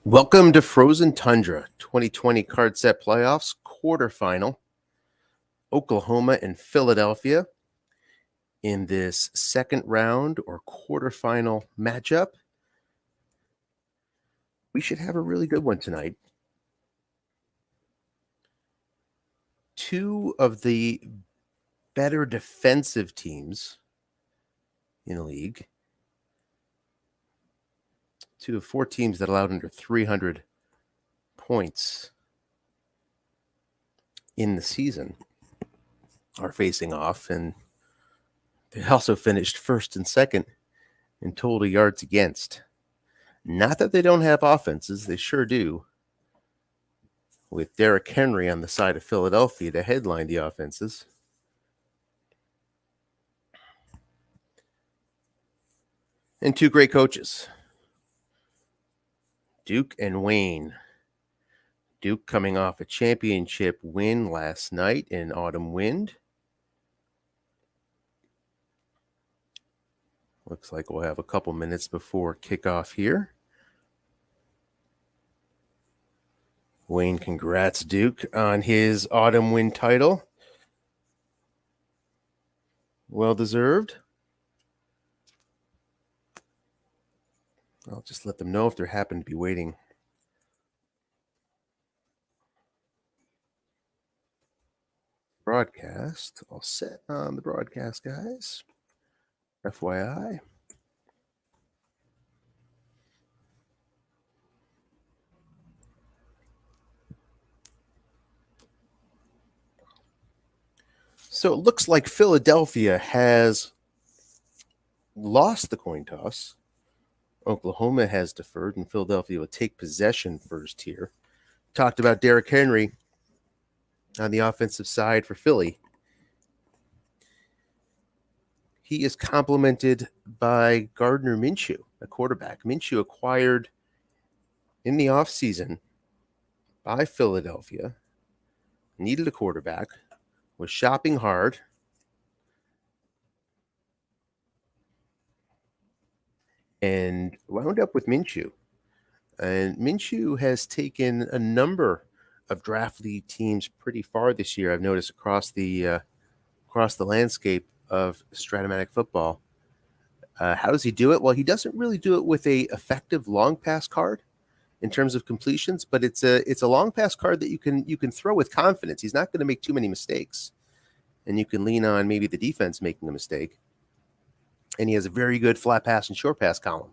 Welcome to Frozen Tundra 2020 Card Set Playoffs Quarterfinal. Oklahoma and Philadelphia in this second round or quarterfinal matchup. We should have a really good one tonight. Two of the better defensive teams in the league. Two of four teams that allowed under 300 points in the season are facing off, and they also finished first and second in total yards against. Not that they don't have offenses, they sure do, with Derrick Henry on the side of Philadelphia to headline the offenses. And two great coaches, Duke and Wayne. Duke coming off a championship win last night in Autumn Wind. Looks like we'll have a couple minutes before kickoff here. Wayne, congrats, Duke, on his Autumn Wind title. Well deserved. I'll just let them know if they happen to be waiting. Broadcast. All set on the broadcast, guys. FYI. So it looks like Philadelphia has lost the coin toss. Oklahoma has deferred, and Philadelphia will take possession first here. Talked about Derrick Henry on the offensive side for Philly. He is complemented by Gardner Minshew, a quarterback. Minshew acquired in the offseason by Philadelphia, needed a quarterback, was shopping hard, and wound up with Minshew. And Minshew has taken a number of draft league teams pretty far this year. I've noticed across the landscape of Stratomatic football. How does he do it? Well, he doesn't really do it with a effective long pass card in terms of completions, but it's a long pass card that you can throw with confidence. He's not going to make too many mistakes, and you can lean on maybe the defense making a mistake. And he has a very good flat pass and short pass column.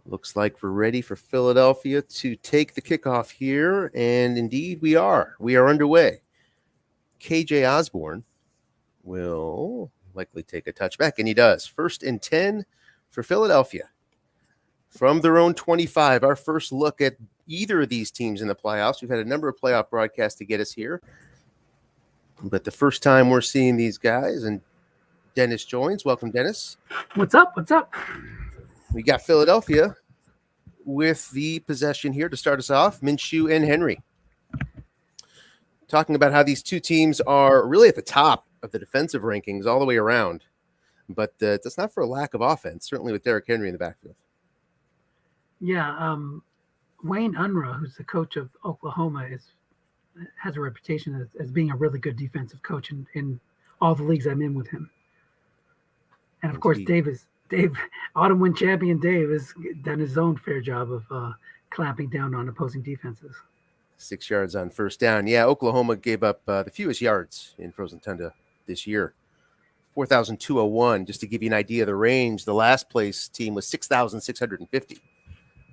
Looks like we're ready for Philadelphia to take the kickoff here, and indeed we are. We are underway. KJ Osborne will likely take a touchback, and he does. 1st and 10 for Philadelphia. From their own 25, our first look at either of these teams in the playoffs. We've had a number of playoff broadcasts to get us here, but the first time we're seeing these guys, and Dennis joins. Welcome, Dennis. What's up? What's up? We got Philadelphia with the possession here to start us off. Minshew and Henry. Talking about how these two teams are really at the top of the defensive rankings all the way around. But that's not for a lack of offense, certainly with Derrick Henry in the backfield. Yeah, Wayne Unruh, who's the coach of Oklahoma, has a reputation as being a really good defensive coach in all the leagues I'm in with him. And, of course, Dave, Autumn Wind champion Dave, has done his own fair job of clamping down on opposing defenses. 6 yards on first down. Yeah, Oklahoma gave up the fewest yards in Frozen Tundra this year. 4,201. Just to give you an idea of the range, the last place team was 6,650.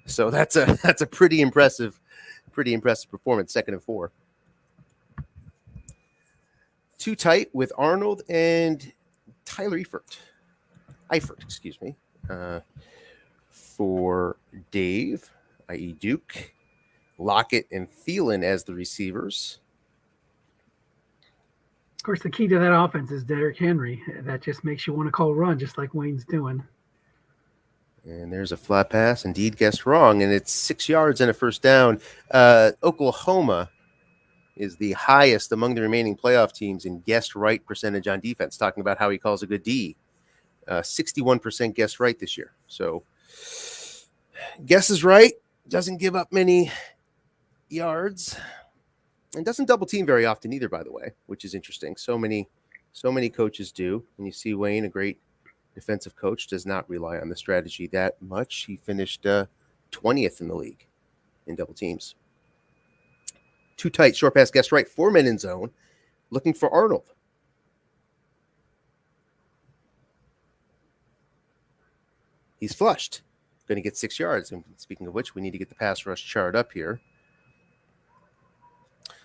So that's a pretty impressive performance. 2nd and 4. Too tight with Arnold and Tyler Eifert, excuse me, for Dave, i.e. Duke. Lockett and Thielen as the receivers. Of course, the key to that offense is Derrick Henry. That just makes you want to call run, just like Wayne's doing. And there's a flat pass. Indeed, guessed wrong, and it's 6 yards and a first down. Oklahoma is the highest among the remaining playoff teams in guessed right percentage on defense, talking about how he calls a good D. 61% guessed right this year. So Guesses right. Doesn't give up many yards. And doesn't double team very often either, by the way, which is interesting. So many coaches do. And you see Wayne, a great defensive coach, does not rely on the strategy that much. He finished 20th in the league in double teams. Too tight, short pass, guess right. 4 men in zone, looking for Arnold. He's flushed. Going to get 6 yards. And speaking of which, we need to get the pass rush chart up here.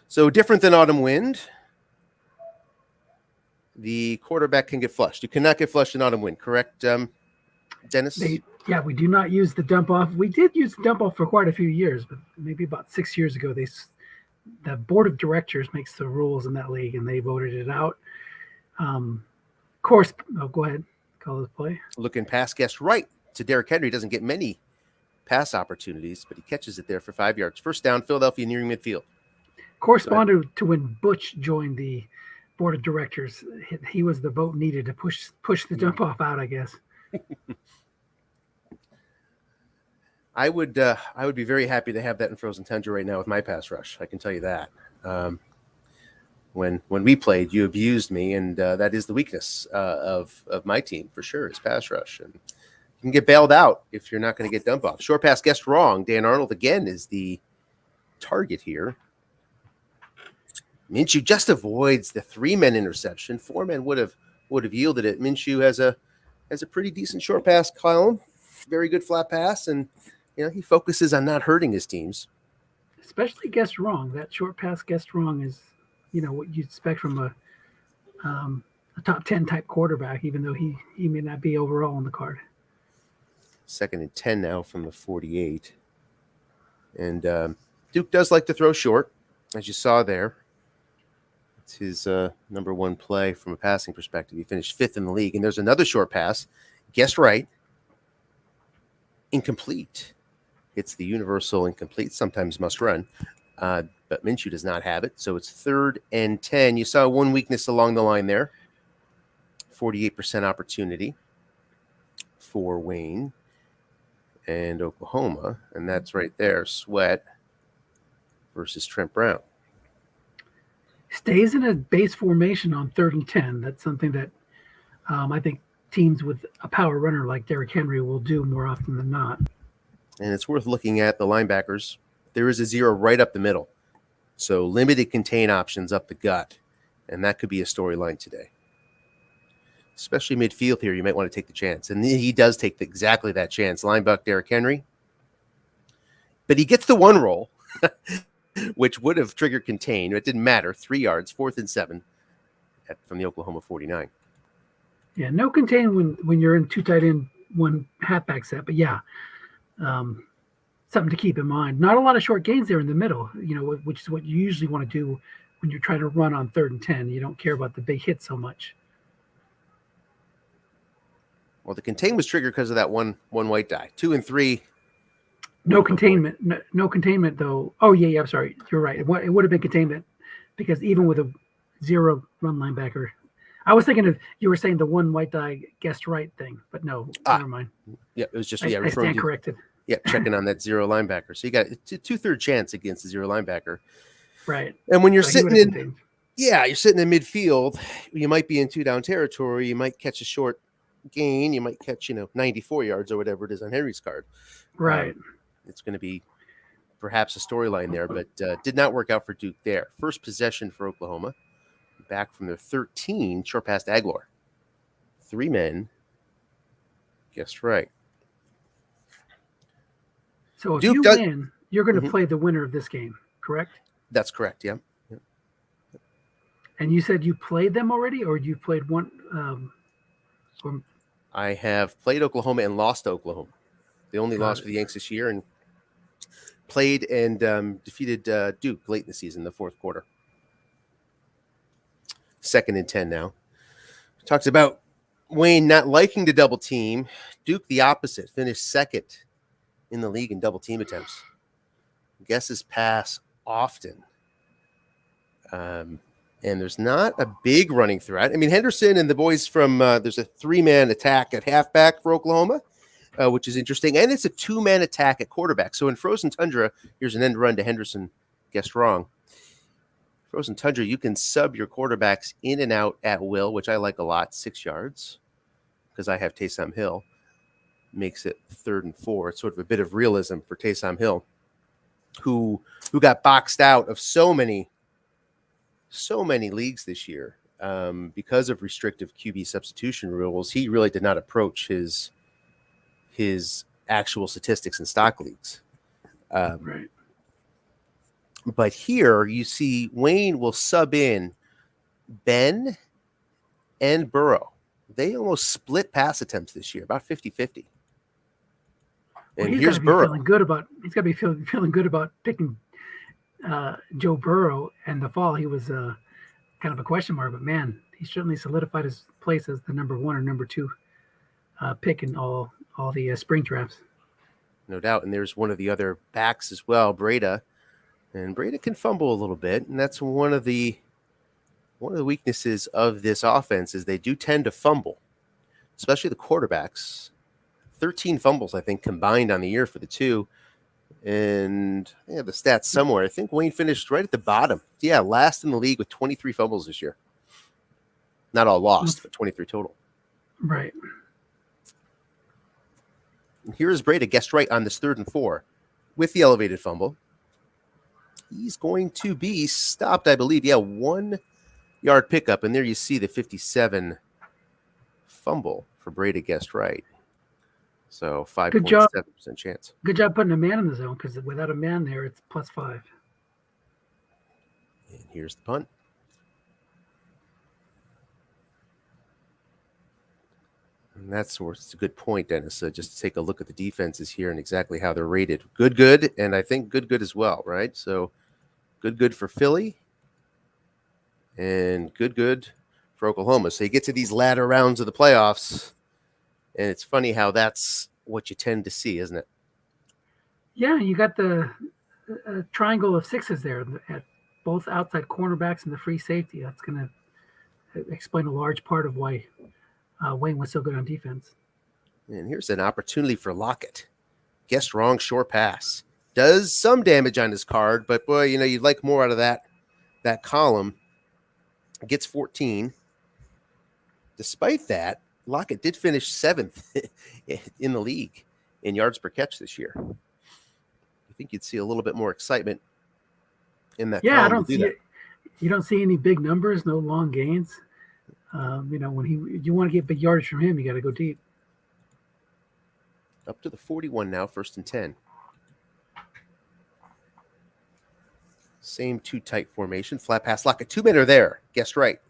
So different than Autumn Wind, the quarterback can get flushed. You cannot get flushed in Autumn Wind, correct, Dennis? We do not use the dump off. We did use the dump off for quite a few years, but maybe about 6 years ago, the board of directors makes the rules in that league, and they voted it out. Go ahead, call the play. Looking pass, guess right to Derrick Henry. Doesn't get many pass opportunities, but he catches it there for 5 yards. First down, Philadelphia nearing midfield. Corresponded to when Butch joined the board of directors. He was the vote needed to push the dump off out, I guess. I would be very happy to have that in Frozen Tundra right now with my pass rush. I can tell you that. When we played, you abused me, and that is the weakness of my team for sure, is pass rush. And you can get bailed out if you're not going to get dump off. Short pass, guessed wrong. Dan Arnold again is the target here. Minshew just avoids the 3-man interception. 4 men would have yielded it. Minshew has a pretty decent short pass column, very good flat pass, and he focuses on not hurting his teams. Especially guessed wrong. That short pass guessed wrong is, what you'd expect from a top 10 type quarterback, even though he may not be overall on the card. 2nd and 10 now from the 48. And Duke does like to throw short, as you saw there. It's his number one play from a passing perspective. He finished 5th in the league. And there's another short pass. Guessed right. Incomplete. It's the universal incomplete, sometimes must run. But Minshew does not have it. So it's 3rd and 10. You saw one weakness along the line there. 48% opportunity for Wayne and Oklahoma. And that's right there. Sweat versus Trent Brown. Stays in a base formation on 3rd and 10. That's something that I think teams with a power runner like Derrick Henry will do more often than not. And it's worth looking at the linebackers. There is a 0 right up the middle. So limited contain options up the gut. And that could be a storyline today. Especially midfield here, you might want to take the chance. And he does take exactly that chance. Linebacker Derrick Henry. But he gets the 1 roll, which would have triggered contain. It didn't matter. 3 yards, 4th and 7 from the Oklahoma 49. Yeah, no contain when you're in 2 tight end, 1 halfback set. But yeah, something to keep in mind. Not a lot of short gains there in the middle, which is what you usually want to do when you're trying to run on 3rd and 10. You don't care about the big hit so much. Well, the contain was triggered because of that one white die. 2 and 3. No containment. No containment, though. Oh, yeah, I'm sorry. You're right. It would have been containment because even with a 0 run linebacker, I was thinking of, you were saying the 1 white die guessed right thing, but no, never mind. Yeah, it was just, I stand corrected. Yeah, checking on that 0 linebacker. So you got a 2/3 chance against the 0 linebacker. Right. And when you're sitting in, you're sitting in midfield, you might be in 2 down territory. You might catch a short gain. You might catch, 94 yards or whatever it is on Henry's card. Right. It's going to be perhaps a storyline there, but did not work out for Duke there. First possession for Oklahoma. Back from their 13, short pass to Aguilar. 3 men. Guessed right. So if Duke win, you're going to play the winner of this game, correct? That's correct, yeah. And you said you played them already, or you played one? I have played Oklahoma and lost to Oklahoma. They only lost for the Yanks this year, and played and defeated Duke late in the season, the 4th quarter. 2nd and 10 now. Talks about Wayne not liking to double team. Duke, the opposite, finished 2nd in the league in double team attempts. Guesses pass often. And there's not a big running threat. I mean, Henderson and the boys from there's a 3-man attack at halfback for Oklahoma. which is interesting. And it's a two-man attack at quarterback. So in Frozen Tundra, here's an end run to Henderson. Guessed wrong. Frozen Tundra, you can sub your quarterbacks in and out at will, which I like a lot, 6 yards, because I have Taysom Hill. Makes it 3rd and 4. It's sort of a bit of realism for Taysom Hill, who got boxed out of so many leagues this year because of restrictive QB substitution rules. He really did not approach his actual statistics in stock leagues. Right. But here you see Wayne will sub in Ben and Burrow. They almost split pass attempts this year, about 50-50. Well, And he's here's got to be Burrow. feeling good about. He's got to be feeling good about picking Joe Burrow. And the fall, he was kind of a question mark, but man, he certainly solidified his place as the number 1 or number 2 pick in all the spring drafts. No doubt. And there's one of the other backs as well, Breda. And Breda can fumble a little bit, and that's one of the weaknesses of this offense is they do tend to fumble, especially the quarterbacks. 13 fumbles, I think, combined on the year for the two. And I have the stats somewhere. I think Wayne finished right at the bottom. Yeah, last in the league with 23 fumbles this year. Not all lost, but 23 total. Right. And here is Breda, guessed right on this 3rd and 4 with the elevated fumble. He's going to be stopped, I believe. Yeah, 1 yard pickup. And there you see the 57 fumble for Breda, guessed right. So 5.7% chance. Good job putting a man in the zone, because without a man there, it's +5. And here's the punt. And that's a good point, Dennis. Just to take a look at the defenses here and exactly how they're rated. Good, and I think good as well, right? So good for Philly and good for Oklahoma. So you get to these latter rounds of the playoffs, and it's funny how that's what you tend to see, isn't it? Yeah, you got the triangle of 6s there at both outside cornerbacks and the free safety. That's going to explain a large part of why Wayne was so good on defense. And here's an opportunity for Lockett. Guessed wrong, short pass. Does some damage on his card, but boy, you'd like more out of that column. Gets 14. Despite that, Lockett did finish 7th in the league in yards per catch this year. I think you'd see a little bit more excitement in that. Yeah, I don't see it. You don't see any big numbers, no long gains. When you want to get big yardage from him, you got to go deep. Up to the 41 now, 1st and 10. Same 2 tight formation, flat pass. Lockett, 2-man are there. Guessed right.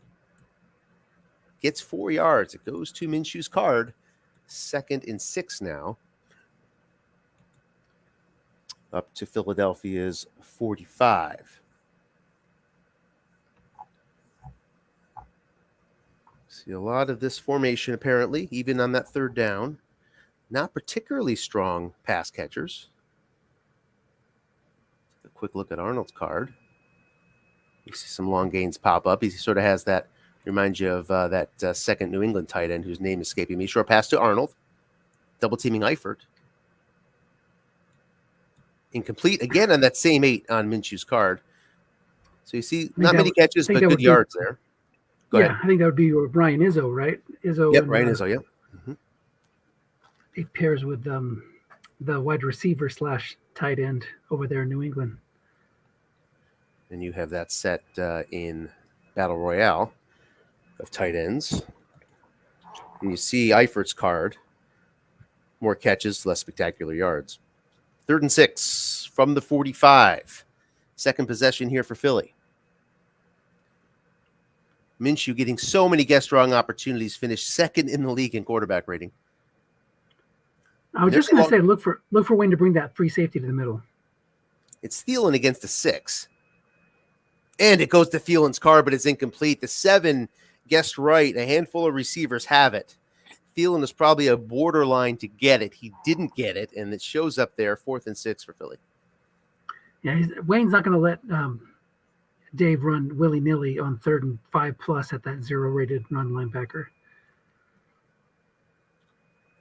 Gets 4 yards. It goes to Minshew's card. 2nd and 6 now. Up to Philadelphia's 45. See a lot of this formation, apparently, even on that 3rd down. Not particularly strong pass catchers. Take a quick look at Arnold's card. You see some long gains pop up. He sort of has that, reminds you of that second New England tight end whose name is escaping me. Short pass to Arnold. Double teaming Eifert. Incomplete again on that same 8 on Minshew's card. So you see not many catches, but good yards there. Go ahead. I think that would be Ryan Izzo, right? Izzo. Yep, Ryan Izzo, yep. Mm-hmm. It pairs with the wide receiver / tight end over there in New England. And you have that set in Battle Royale of tight ends. And you see Eifert's card. More catches, less spectacular yards. 3rd and 6 from the 45. Second possession here for Philly. Minshew getting so many guess wrong opportunities, finished 2nd in the league in quarterback rating. I was just going to say, look for Wayne to bring that free safety to the middle. It's Thielen against a 6. And it goes to Thielen's card, but it's incomplete. The 7 guessed right. A handful of receivers have it. Thielen is probably a borderline to get it. He didn't get it, and it shows up there, 4th and 6 for Philly. Yeah, Wayne's not going to let Dave run willy-nilly on 3rd and 5+ at that 0-rated run linebacker.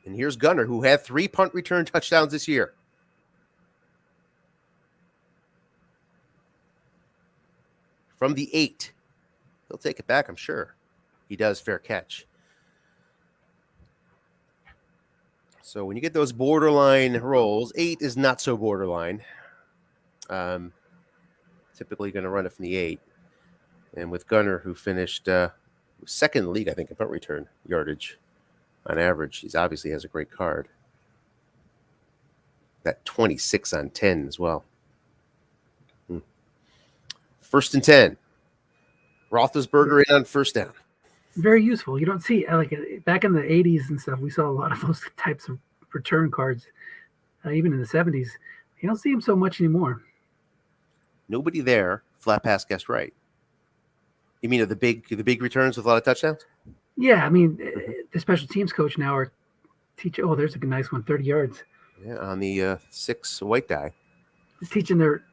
And here's Gunner, who had 3 punt return touchdowns this year. From the 8. He'll take it back, I'm sure. He does. Fair catch. So when you get those borderline rolls, 8 is not so borderline. Typically going to run it from the 8. And with Gunner, who finished second in the league, I think, in punt return yardage on average, he's obviously has a great card. That 26 on 10 as well. 1st and 10. Roethlisberger in on first down. Very useful. You don't see, like, back in the 80s and stuff, we saw a lot of those types of return cards, even in the 70s. You don't see them so much anymore. Nobody there. Flat pass guessed right. You mean of the big returns with a lot of touchdowns? Yeah, I mean, the special teams coach now are teaching. Oh, there's a nice one, 30 yards. Yeah, on the 6 white die. He's teaching their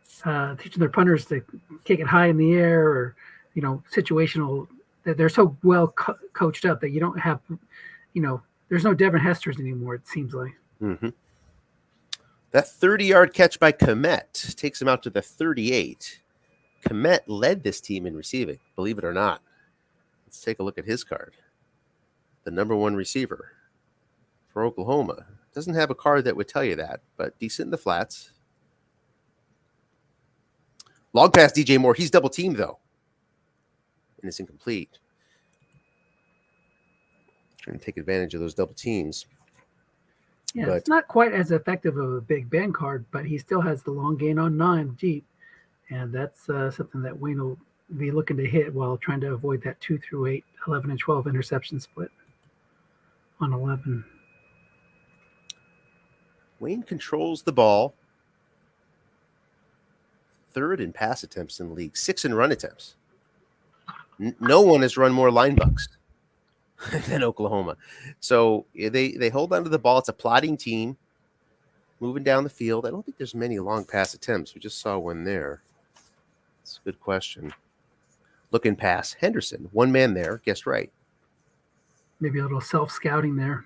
punters to kick it high in the air, or situational. That they're so well coached up that you don't have, there's no Devin Hester's anymore. It seems like. Mm-hmm. That 30-yard catch by Komet takes him out to the 38. Komet led this team in receiving, believe it or not. Let's take a look at his card. The number 1 receiver for Oklahoma. Doesn't have a card that would tell you that, but decent in the flats. Long pass DJ Moore. He's double teamed, though. And it's incomplete. Trying to take advantage of those double teams. Yeah, it's not quite as effective of a Big Ben card, but he still has the long gain on 9 deep. And that's something that Wayne will be looking to hit while trying to avoid that 2 through 8, 11 and 12 interception split on 11. Wayne controls the ball. 3rd in pass attempts in the league, 6 in run attempts. No one has run more line bucks than Oklahoma. So they hold on to the ball. It's a plotting team moving down the field. I don't think there's many long pass attempts. We just saw one there. That's a good question. Looking pass. Henderson, 1 man there. Guessed right. Maybe a little self-scouting there.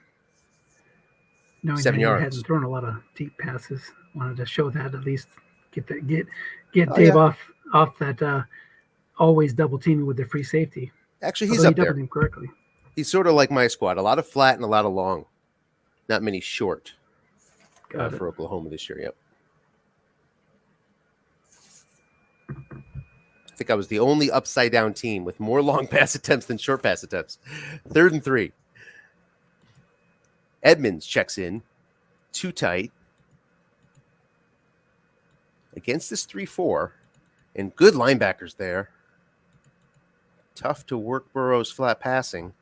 Knowing 7 that yards. he hadn't thrown a lot of deep passes. Wanted to show that, at least get Dave off that always double teaming with the free safety. Actually, he's up there. Him correctly. He's sort of like my squad. A lot of flat and a lot of long. Not many short for Oklahoma this year. Yep. I think I was the only upside down team with more long pass attempts than short pass attempts. 3rd and 3. Edmonds checks in. Too tight. Against this 3-4. And good linebackers there. Tough to work Burrow's flat passing.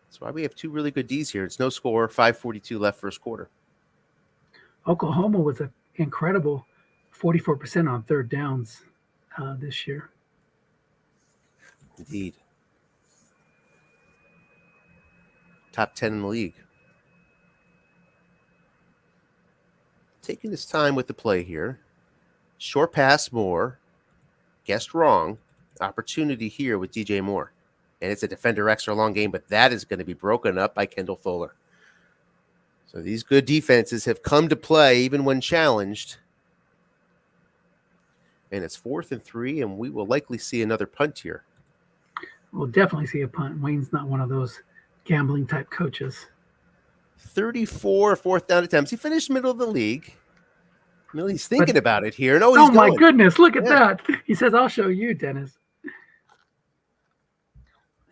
That's why we have 2 really good Ds here. It's no score. 5:42 left first quarter. Oklahoma was an incredible 44% on 3rd downs this year. Indeed. Top 10 in the league. Taking his time with the play here. Short pass, Moore. Guessed wrong. Opportunity here with DJ Moore. And it's a defender extra long game, but that is going to be broken up by Kendall Fuller. So these good defenses have come to play even when challenged. And it's 4th and 3, and we will likely see another punt here. We'll definitely see a punt. Wayne's not one of those gambling type coaches. 34 4th down attempts. He finished middle of the league. He's thinking about it here. No, he's my goodness, look at that. He says, I'll show you, Dennis.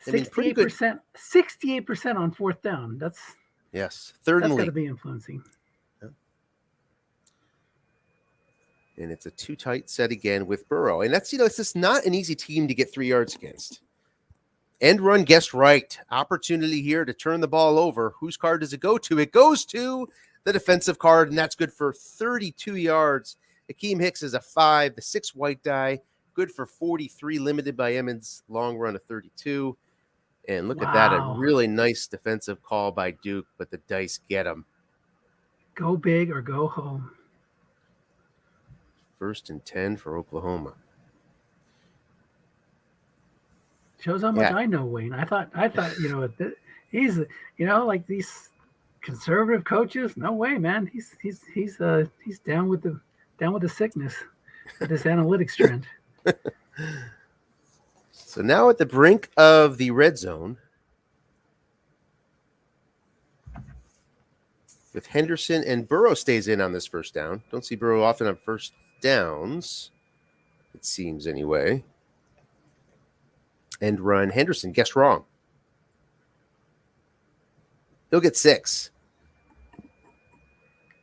68%, 68% on 4th down. That's 3rd and league. That's got to be influencing. Yeah. And it's a too tight set again with Burrow. And that's, it's just not an easy team to get 3 yards against. End run guessed right. Opportunity here to turn the ball over. Whose card does it go to? It goes to the defensive card, and that's good for 32 yards. Akeem Hicks is a 5. The 6 white die, good for 43, limited by Emmons. Long run of 32. And look at that, a really nice defensive call by Duke, but the dice get him. Go big or go home. 1st and 10 for Oklahoma. Shows how much I know, Wayne. I thought He's, like these conservative coaches. No way, man. He's down with the sickness with this analytics trend. So now at the brink of the red zone with Henderson, and Burrow stays in on this first down. Don't see Burrow often on first downs, it seems anyway. End run. Henderson guessed wrong. He'll get 6.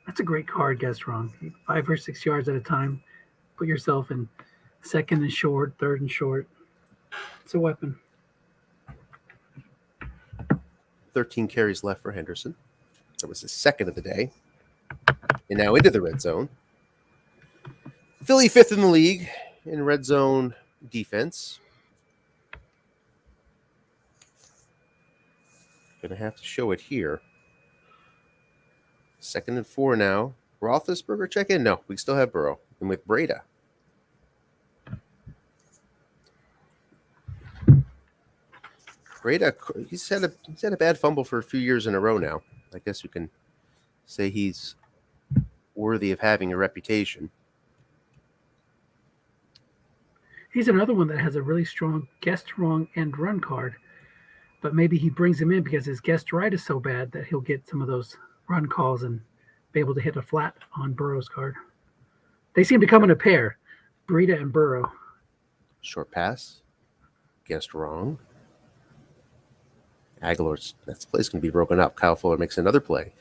That's a great card. Guessed wrong. 5 or 6 yards at a time. Put yourself in second and short, third and short. It's a weapon. 13 carries left for Henderson. That was the second of the day. And now into the red zone. Philly 5th in the league in red zone defense. Going to have to show it here. 2nd and 4 now. Roethlisberger check in? No, we still have Burrow. And with Breda. Breda, he's had a bad fumble for a few years in a row now. I guess you can say he's worthy of having a reputation. He's another one that has a really strong guessed wrong and run card, but maybe he brings him in because his guessed right is so bad that he'll get some of those run calls and be able to hit a flat on Burrow's card. They seem to come in a pair, Breida and Burrow. Short pass, guessed wrong. Aguilar's that play's going to be broken up. Kyle Fuller makes another play,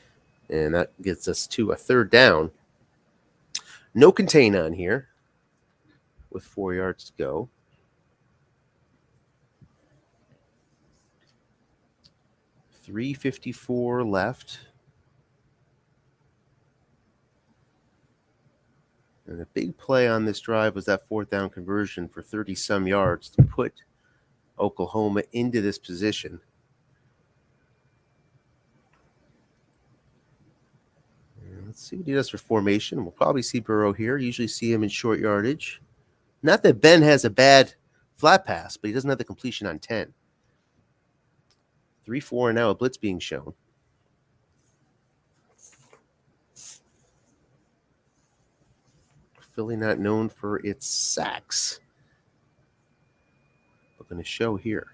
and that gets us to a 3rd down. No contain on here with 4 yards to go. .354 left. And a big play on this drive was that 4th down conversion for 30-some yards to put Oklahoma into this position. Let's see what he does for formation. We'll probably see Burrow here. Usually see him in short yardage. Not that Ben has a bad flat pass, but he doesn't have the completion on 10. 3-4, and now a blitz being shown. Philly not known for its sacks. We're going to show here.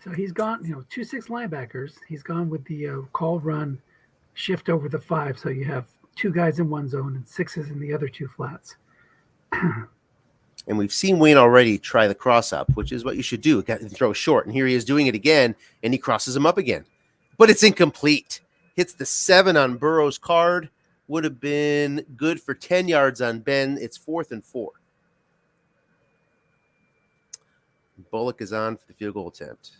So he's gone, 2-6 linebackers. He's gone with the call run, shift over the 5. So you have 2 guys in one zone and 6s in the other 2 flats. And we've seen Wayne already try the cross up, which is what you should do. Throw short. And here he is doing it again, and he crosses him up again. But it's incomplete. Hits the 7 on Burrow's card. Would have been good for 10 yards on Ben. It's 4th and 4. Bullock is on for the field goal attempt.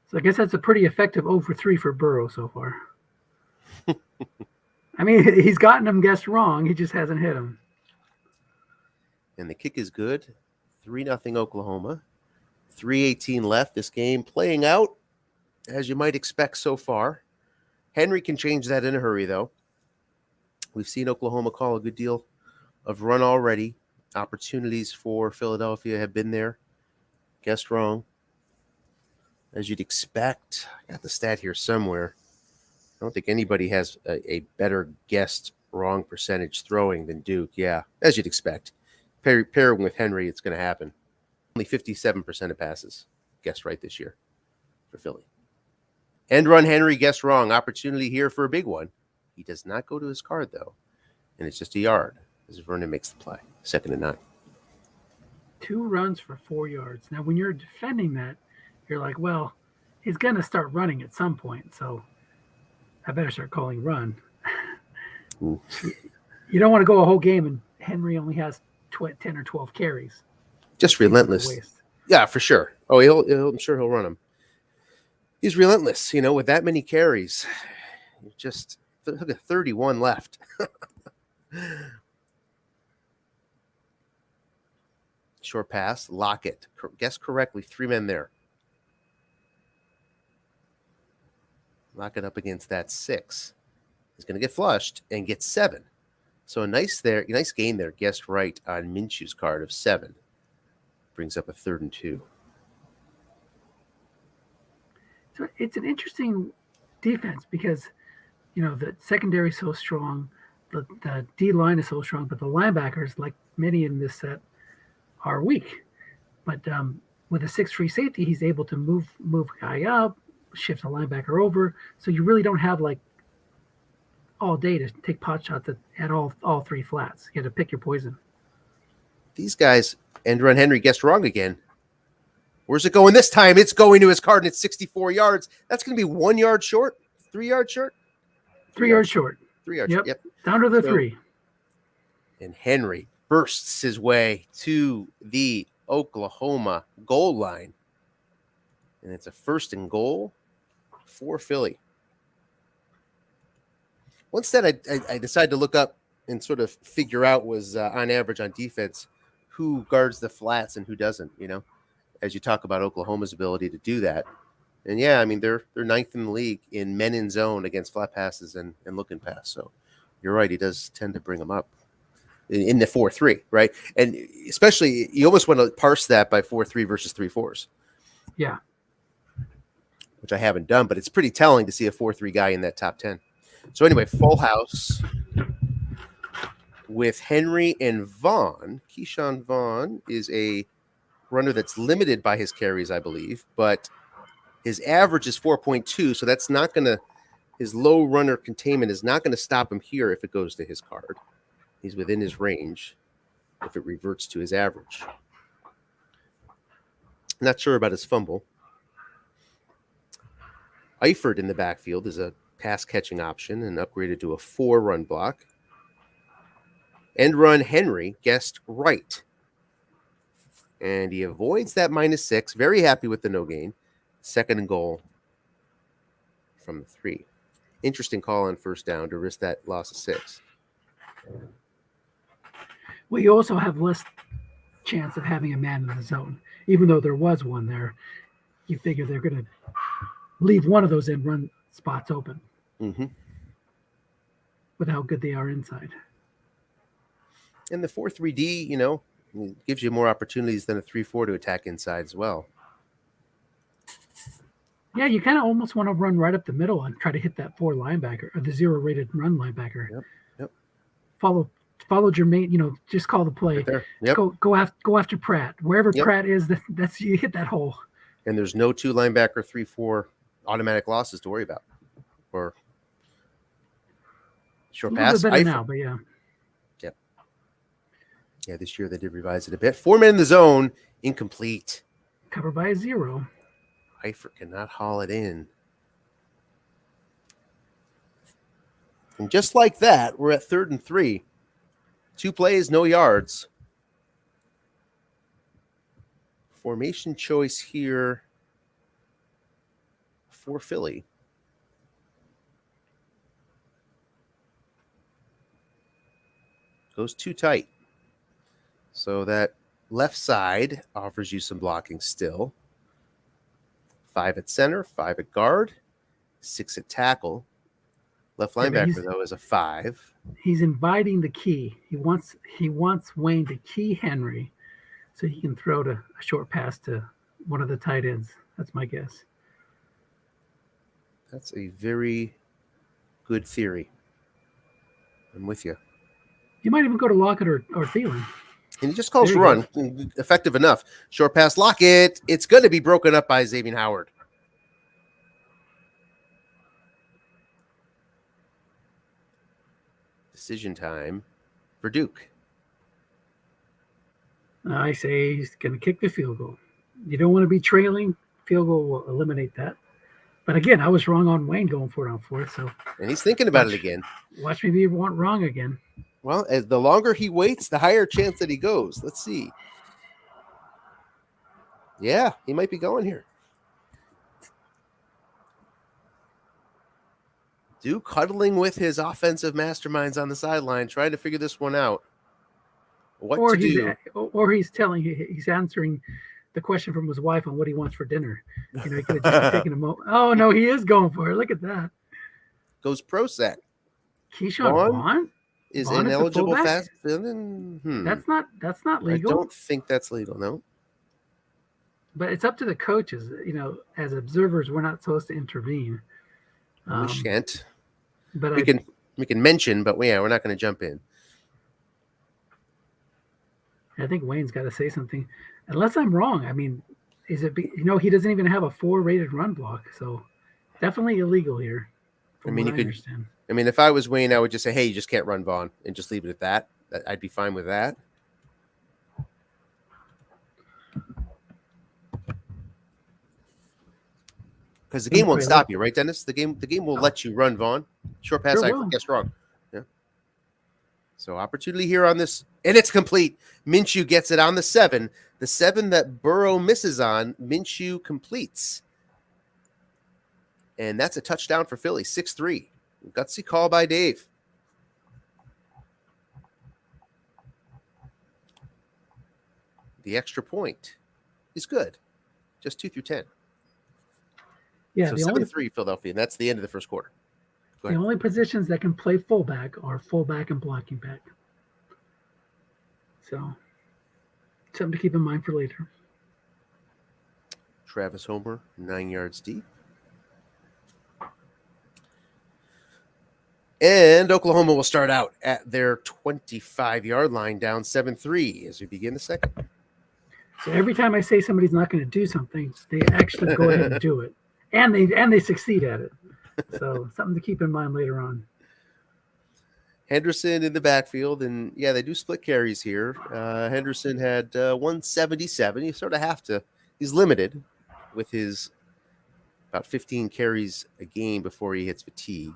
So I guess that's a pretty effective 0 for 3 for Burrow so far. I mean, he's gotten them guessed wrong. He just hasn't hit them. And the kick is good. 3-0 Oklahoma. 3:18 left. This game playing out as you might expect so far. Henry can change that in a hurry, though. We've seen Oklahoma call a good deal of run already. Opportunities for Philadelphia have been there. Guessed wrong. As you'd expect. I got the stat here somewhere. I don't think anybody has a better guessed wrong percentage throwing than Duke. Yeah, as you'd expect. Pairing with Henry, it's going to happen. Only 57% of passes guessed right this year for Philly. End run Henry guessed wrong. Opportunity here for a big one. He does not go to his card, though. And it's just a yard as Vernon makes the play. 2nd and 9. 2 runs for 4 yards. Now, when you're defending that, you're like, well, he's going to start running at some point. So I better start calling run. You don't want to go a whole game and Henry only has 10 or 12 carries. Just relentless. Yeah, for sure. Oh, I'm sure he'll run them. He's relentless, with that many carries. Just look at 31 left. Short pass, Lockett. Guess correctly, 3 men there. Lockett up against that 6. He's going to get flushed and get 7. So a nice gain there. Guessed right on Minshew's card of 7. Brings up a 3rd and 2. So it's an interesting defense because the secondary is so strong, the D line is so strong, but the linebackers, like many in this set, are weak. But with a 6 free safety, he's able to move a guy up, shift a linebacker over. So you really don't have like all day to take pot shots at all three flats. You have to pick your poison. These guys, and Run Henry guessed wrong again. Where's it going this time? It's going to his card, and it's 64 yards. That's going to be 1 yard short, 3 yards short. 3 yards short. 3 yards. Yep. Yep. Down to the 3. And Henry bursts his way to the Oklahoma goal line. And it's a 1st and goal for Philly. One stat I decided to look up and sort of figure out was on average on defense, who guards the flats and who doesn't, as you talk about Oklahoma's ability to do that. And yeah, I mean, they're 9th in the league in men in zone against flat passes and look and pass. So you're right. He does tend to bring them up in the 4-3, right? And especially you almost want to parse that by 4-3 versus 3-4s. Yeah. Which I haven't done, but it's pretty telling to see a 4-3 guy in that top 10. So anyway, full house with Henry and Vaughn. Keyshawn Vaughn is a runner that's limited by his carries, I believe, but his average is 4.2, so that's not going to – his low runner containment is not going to stop him here if it goes to his card. He's within his range if it reverts to his average. Not sure about his fumble. Eifert in the backfield is a pass-catching option and upgraded to a 4-run block. End run Henry guessed right. And he avoids that -6. Very happy with the no gain. 2nd and goal from the 3. Interesting call on 1st down to risk that loss of 6. Well, you also have less chance of having a man in the zone. Even though there was one there, you figure they're going to leave one of those end run spots open with how good they are inside. And the 4-3D, gives you more opportunities than a 3-4 to attack inside as well. Yeah, you kind of almost want to run right up the middle and try to hit that 4 linebacker or the 0-rated run linebacker. Yep. Follow Jermaine. Just call the play. Right there. Yep. Go after Pratt. Wherever Pratt is, that's you hit that hole. And there's no 2 linebacker 3-4 automatic losses to worry about. Or short pass. Better now, but yeah. Yep. Yeah, this year they did revise it a bit. 4 men in the zone, incomplete. Covered by a 0. Eifert cannot haul it in. And just like that, we're at 3rd and 3. 2 plays, no yards. Formation choice here for Philly. Goes too tight. So that left side offers you some blocking still. 5 at center, 5 at guard, 6 at tackle. Left linebacker, though, is a 5. He's inviting the key. He wants Wayne to key Henry so he can throw a short pass to one of the tight ends. That's my guess. That's a very good theory. I'm with you. You might even go to Lockett or Thielen. And he just calls run. Go. Effective enough. Short pass, Lockett. It's going to be broken up by Xavier Howard. Decision time for Duke. I say he's going to kick the field goal. You don't want to be trailing. Field goal will eliminate that. But again, I was wrong on Wayne going for it on 4th. So, and he's thinking about it again. Watch me be wrong again. Well, as the longer he waits, the higher chance that he goes. Let's see. Yeah, he might be going here. Duke huddling with his offensive masterminds on the sideline, trying to figure this one out. What to do. Or he's answering the question from his wife on what he wants for dinner. He could have just taken a moment. Oh, no, he is going for it. Look at that. Goes pro set. Keyshawn Vaughn? Is ineligible fast. That's not legal. I don't think that's legal, no. But it's up to the coaches. As observers, we're not supposed to intervene. And we Um, shan't. but We can mention, but yeah, we're not going to jump in. I think Wayne's got to say something, unless I'm wrong. I mean, is it? He doesn't even have a 4 rated run block, so definitely illegal here, I from mean, what you I could. understand. I mean, if I was Wayne, I would just say, "Hey, you just can't run Vaughn," and just leave it at that. I'd be fine with that. Because the game won't stop you, right, Dennis? The game will let you run Vaughn. Short pass, Sure I will. guess wrong. Yeah. So opportunity here on this, and it's complete. Minshew gets it on the 7. The 7 that Burrow misses on, Minshew completes. And that's a touchdown for Philly, 6-3. Gutsy call by Dave. The extra point is good. Just 2 through 10. Yeah, So 7-3 Philadelphia, and that's the end of the first quarter. The only positions that can play fullback are fullback and blocking back. So, something to keep in mind for later. Travis Homer, 9 yards deep. And Oklahoma will start out at their 25-yard line, down 7-3 as we begin the second. So every time I say somebody's not going to do something, they actually go ahead and do it, and they succeed at it. So something to keep in mind later on. Henderson in the backfield, and yeah, they do split carries here. Henderson had 177. You sort of have to. He's limited with his about 15 carries a game before he hits fatigue.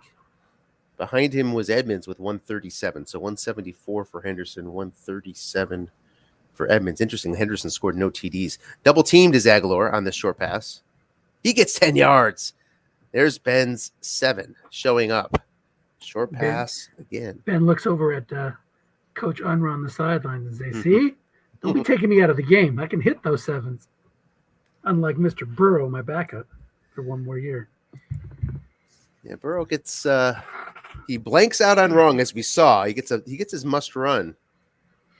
Behind him was Edmonds with 137. So 174 for Henderson, 137 for Edmonds. Interesting, Henderson scored no TDs. Double teamed is Aguilar on this short pass. He gets 10 yards. There's Ben's 7 showing up. Short pass again. Ben looks over at Coach Unruh on the sideline and says, "See, don't be taking me out of the game. I can hit those 7s." Unlike Mr. Burrow, my backup, for one more year. Yeah, Burrow gets he blanks out on wrong, as we saw. He gets his must run.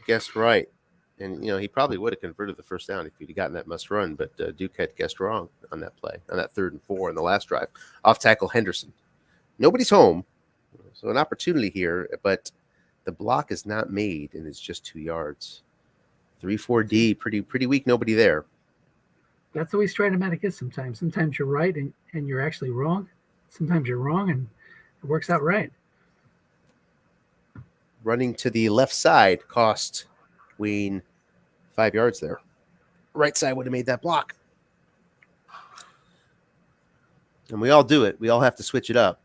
Guessed right. And he probably would have converted the first down if he'd gotten that must run, but Duke had guessed wrong on that play, on that 3rd and 4 in the last drive. Off tackle Henderson. Nobody's home. So an opportunity here, but the block is not made, and it's just 2 yards. 3-4D, pretty weak. Nobody there. That's the way Stratomatic is sometimes. Sometimes you're right and you're actually wrong. Sometimes you're wrong and it works out right. Running to the left side cost Wayne 5 yards there. Right side would have made that block. And we all do it. We all have to switch it up.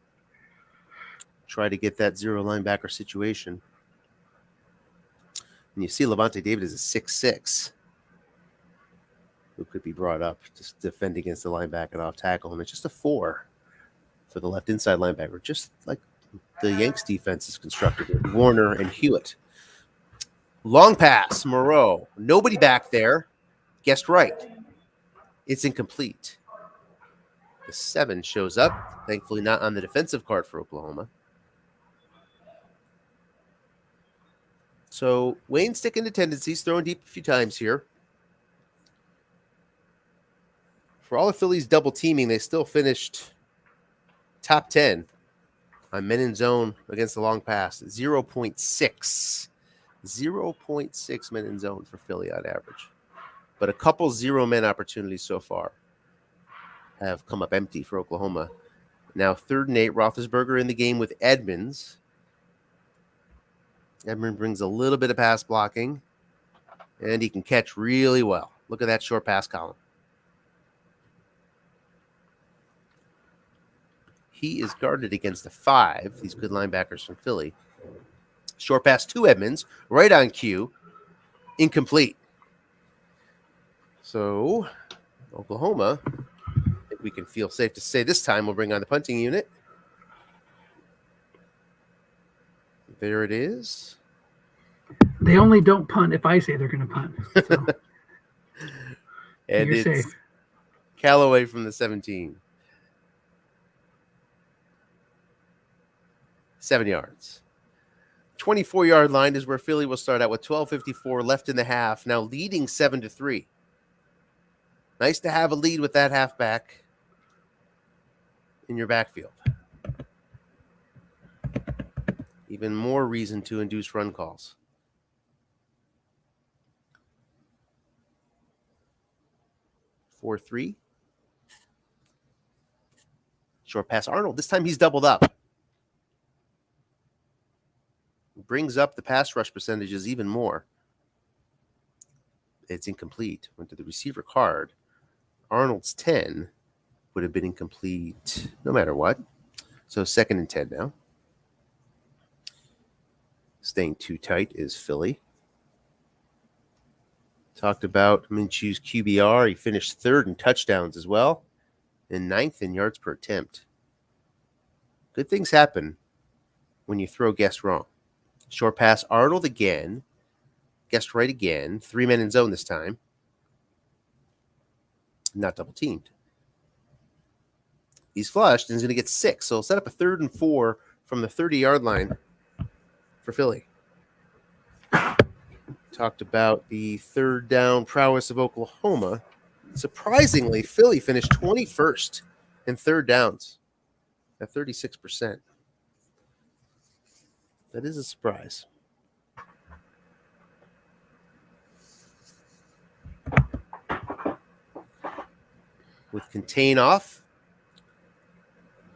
Try to get that zero linebacker situation. And you see Levante David is a 6'6", who could be brought up to defend against the linebacker off tackle. And it's just a 4 for the left inside linebacker, just like the Yanks defense is constructed with Warner and Hewitt. Long pass, Moreau. Nobody back there. Guessed right. It's incomplete. The 7 shows up. Thankfully not on the defensive card for Oklahoma. So Wayne sticking to tendencies, throwing deep a few times here. For all of Philly's double teaming, they still finished top 10 on men in zone against the long pass. 0.6. 0.6 men in zone for Philly on average. But a couple 0 men opportunities so far have come up empty for Oklahoma. Now 3rd and 8, Roethlisberger in the game with Edmonds. Edmonds brings a little bit of pass blocking, and he can catch really well. Look at that short pass column. He is guarded against a 5, these good linebackers from Philly. Short pass to Edmonds, right on cue, incomplete. So, Oklahoma, I think we can feel safe to say this time we'll bring on the punting unit. There it is. They only don't punt if I say they're going to punt. So. And You're it's safe. Callaway from the 17. 7 yards. 24-yard line is where Philly will start out with 12:54 left in the half, now leading 7-3. Nice to have a lead with that halfback in your backfield. Even more reason to induce run calls. 4-3. Short pass Arnold. This time he's doubled up. Brings up the pass rush percentages even more. It's incomplete. Went to the receiver card. Arnold's 10 would have been incomplete no matter what. So 2nd and 10 now. Staying too tight is Philly. Talked about Minshew's QBR. He finished 3rd in touchdowns as well, and 9th in yards per attempt. Good things happen when you throw guessed wrong. Short pass Arnold again. Guessed right again. 3 men in zone this time. Not double teamed. He's flushed and he's going to get 6. So he'll set up a 3rd and 4 from the 30-yard line for Philly. Talked about the 3rd down prowess of Oklahoma. Surprisingly, Philly finished 21st in 3rd downs at 36%. That is a surprise. With contain off,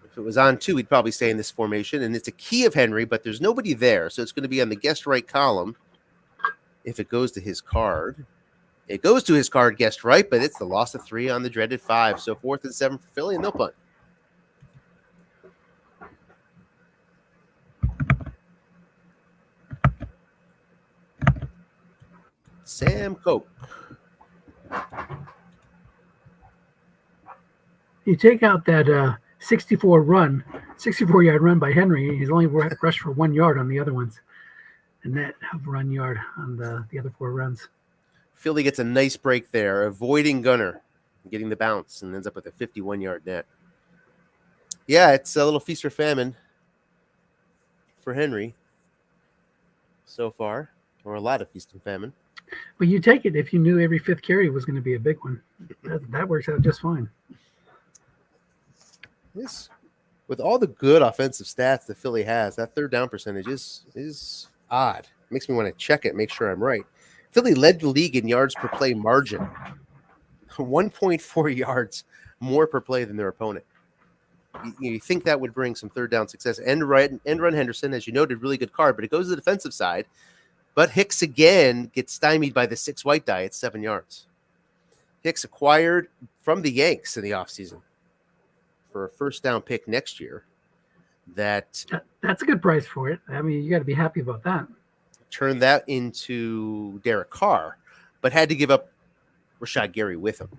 if it was on 2, we'd probably stay in this formation. And it's a key of Henry, but there's nobody there. So it's going to be on the guessed right column if it goes to his card. It goes to his card guessed right, but it's the loss of 3 on the dreaded 5. So 4th and 7 for Philly, and no punt. Sam Coke. You take out that 64-yard run by Henry. He's only rushed for 1 yard on the other ones. A net of run yard on the other 4 runs. Philly gets a nice break there, avoiding Gunner, getting the bounce, and ends up with a 51-yard net. Yeah, it's a little feast or famine for Henry so far, or a lot of feast and famine. But you take it if you knew every 5th carry was going to be a big one. That works out just fine. This, with all the good offensive stats that Philly has, that 3rd down percentage is odd. It makes me want to check it, make sure I'm right. Philly led the league in yards per play margin. 1.4 yards more per play than their opponent. You think that would bring some 3rd down success. End run Henderson, as you noted, really good card, but it goes to the defensive side. But Hicks again gets stymied by the 6 white die at 7 yards. Hicks acquired from the Yanks in the offseason for a 1st down pick next year. That's a good price for it. I mean, you got to be happy about that. Turned that into Derek Carr, but had to give up Rashad Gary with him.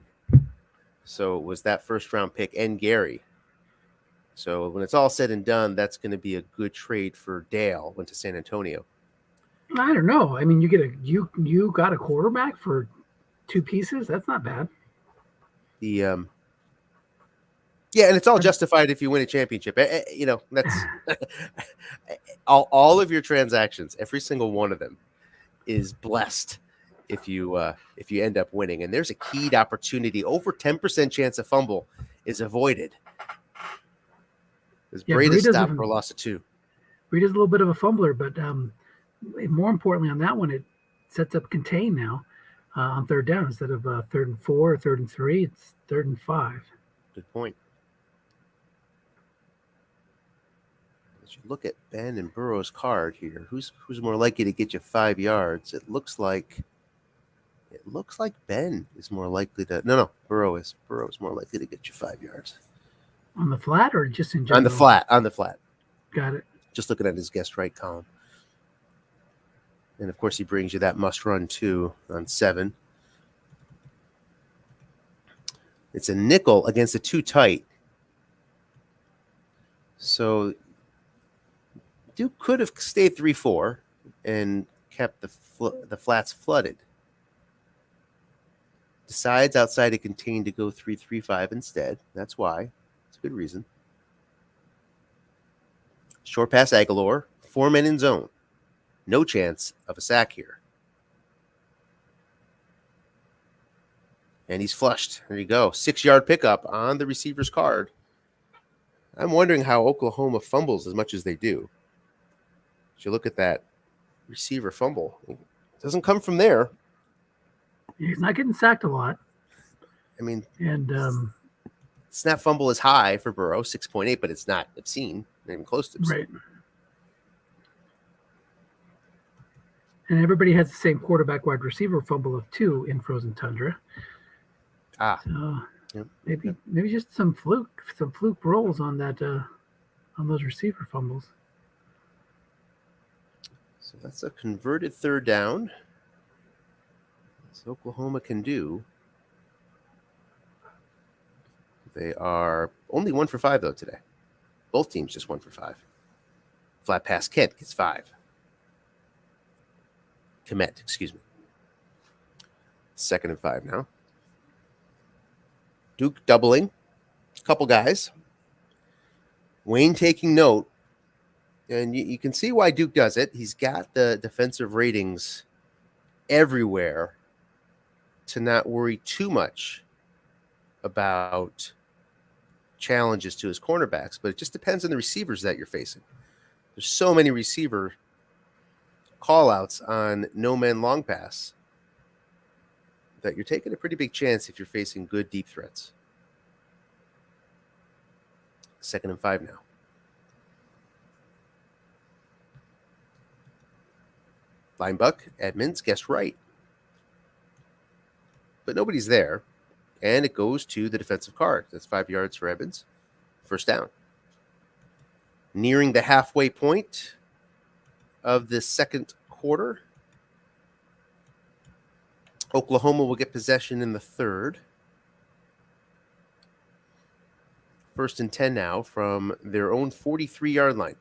So it was that 1st round pick and Gary. So when it's all said and done, that's going to be a good trade for Dale. Went to San Antonio. I don't know. I mean, you got a quarterback for 2 pieces. That's not bad. Yeah, and it's all justified if you win a championship. That's all of your transactions. Every single one of them is blessed if you end up winning. And there's a keyed opportunity. Over 10% chance a fumble is avoided. As Breida stopped for a loss of 2. Breida's a little bit of a fumbler, but more importantly on that one, it sets up contain now on 3rd down instead of 3rd and 4, 3rd and 3. It's 3rd and 5. Good point. As you look at Ben and Burrow's card here, who's more likely to get you 5 yards? It looks like Ben is more likely to. No, Burrow is more likely to get you 5 yards. On the flat or just in general? On the flat. Got it. Just looking at his guessed right column. And of course, he brings you that must run too on 7. It's a nickel against a 2 tight. So Duke could have stayed 3-4 and kept the flats flooded. Decides outside to contain to go 3-3-5 instead. That's why. It's a good reason. Short pass Aguilar. 4 men in zone. No chance of a sack here. And he's flushed. There you go. 6-yard pickup on the receiver's card. I'm wondering how Oklahoma fumbles as much as they do. As you look at that receiver fumble, it doesn't come from there. He's not getting sacked a lot. I mean, and snap fumble is high for Burrow, 6.8, but it's not obscene, not even close to obscene. Right. And everybody has the same quarterback wide receiver fumble of 2 in Frozen Tundra. So yep. maybe just some fluke rolls on that on those receiver fumbles. So that's a converted 3rd down. As Oklahoma can do. They are only 1 for 5 though today. Both teams just 1 for 5. Flat pass Kent gets 5. Komet, excuse me. 2nd and 5 now. Duke doubling. A couple guys. Wayne taking note. And you can see why Duke does it. He's got the defensive ratings everywhere to not worry too much about challenges to his cornerbacks, but it just depends on the receivers that you're facing. There's so many receiver call-outs on no-man long pass that you're taking a pretty big chance if you're facing good deep threats. 2nd and 5 now. Linebuck, Edmonds, guessed right. But nobody's there. And it goes to the defensive card. That's 5 yards for Edmonds. 1st down. Nearing the halfway point of the 2nd quarter. Oklahoma will get possession in the 3rd. 1st and 10 now from their own 43-yard line.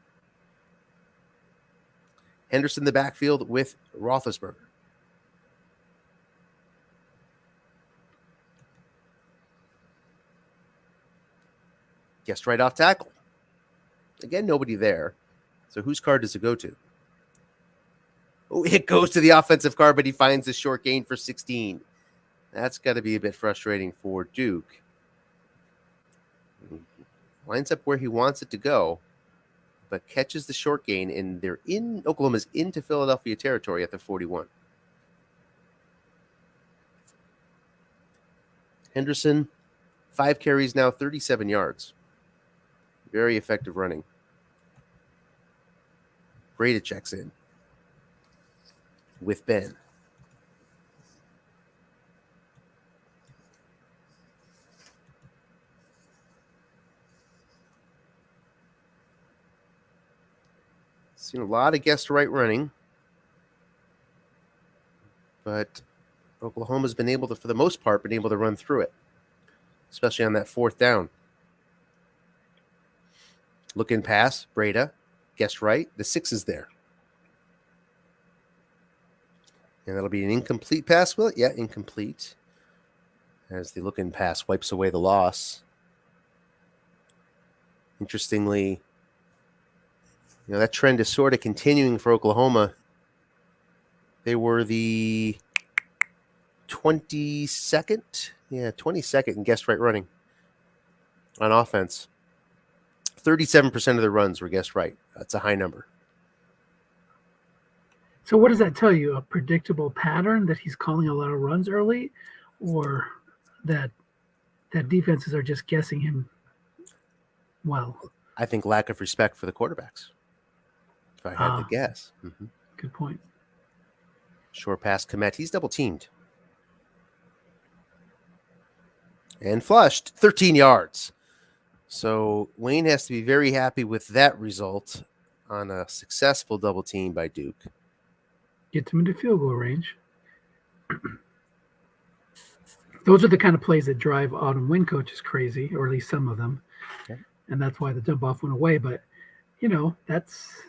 Henderson in the backfield with Roethlisberger. Guessed right off tackle. Again, nobody there. So whose card does it go to? Oh, it goes to the offensive card, but he finds a short gain for 16. That's got to be a bit frustrating for Duke. Lines up where he wants it to go, but catches the short gain, and Oklahoma's into Philadelphia territory at the 41. Henderson, 5 carries now, 37 yards. Very effective running. Breda checks in with Ben. Seen a lot of guessed right running, but Oklahoma's been able to, for the most part, run through it, especially on that 4th down. Look in pass, Breda, guessed right. The 6 is there. And that'll be an incomplete pass, will it? Yeah, incomplete. As the look in pass wipes away the loss. Interestingly, that trend is sort of continuing for Oklahoma. They were the 22nd in guessed right running on offense. 37% of the runs were guessed right. That's a high number. So what does that tell you? A predictable pattern that he's calling a lot of runs early, or that defenses are just guessing him well? I think lack of respect for the quarterbacks, if I had to guess. Mm-hmm. Good point. Short pass, Komet. He's double teamed. And flushed, 13 yards. So Wayne has to be very happy with that result on a successful double team by Duke. Gets him into field goal range. Those are the kind of plays that drive Autumn Wynn coaches crazy, or at least some of them. Okay. And that's why the dump off went away. But, that's,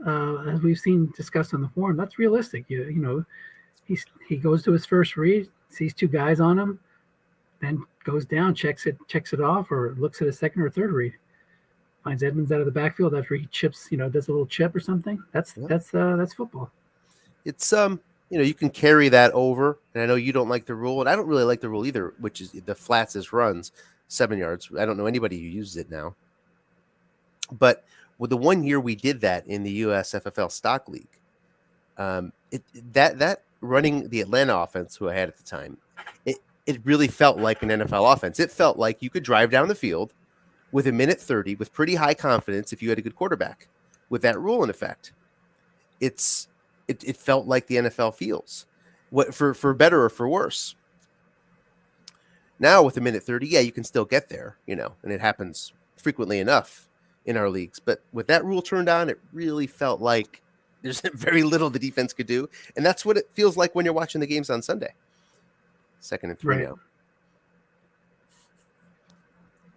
as we've seen discussed on the forum, that's realistic. He goes to his first read, sees 2 guys on him, then goes down, checks it off, or looks at a second or third read. Finds Edmonds out of the backfield after he chips, does a little chip or something. That's football. It's you can carry that over. And I know you don't like the rule, and I don't really like the rule either, which is the flats as runs, 7 yards. I don't know anybody who uses it now. But with the 1 year we did that in the USFFL Stock League, that running the Atlanta offense, who I had at the time, it really felt like an NFL offense. It felt like you could drive down the field with a minute 30 with pretty high confidence if you had a good quarterback. With that rule in effect, it felt like the NFL feels, what for better or for worse. Now with a minute 30, yeah, you can still get there, and it happens frequently enough in our leagues. But with that rule turned on, it really felt like there's very little the defense could do. And that's what it feels like when you're watching the games on Sunday. 2nd and 3 now.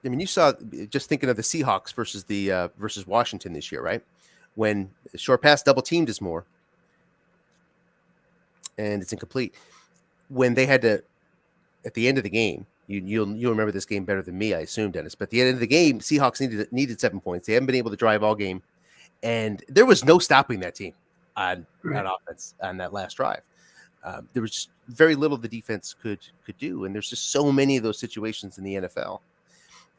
I mean, you saw, just thinking of the Seahawks versus Washington this year, right? When short pass double teamed is more, and it's incomplete. When they had to, at the end of the game, you'll remember this game better than me, I assume, Dennis. But at the end of the game, Seahawks needed 7 points. They haven't been able to drive all game, and there was no stopping that team on offense on that last drive. There was just very little the defense could do, and there's just so many of those situations in the NFL.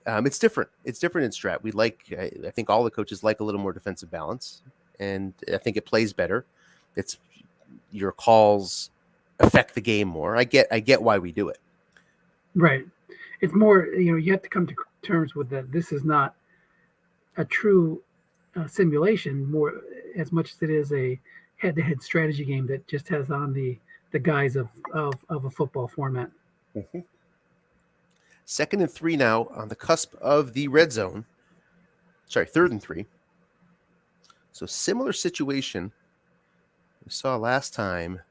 It's different. It's different in Strat. I think all the coaches like a little more defensive balance, and I think it plays better. It's your calls affect the game more. I get why we do it. Right. It's more, you have to come to terms with that. This is not a true simulation, more as much as it is a head-to-head strategy game that just has on the guise of a football format. Mm-hmm. 2nd and 3 now on the cusp of the red zone. Sorry, 3rd and 3. So similar situation we saw last time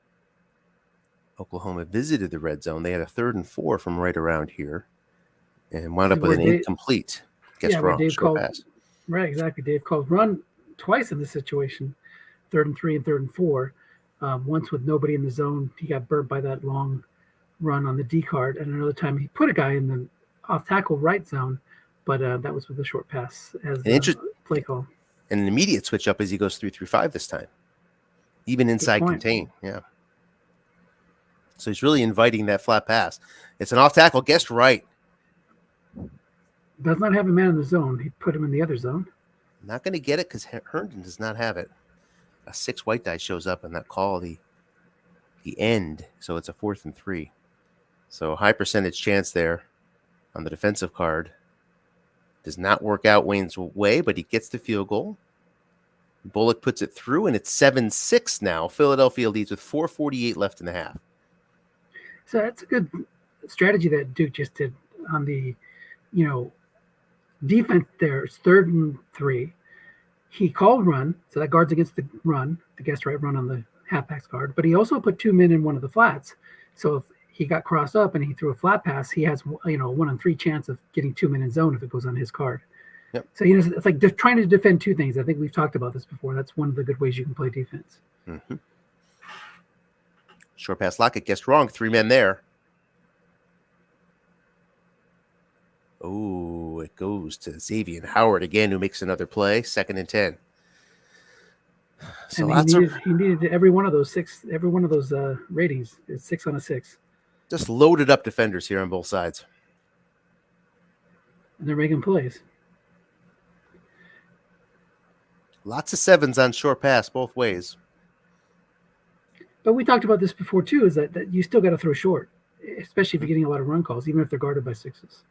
Oklahoma visited the red zone. They had a 3rd and 4 from right around here and wound up with an incomplete. Wrong, short pass. Right, exactly. Dave called run twice in this situation, 3rd and 3 and 3rd and 4. Once with nobody in the zone, he got burnt by that long run on the D card, and another time he put a guy in the off tackle right zone, but that was with a short pass as play call. And an immediate switch up as he goes 3-5 this time, even inside contain. Yeah. So he's really inviting that flat pass. It's an off tackle, guessed right. Does not have a man in the zone. He put him in the other zone. Not going to get it because Herndon does not have it. A 6 white die shows up on that call, the end. So it's a 4th and 3. So a high percentage chance there on the defensive card. Does not work out Wayne's way, but he gets the field goal. Bullock puts it through, and it's 7-6 now. Philadelphia leads with 4:48 left in the half. So that's a good strategy that Duke just did on the, defense there. It's 3rd and 3. He called run, so that guards against the run, the guest right run on the halfback's guard. But he also put 2 men in one of the flats. So if he got crossed up and he threw a flat pass, he has, a 1 in 3 chance of getting 2 men in zone if it goes on his card. Yep. So, it's like trying to defend 2 things. I think we've talked about this before. That's one of the good ways you can play defense. Mm-hmm. Short pass Lockett, guessed wrong. 3 men there. Oh, it goes to Xavier Howard again, who makes another play. 2nd and 10. So he needed every one of those ratings. It's 6 on a 6. Just loaded up defenders here on both sides. And they're making plays. Lots of 7s on short pass both ways. But we talked about this before too, is that you still got to throw short, especially if you're getting a lot of run calls, even if they're guarded by 6s.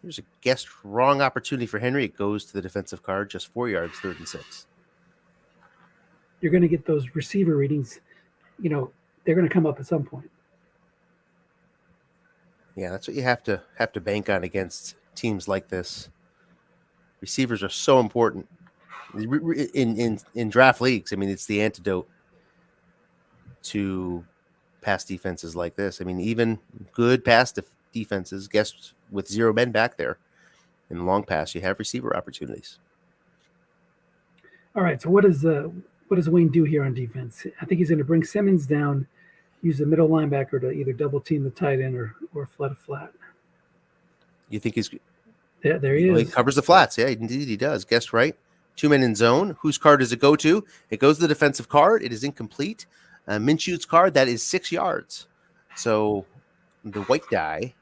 Here's a guessed wrong opportunity for Henry. It goes to the defensive card, just 4 yards, 3rd and 6. You're going to get those receiver readings. They're going to come up at some point. Yeah, that's what you have to bank on against teams like this. Receivers are so important in draft leagues. I mean, it's the antidote to pass defenses like this. I mean, even good pass defenses, guessed with 0 men back there in the long pass, you have receiver opportunities. All right. So what does Wayne do here on defense? I think he's going to bring Simmons down, use the middle linebacker to either double team the tight end or flood a flat. You think he's there he is. He covers the flats. Yeah, indeed he does. Guessed right. 2 men in zone. Whose card does it go to? It goes to the defensive card. It is incomplete. Minshew's card, that is 6 yards. So the white die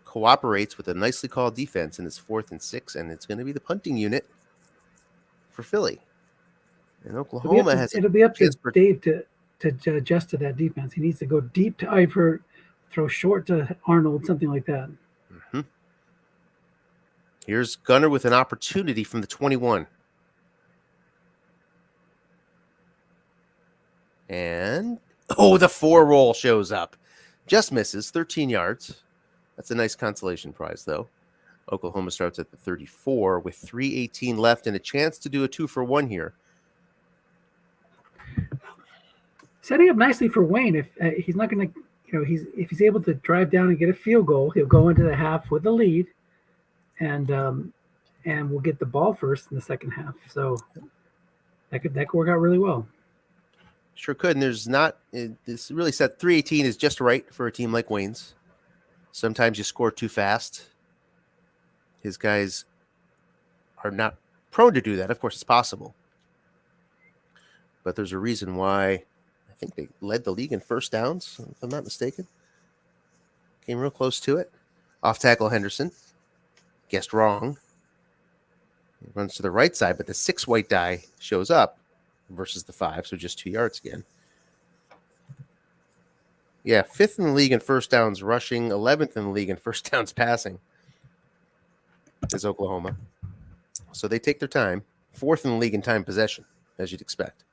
cooperates with a nicely called defense, and it's 4th and 6, and it's going to be the punting unit for Philly. And Oklahoma has a it'll be up to chance for Dave to adjust to that defense. He needs to go deep to Eifert, throw short to Arnold, something like that. Mm-hmm. Here's Gunner with an opportunity from the 21. And, the 4 roll shows up. Just misses, 13 yards. That's a nice consolation prize, though. Oklahoma starts at the 34 with 3:18 left and a chance to do a 2-for-1 here. Setting up nicely for Wayne. If he's not going to, if he's able to drive down and get a field goal, he'll go into the half with the lead, and we'll get the ball first in the second half. So that could work out really well. Sure could. And this really set 3:18 is just right for a team like Wayne's. Sometimes you score too fast. His guys are not prone to do that. Of course, it's possible. But there's a reason why I think they led the league in first downs, if I'm not mistaken. Came real close to it. Off tackle Henderson. Guessed wrong. He runs to the right side, but the 6 white die shows up versus the 5, so just 2 yards again. Yeah, 5th in the league in first downs rushing, 11th in the league in first downs passing is Oklahoma. So they take their time. 4th in the league in time possession, as you'd expect.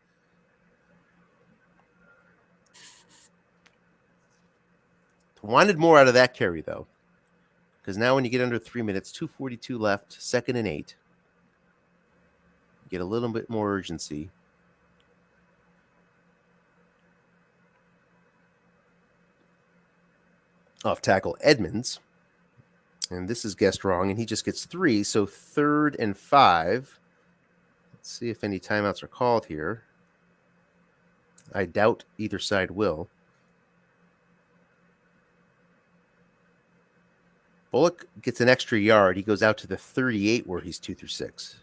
Wanted more out of that carry, though, because now when you get under 3 minutes, 2:42 left, 2nd and 8, you get a little bit more urgency. Off tackle Edmonds, and this is guessed wrong, and he just gets 3, so 3rd and 5. Let's see if any timeouts are called here. I doubt either side will. Bullock gets an extra yard. He goes out to the 38 where he's 2 through 6.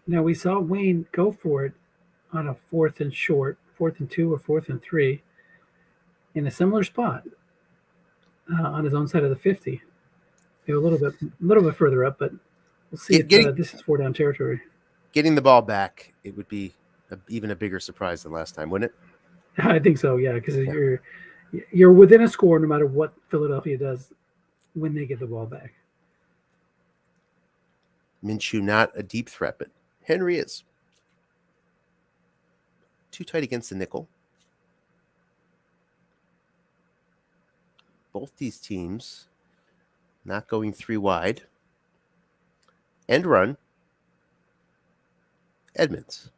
Now we saw Wayne go for it on a 4th and short, 4th and 2 or 4th and 3 in a similar spot on his own side of the 50. A little bit further up, but we'll see if this is 4-down territory. Getting the ball back, it would be even a bigger surprise than last time, wouldn't it? I think so, yeah, because you're within a score no matter what Philadelphia does when they get the ball back. Minshew not a deep threat, but Henry is. Too tight against the nickel. Both these teams not going 3 wide. End run. Edmonds.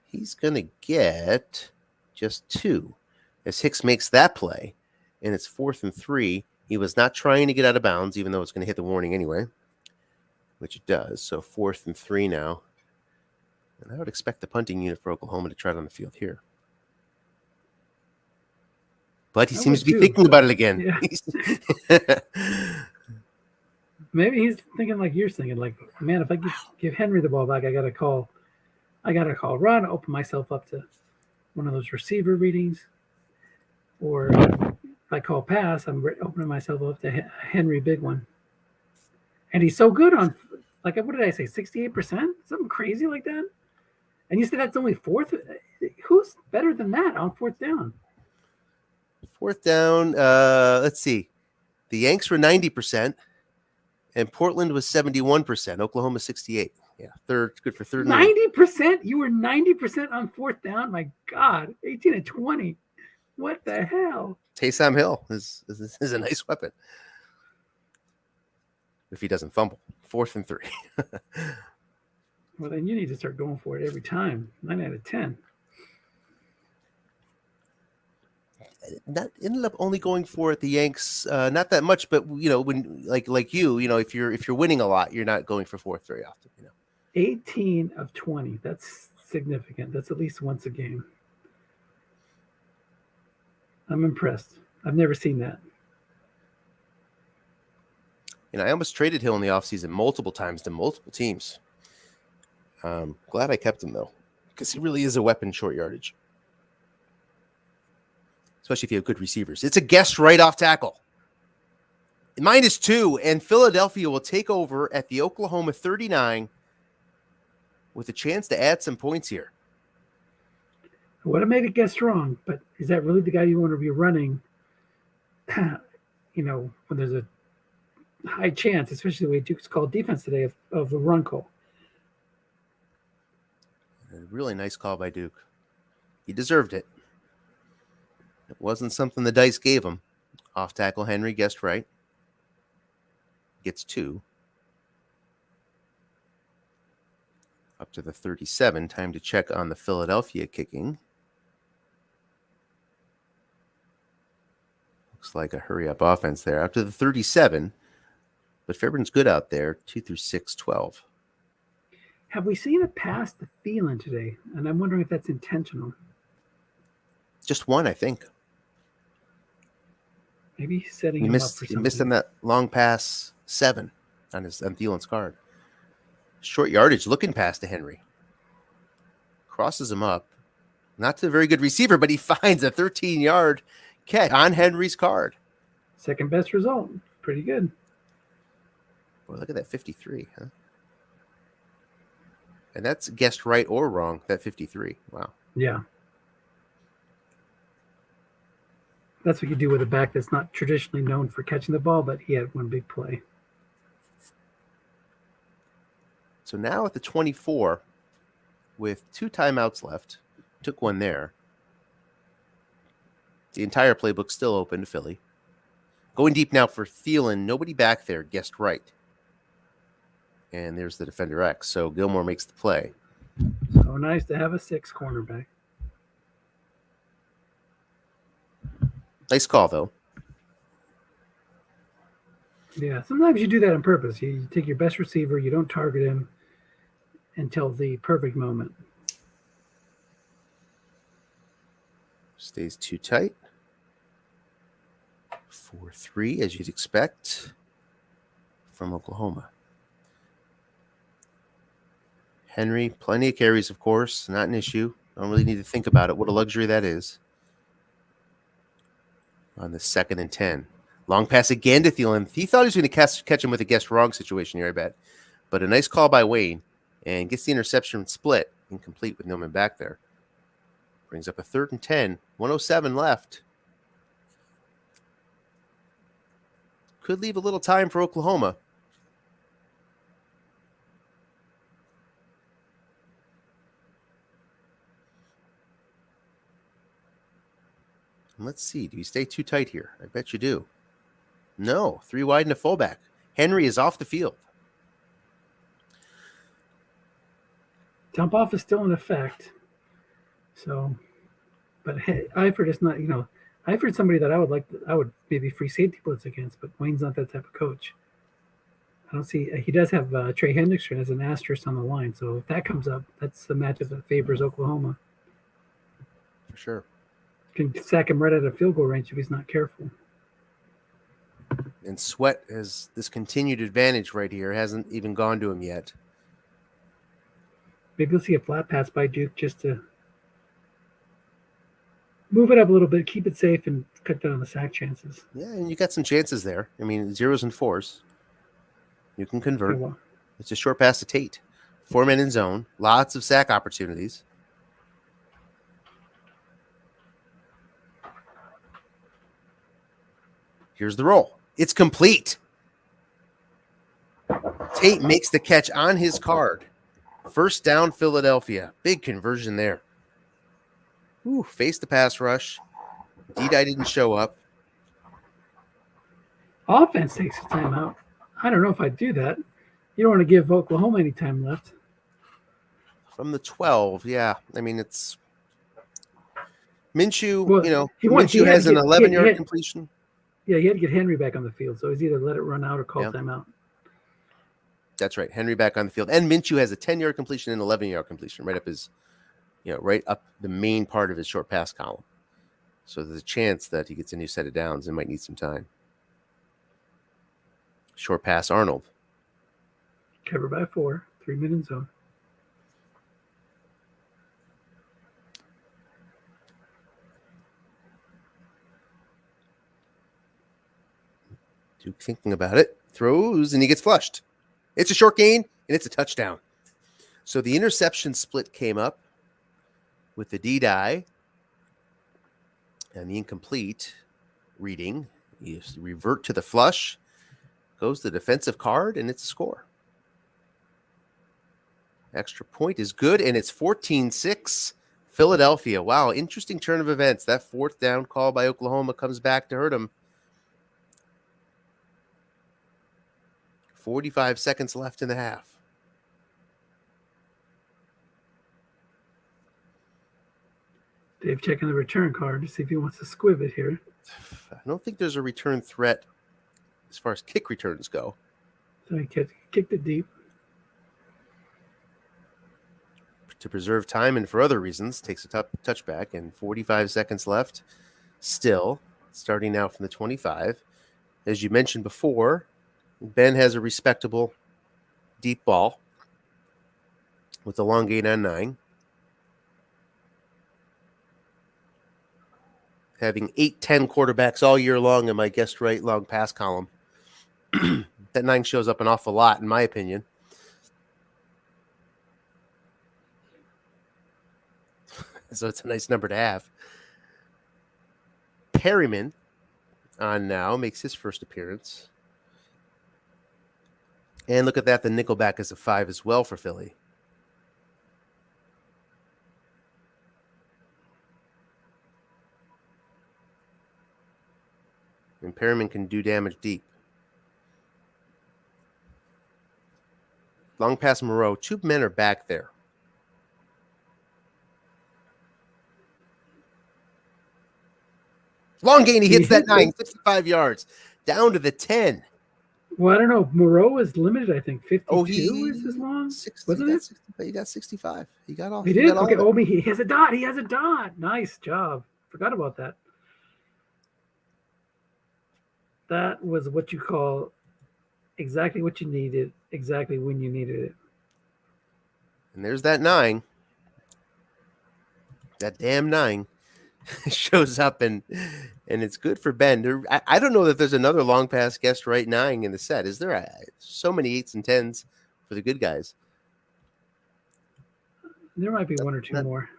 He's going to get just 2 as Hicks makes that play, and it's 4th and 3. He was not trying to get out of bounds, even though it's going to hit the warning anyway, which it does. So 4th and 3 now. And I would expect the punting unit for Oklahoma to try it on the field here. But he seems to be thinking about it again. Yeah. Maybe he's thinking like you're thinking, like, man, if I give Henry the ball back, I got to call run, open myself up to one of those receiver readings. Or if I call pass, I'm opening myself up to Henry, big one. And he's so good on, like, what did I say, 68%? Something crazy like that? And you said that's only 4th? Who's better than that on 4th down? 4th down, let's see. The Yanks were 90%, and Portland was 71%. Oklahoma 68. Yeah, good for 3rd. 90%? You were 90% on 4th down? My God, 18 and 20. What the hell? Taysom Hill is a nice weapon. If he doesn't fumble. 4th and 3. Well, then you need to start going for it every time. 9 out of 10. That ended up only going for it, the Yanks, not that much, but when like you, if you're winning a lot, you're not going for 4th very often. 18 of 20. That's significant. That's at least once a game. I'm impressed. I've never seen that. I almost traded Hill in the offseason multiple times to multiple teams. Glad I kept him, though, because he really is a weapon short yardage, especially if you have good receivers. It's a guest right off tackle. -2, and Philadelphia will take over at the Oklahoma 39 with a chance to add some points here. I would have made a guess wrong, but is that really the guy you want to be running? When there's a high chance, especially the way Duke's called defense today, of the run call. A really nice call by Duke. He deserved it. It wasn't something the dice gave him. Off tackle Henry guessed right. Gets 2. Up to the 37. Time to check on the Philadelphia kicking. Looks like a hurry-up offense there. Up to the 37. But Fairbairn's good out there. 2 through 6, 12. Have we seen a pass to Thielen today? And I'm wondering if that's intentional. Just one, I think. Maybe he's setting him up for something. He missed on that long pass 7 on Thielen's card. Short yardage looking pass to Henry. Crosses him up. Not to a very good receiver, but he finds a 13-yard catch on Henry's card. Second best result. Pretty good. Boy, look at that 53, huh? And that's guessed right or wrong, that 53. Wow. Yeah. That's what you do with a back that's not traditionally known for catching the ball, but he had one big play. So now at the 24, with 2 timeouts left, took one there. The entire playbook still open to Philly. Going deep now for Thielen. Nobody back there guessed right. And there's the defender X. So Gilmore makes the play. So nice to have a 6 cornerback. Nice call, though. Yeah, sometimes you do that on purpose. You take your best receiver, you don't target him until the perfect moment. Stays too tight. 4-3, as you'd expect from Oklahoma. Henry, plenty of carries, of course. Not an issue. Don't really need to think about it. What a luxury that is. On the 2nd and 10. Long pass again to Thielen. He thought he was going to catch him with a guessed wrong situation here, I bet. But a nice call by Wayne. And gets the interception split. Incomplete with no man back there. Brings up a 3rd and 10. 1:07 left. Could leave a little time for Oklahoma. And let's see. Do you stay too tight here? I bet you do. No. 3 wide and a fullback. Henry is off the field. Dump off is still in effect. So, but hey, Eifert is not, Eifert's somebody that I would maybe free safety blitz against, but Wayne's not that type of coach. I don't see, he does have Trey Hendrickson as an asterisk on the line. So if that comes up, that's the matchup that favors Oklahoma. For sure. Can sack him right at a field goal range if he's not careful. And Sweat has this continued advantage right here. Hasn't even gone to him yet. Maybe we'll see a flat pass by Duke just to move it up a little bit, keep it safe, and cut down on the sack chances. Yeah, and you got some chances there. I mean, 0s and 4s. You can convert. Oh, well. It's a short pass to Tate. 4 men in zone. Lots of sack opportunities. Here's the roll. It's complete. Tate makes the catch on his card. First down, Philadelphia. Big conversion there. Ooh, faced the pass rush. D-Dye didn't show up. Offense takes a timeout. I don't know if I'd do that. You don't want to give Oklahoma any time left. From the 12, yeah. I mean, it's Minshew, Well, Minshew has an 11-yard completion. Yeah, he had to get Henry back on the field, so he's either let it run out or call timeout. That's right. Henry back on the field. And Minshew has a 10-yard completion and 11-yard completion right up his, right up the main part of his short pass column. So there's a chance that he gets a new set of downs and might need some time. Short pass, Arnold. Cover by 4, 3 minute zone. Duke thinking about it, throws, and he gets flushed. It's a short gain, and it's a touchdown. So the interception split came up with the D-die and the incomplete reading. You revert to the flush, goes the defensive card, and it's a score. Extra point is good, and it's 14-6 Philadelphia. Wow, interesting turn of events. That fourth down call by Oklahoma comes back to hurt them. 45 seconds left in the half. Dave checking the return card to see if he wants to squib it here. I don't think there's a return threat as far as kick returns go. So he kicked it deep. To preserve time and for other reasons, takes a touchback, and 45 seconds left. Still, starting now from the 25. As you mentioned before, Ben has a respectable deep ball with a long gain on 9. Having 8-10 quarterbacks all year long in my guest right long pass column. That 9 shows up an awful lot, in my opinion. So it's a nice number to have. Perryman on now makes his first appearance. And look at that, the nickelback is a 5 as well for Philly. And Perryman can do damage deep. Long pass Moreau. 2 men are back there. Long gain, he hits that 9, 65 yards. Down to the 10. Well, I don't know. Moreau is limited, I think. 52 is his long? 60, Wasn't it? He got 65. He got all. He did? All okay, Obi, he has a dot. He has a dot. Nice job. Forgot about that. That was what you call exactly what you needed, exactly when you needed it. And there's that 9. That damn 9 shows up, and it's good for Ben. I don't know that there's another long pass guest right 9 in the set. Is there? So many 8s and 10s for the good guys. There might be one or two more.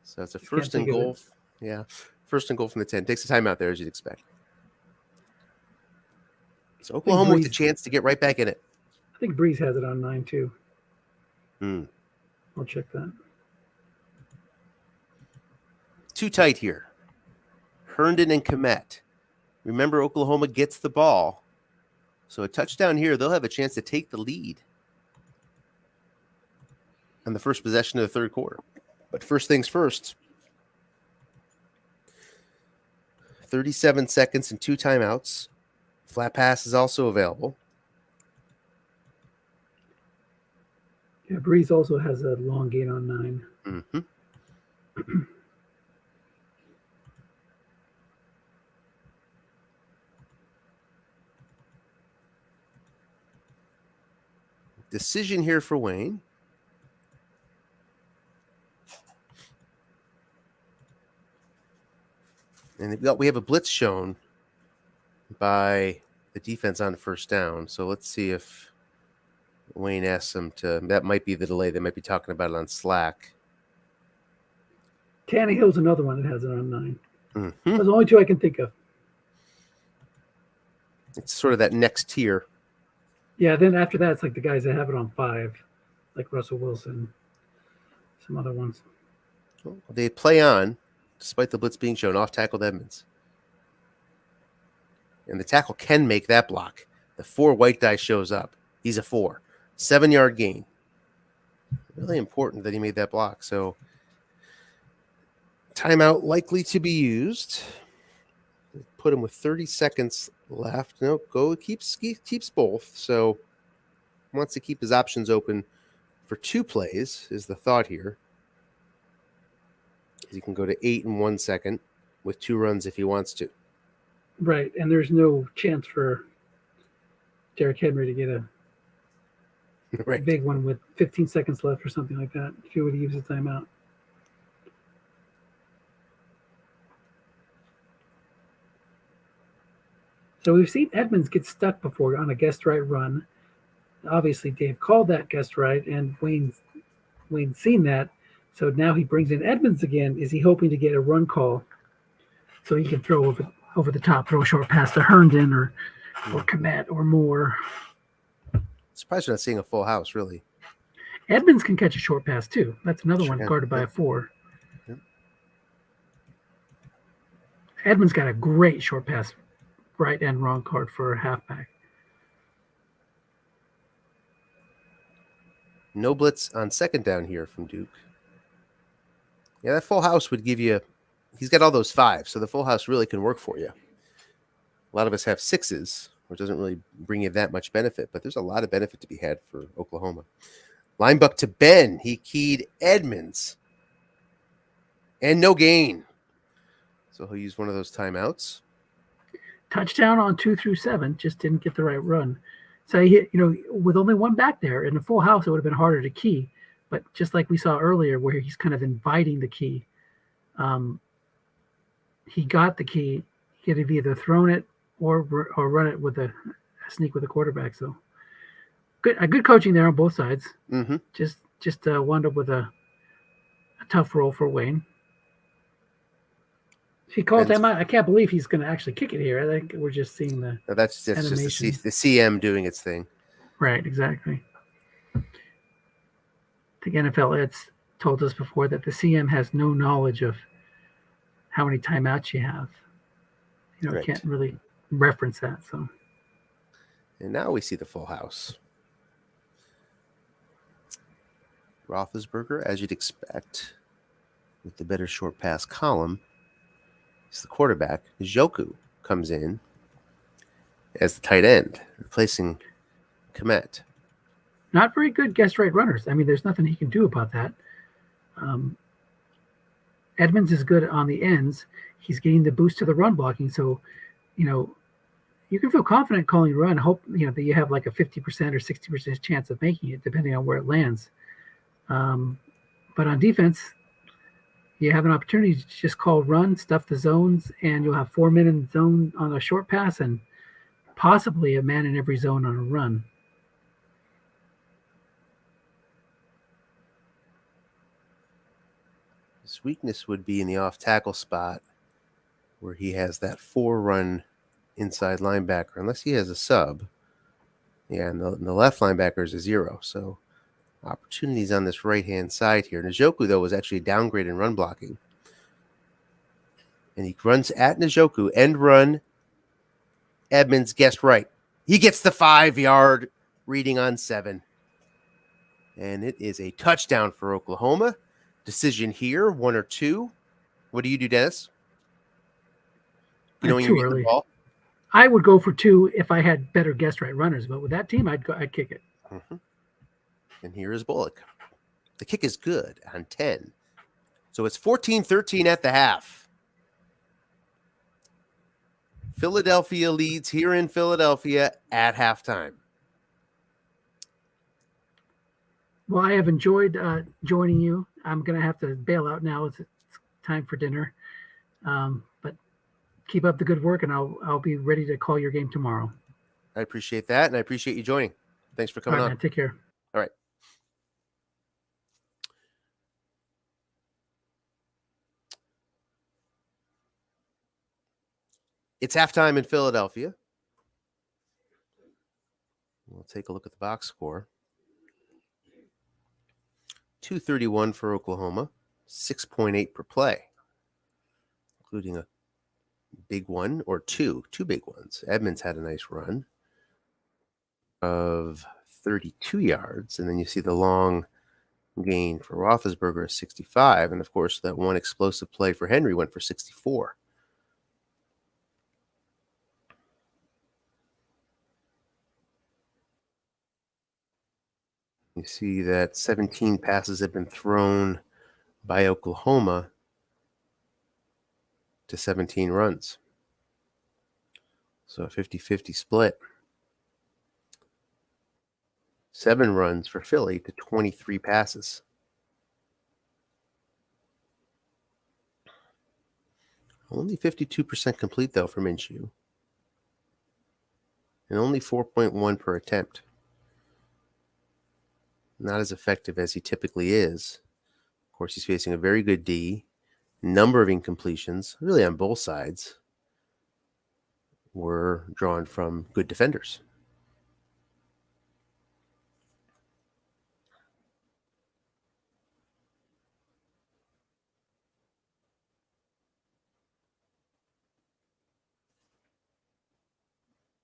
So it's a first and goal. Yeah, first and goal from the 10. Takes the time out there, as you'd expect. So Oklahoma with a chance to get right back in it. I think Breeze has it on 9 too. I'll check that. Too tight here. Herndon and Kmet. Remember, Oklahoma gets the ball. So a touchdown here, they'll have a chance to take the lead on the first possession of the third quarter. But first things first. 37 seconds and 2 timeouts. Flat pass is also available. Yeah, Breeze also has a long gain on 9. Mm-hmm. Decision here for Wayne. And we have a blitz shown by the defense on the first down. So let's see if Wayne asks them to. That might be the delay. They might be talking about it on Slack. Tannehill's another one that has it on 9. Mm-hmm. Those are the only 2 I can think of. It's sort of that next tier. Yeah, then after that, it's like the guys that have it on 5, like Russell Wilson, some other ones. Well, they play on, despite the blitz being shown, off-tackled Edmonds. And the tackle can make that block. The 4 white die shows up. He's a 4. 7-yard gain. Really important that he made that block. So timeout likely to be used. Put him with 30 seconds left. No, keeps both. So wants to keep his options open for 2 plays is the thought here. He can go to 8 in 1 second with 2 runs if he wants to. Right, and there's no chance for Derrick Henry to get a big one with 15 seconds left or something like that if he would use his timeout. So we've seen Edmonds get stuck before on a guest right run. Obviously, Dave called that guest right, and Wayne's seen that. So now he brings in Edmonds again. Is he hoping to get a run call so he can throw over the top, throw a short pass to Herndon or Komet or Moore? Surprised you're not seeing a full house, really. Edmonds can catch a short pass too. That's another Sure one can. guarded by Yep. a 4. Yep. Edmonds got a great short pass right and wrong card for a halfback. No blitz on second down here from Duke. Yeah, that full house would give you. He's got all those 5, so the full house really can work for you. A lot of us have 6s, which doesn't really bring you that much benefit, but there's a lot of benefit to be had for Oklahoma. Linebuck to Ben. He keyed Edmonds. And no gain. So he'll use one of those timeouts. Touchdown on 2 through 7, just didn't get the right run. So he hit, with only one back there in a full house, it would have been harder to key. But just like we saw earlier, where he's kind of inviting the key, he got the key. He could have either thrown it or run it with a sneak with a quarterback. So good coaching there on both sides. Mm-hmm. Just wound up with a tough role for Wayne. He called him out. I can't believe he's going to actually kick it here. I think we're just seeing the. No, that's just the CM doing its thing. Right, exactly. I think NFL Ed's told us before that the CM has no knowledge of how many timeouts you have. Right. Can't really reference that. So. And now we see the full house. Roethlisberger, as you'd expect, with the better short pass column. He's the quarterback. Njoku comes in as the tight end, replacing Komet. Not very good guest right runners. I mean, there's nothing he can do about that. Edmonds is good on the ends. He's getting the boost to the run blocking. So, you can feel confident calling run. Hope, that you have like a 50% or 60% chance of making it, depending on where it lands. But on defense, you have an opportunity to just call run, stuff the zones, and you'll have 4 men in the zone on a short pass and possibly a man in every zone on a run. His weakness would be in the off-tackle spot where he has that 4-run inside linebacker, unless he has a sub. Yeah, and the left linebacker is a 0, so opportunities on this right-hand side here. Njoku, though, was actually a downgrade in run blocking. And he runs at Njoku, end run. Edmonds guessed right. He gets the 5-yard reading on 7. And it is a touchdown for Oklahoma. Decision here, 1 or 2. What do you do, Dennis? When you read the ball? I would go for 2 if I had better guest right runners, but with that team, I'd kick it. Mm-hmm. And here is Bullock. The kick is good on 10. So it's 14-13 at the half. Philadelphia leads here in Philadelphia at halftime. Well, I have enjoyed joining you. I'm going to have to bail out now. It's time for dinner. But keep up the good work, and I'll be ready to call your game tomorrow. I appreciate that, and I appreciate you joining. Thanks for coming on. Man, take care. All right. It's halftime in Philadelphia. We'll take a look at the box score. 231 for Oklahoma, 6.8 per play, including a big one or two big ones. Edmonds had a nice run of 32 yards, and then you see the long gain for Roethlisberger, 65, and of course that one explosive play for Henry went for 64. You see that 17 passes have been thrown by Oklahoma to 17 runs. So a 50-50 split. 7 runs for Philly to 23 passes. Only 52% complete, though, for Minshew. and only 4.1 per attempt. Not as effective as he typically is. Of course, he's facing a very good D, number of incompletions, really on both sides, were drawn from good defenders.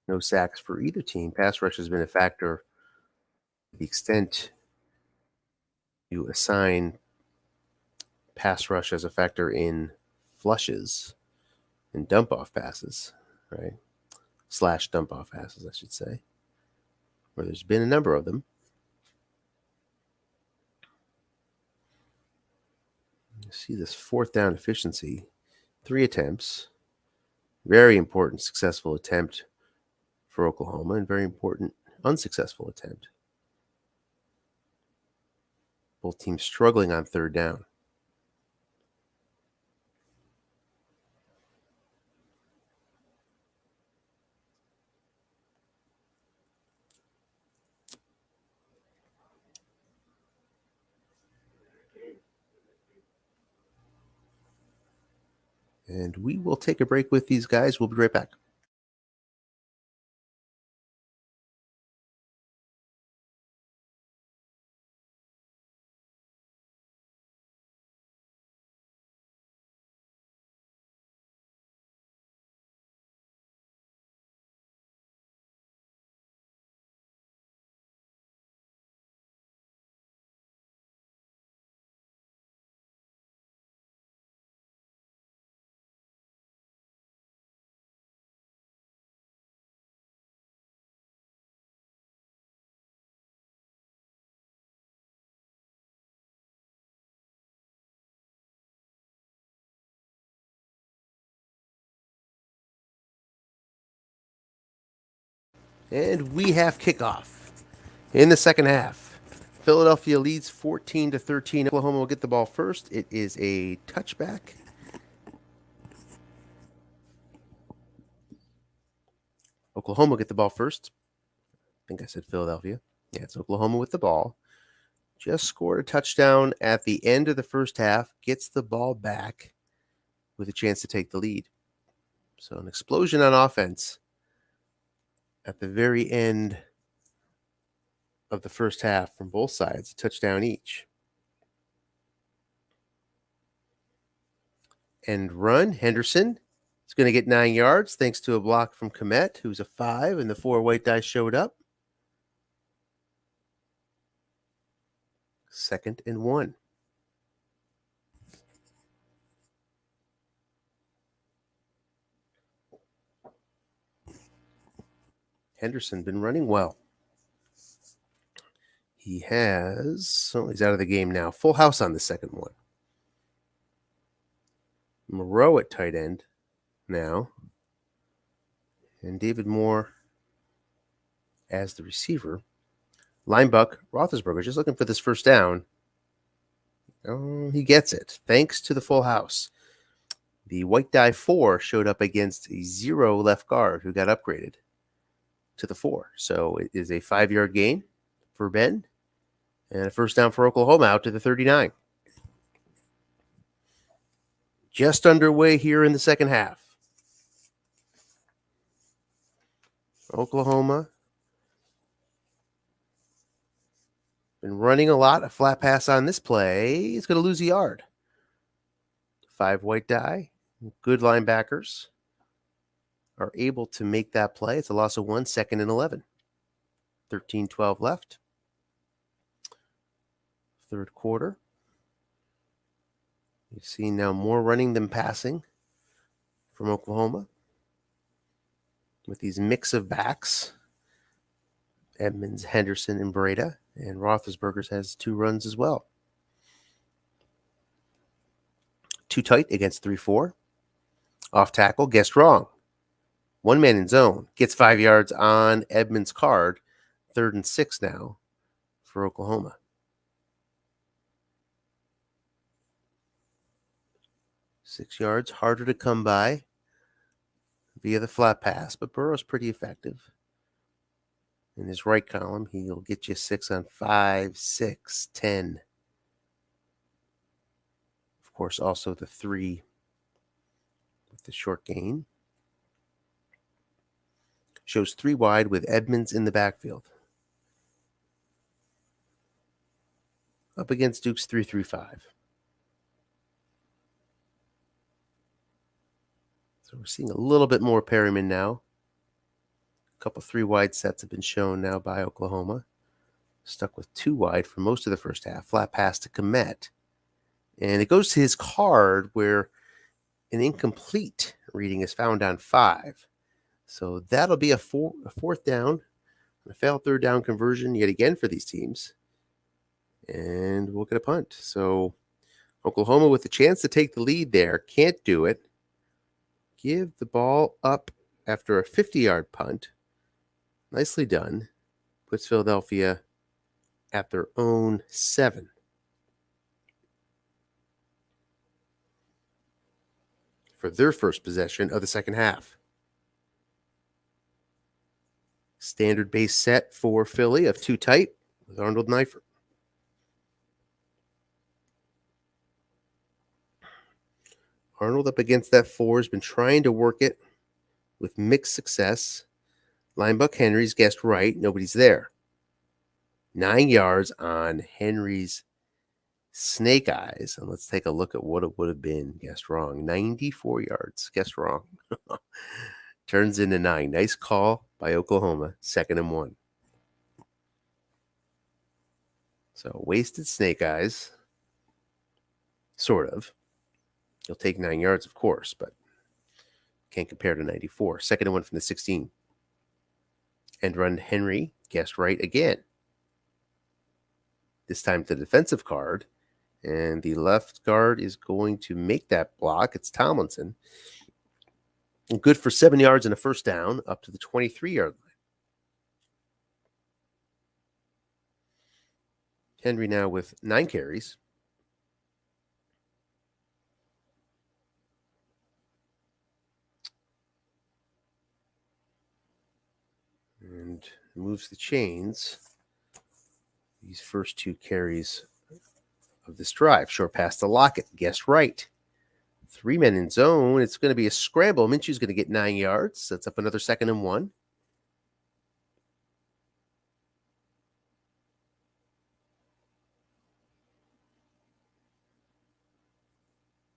No sacks for either team. Pass rush has been a factor to the extent you assign pass rush as a factor in flushes and dump off passes, right? Slash dump off passes, I should say, where there's been a number of them. You see this fourth down efficiency, 3 attempts, very important successful attempt for Oklahoma, and very important unsuccessful attempt. Both teams struggling on third down. And we will take a break with these guys. We'll be right back. And we have kickoff in the second half. Philadelphia leads 14-13. Oklahoma will get the ball first. It is a touchback. Oklahoma will get the ball first. I think I said Philadelphia. Yeah, it's Oklahoma with the ball. Just scored a touchdown at the end of the first half. Gets the ball back with a chance to take the lead. So an explosion on offense at the very end of the first half from both sides, a touchdown each. And run, Henderson is going to get 9 yards thanks to a block from Komet, who's a 5, and the 4 white dice showed up. 2nd and 1. Henderson been running well. He's out of the game now. Full house on the second one. Moreau at tight end now. And David Moore as the receiver. Linebuck, Roethlisberger, just looking for this first down. Oh, he gets it, thanks to the full house. The white die 4 showed up against a 0 left guard who got upgraded to the 4. So it is a 5-yard gain for Ben and a first down for Oklahoma out to the 39. Just underway here in the second half. Oklahoma been running a lot. A flat pass on this play. He's going to lose a yard. 5 white die. Good linebackers are able to make that play. It's a loss of 1, 2nd and 11. 13-12 left. Third quarter. You've seen now more running than passing from Oklahoma with these mix of backs. Edmonds, Henderson, and Breda. And Roethlisberger has 2 runs as well. Too tight against 3-4. Off tackle, guessed wrong. 1 man in zone. Gets 5 yards on Edmonds' card. 3rd and 6 now for Oklahoma. Six yards, harder to come by via the flat pass, but Burrow's pretty effective. In his right column, he'll get you 6 on 5, 6, 10. Of course, also the 3 with the short gain. Shows 3 wide with Edmonds in the backfield. Up against Duke's 3-3-5. So we're seeing a little bit more Perryman now. A couple 3 wide sets have been shown now by Oklahoma. Stuck with 2 wide for most of the first half. Flat pass to Komet. And it goes to his card where an incomplete reading is found on 5. So that'll be a fourth down, a failed third down conversion yet again for these teams. And we'll get a punt. So Oklahoma with the chance to take the lead there. Can't do it. Give the ball up after a 50-yard punt. Nicely done. Puts Philadelphia at their own 7. For their first possession of the second half. Standard base set for Philly of 2 tight with Arnold Neifert. Arnold up against that 4 has been trying to work it with mixed success. Linebuck Henry's guessed right. Nobody's there. 9 yards on Henry's snake eyes. And let's take a look at what it would have been. Guessed wrong. 94 yards. Guessed wrong. Turns into 9. Nice call by Oklahoma. 2nd and 1. So wasted snake eyes. Sort of. You'll take 9 yards, of course, but can't compare to 94. 2nd and 1 from the 16. And run Henry. Guessed right again. This time to the defensive card. And the left guard is going to make that block. It's Tomlinson. And good for 7 yards and a first down up to the 23-yard line. Henry now with 9 carries. And moves the chains. These first 2 carries of this drive. Short pass to Lockett. Guessed right. 3 men in zone. It's going to be a scramble. Minshew's going to get 9 yards. That's up another 2nd and 1.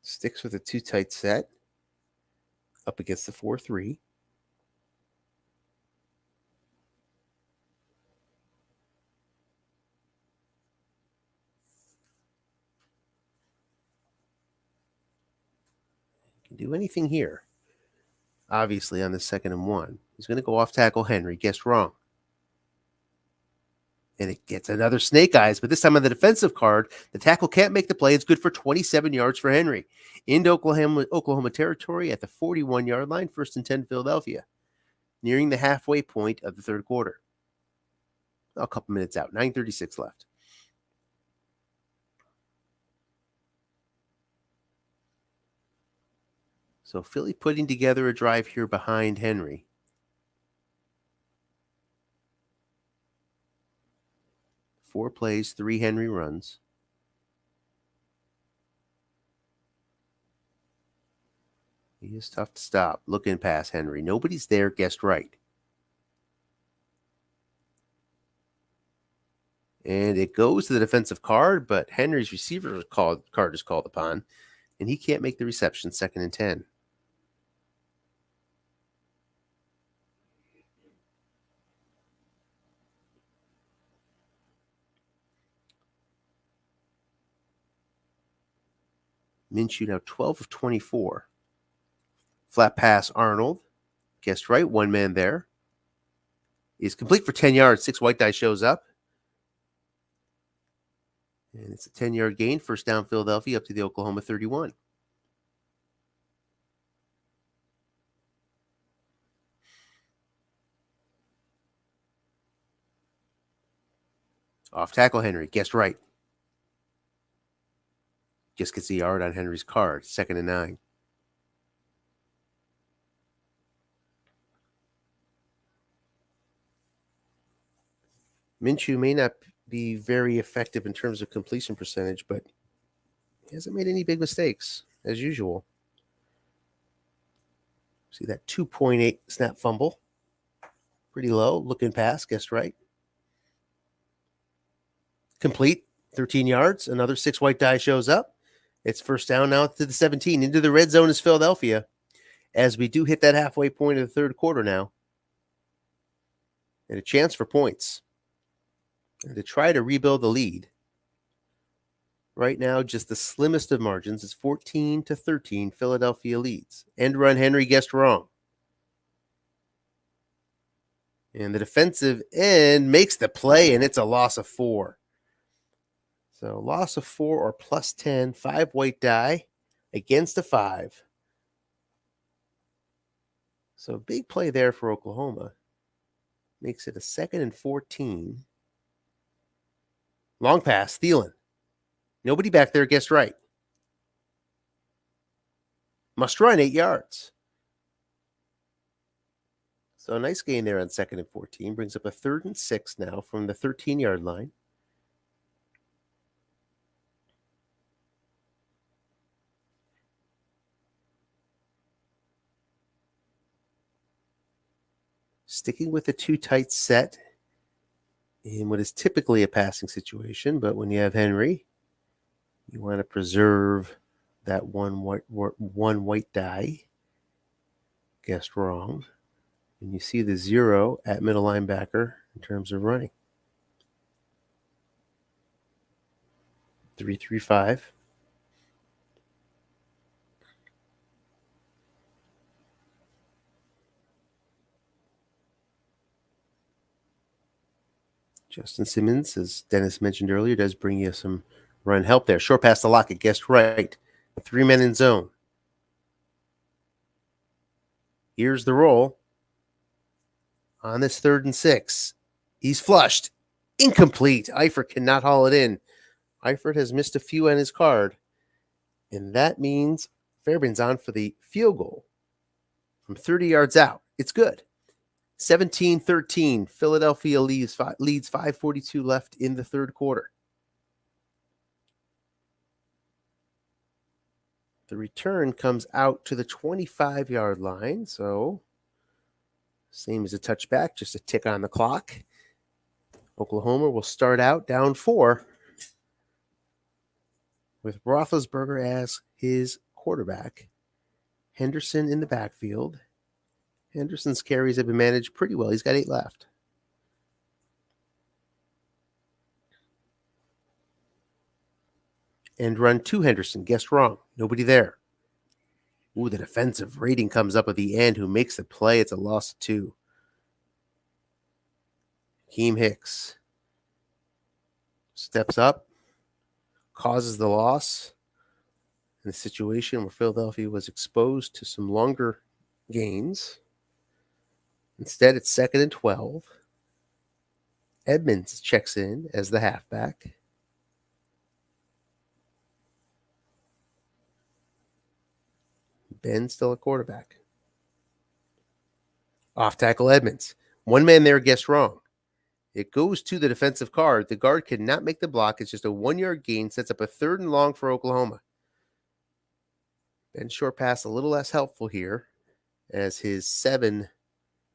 Sticks with a 2 tight set. Up against the 4-3. Can do anything here. Obviously on the 2nd and 1. He's going to go off tackle Henry. Guessed wrong. And it gets another snake eyes, but this time on the defensive card, the tackle can't make the play. It's good for 27 yards for Henry. Into Oklahoma territory at the 41-yard line, 1st and 10 Philadelphia. Nearing the halfway point of the third quarter. A couple minutes out, 9:36 left. So Philly putting together a drive here behind Henry. 4 plays, 3 Henry runs. He is tough to stop. Looking past Henry. Nobody's there. Guessed right. And it goes to the defensive card, but Henry's receiver card is called upon, and he can't make the reception. 2nd and 10. Minshew now 12 of 24. Flat pass Arnold. Guessed right. 1 man there. He's complete for 10 yards. 6 white die shows up. And it's a 10-yard gain. First down Philadelphia up to the Oklahoma 31. Off tackle Henry. Guessed right. Just gets a yard on Henry's card. 2nd and 9. Minshew may not be very effective in terms of completion percentage, but he hasn't made any big mistakes, as usual. See that 2.8 snap fumble. Pretty low. Looking pass, guessed right. Complete, 13 yards. Another 6 white die shows up. It's first down now to the 17. Into the red zone is Philadelphia, as we do hit that halfway point of the third quarter now. And a chance for points. And to try to rebuild the lead. Right now, just the slimmest of margins is 14-13. Philadelphia leads. End run, Henry guessed wrong. And the defensive end makes the play, and it's a loss of 4. So loss of 4 or plus 10, 5 white die against a 5. So big play there for Oklahoma. Makes it a 2nd and 14. Long pass, Thielen. Nobody back there guessed right. Must run 8 yards. So a nice gain there on 2nd and 14. Brings up a 3rd and 6 now from the 13-yard line. Sticking with the 2 tight set in what is typically a passing situation, but when you have Henry, you want to preserve that one white die. Guessed wrong. And you see the 0 at middle linebacker in terms of running. 3-3-5. Justin Simmons, as Dennis mentioned earlier, does bring you some run help there. Short pass to Lockett, guessed right. 3 men in zone. Here's the roll. On this 3rd and 6. He's flushed. Incomplete. Eifert cannot haul it in. Eifert has missed a few on his card. And that means Fairbairn's on for the field goal from 30 yards out. It's good. 17-13. Philadelphia leads 5:42 left in the third quarter. The return comes out to the 25-yard line, so same as a touchback, just a tick on the clock. Oklahoma will start out down 4 with Roethlisberger as his quarterback. Henderson in the backfield. Henderson's carries have been managed pretty well. He's got 8 left. And run to Henderson. Guessed wrong. Nobody there. Ooh, the defensive rating comes up at the end. Who makes the play? It's a loss of 2. Keem Hicks steps up, causes the loss in a situation where Philadelphia was exposed to some longer gains. Instead, it's 2nd and 12. Edmonds checks in as the halfback. Ben still a quarterback. Off tackle Edmonds. One man there guessed wrong. It goes to the defensive guard. The guard cannot make the block. It's just a 1-yard gain. Sets up a 3rd and long for Oklahoma. Ben short pass a little less helpful here, as his 7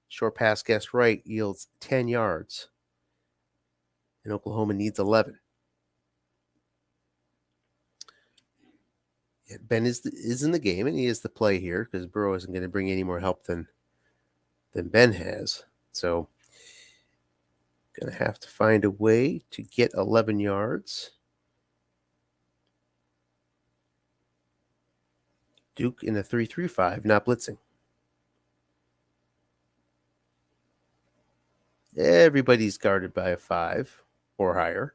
short pass guessed right yields 10 yards. And Oklahoma needs 11. Yeah, Ben is in the game, and he is the play here because Burrow isn't going to bring any more help than Ben has. So going to have to find a way to get 11 yards. Duke in a 3-3-5, not blitzing. Everybody's guarded by a 5 or higher.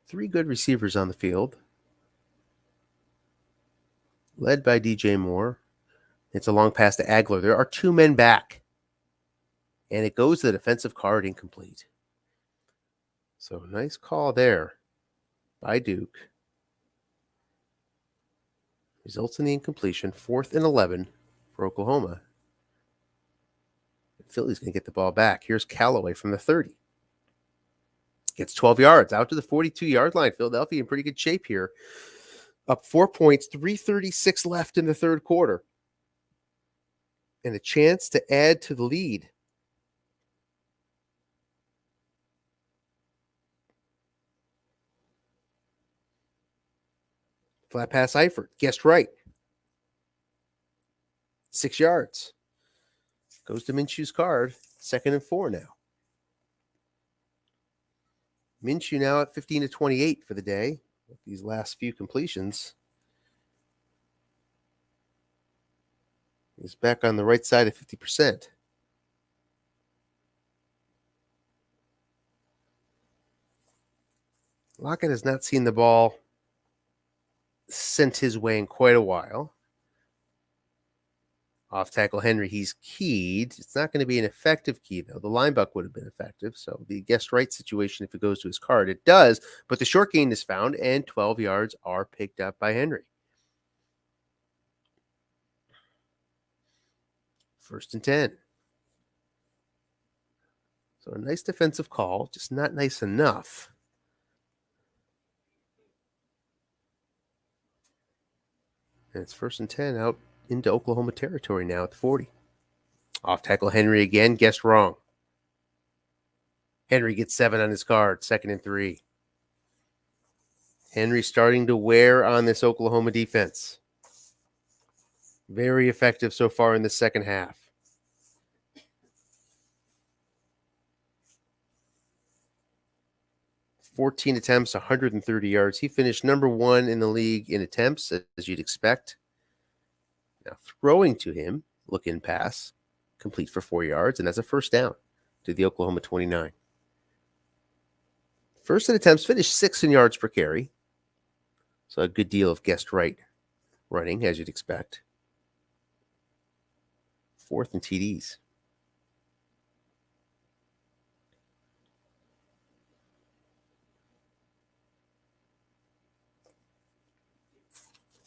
Three good receivers on the field, led by DJ Moore. It's a long pass to Agler. There are 2 men back, and it goes to the defensive guard, incomplete. So nice call there by Duke. Results in the incompletion, 4th and 11 for Oklahoma. Philly's going to get the ball back. Here's Callaway from the 30. Gets 12 yards out to the 42-yard line. Philadelphia in pretty good shape here. Up 4 points, 3:36 left in the third quarter. And a chance to add to the lead. Flat pass Eifert. Guessed right. 6 yards. Goes to Minshew's card. 2nd and 4 now. Minshew now at 15-28 for the day with these last few completions. He's back on the right side of 50%. Lockett has not seen the ball sent his way in quite a while. Off tackle Henry, he's keyed. It's not going to be an effective key, though. The linebucker would have been effective. So the guessed right situation, if it goes to his card, it does. But the short gain is found, and 12 yards are picked up by Henry. 1st and 10. So a nice defensive call, just not nice enough. And it's 1st and 10 out into Oklahoma territory now at the 40. Off tackle Henry again, guessed wrong. Henry gets 7 on his card, 2nd and 3. Henry starting to wear on this Oklahoma defense. Very effective so far in the second half. 14 attempts, 130 yards. He finished number 1 in the league in attempts, as you'd expect. Now throwing to him, look-in pass, complete for 4 yards, and that's a first down to the Oklahoma 29. First in attempts, finished 6 in yards per carry. So a good deal of guessed right running, as you'd expect. 4th in TDs.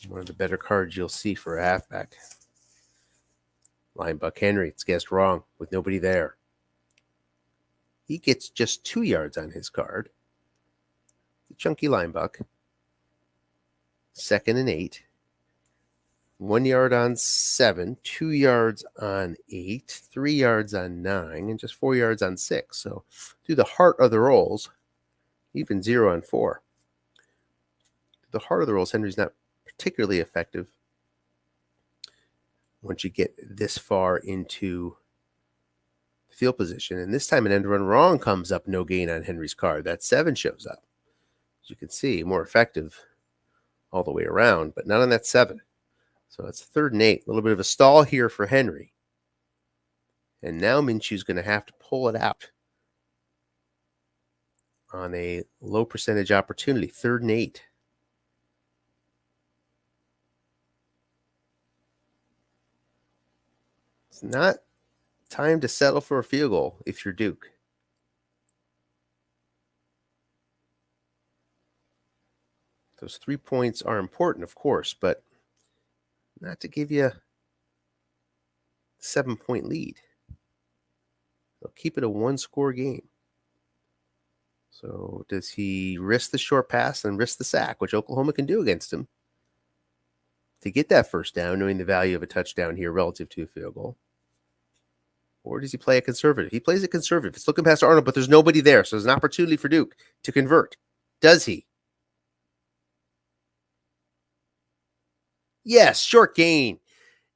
One of the better cards you'll see for a halfback. Linebuck Henry, it's guessed wrong with nobody there. He gets just 2 yards on his card. The chunky linebuck. 2nd and 8. 1 yard on 7, 2 yards on 8, 3 yards on 9, and just 4 yards on 6. So through the heart of the rolls, even 0 on 4. The heart of the rolls, Henry's not particularly effective once you get this far into field position. And this time an end run wrong comes up, no gain on Henry's card. That 7 shows up. As you can see, more effective all the way around, but not on that 7. So it's 3rd and 8. A little bit of a stall here for Henry. And now Minshew's going to have to pull it out on a low percentage opportunity. 3rd and 8. It's not time to settle for a field goal if you're Duke. Those 3 points are important, of course, but not to give you a 7-point lead. They'll keep it a 1-score game. So does he risk the short pass and risk the sack, which Oklahoma can do against him, to get that first down, knowing the value of a touchdown here relative to a field goal? Or does he play a conservative? He plays a conservative. It's looking past Arnold, but there's nobody there, so there's an opportunity for Duke to convert. Does he? Yes, short gain.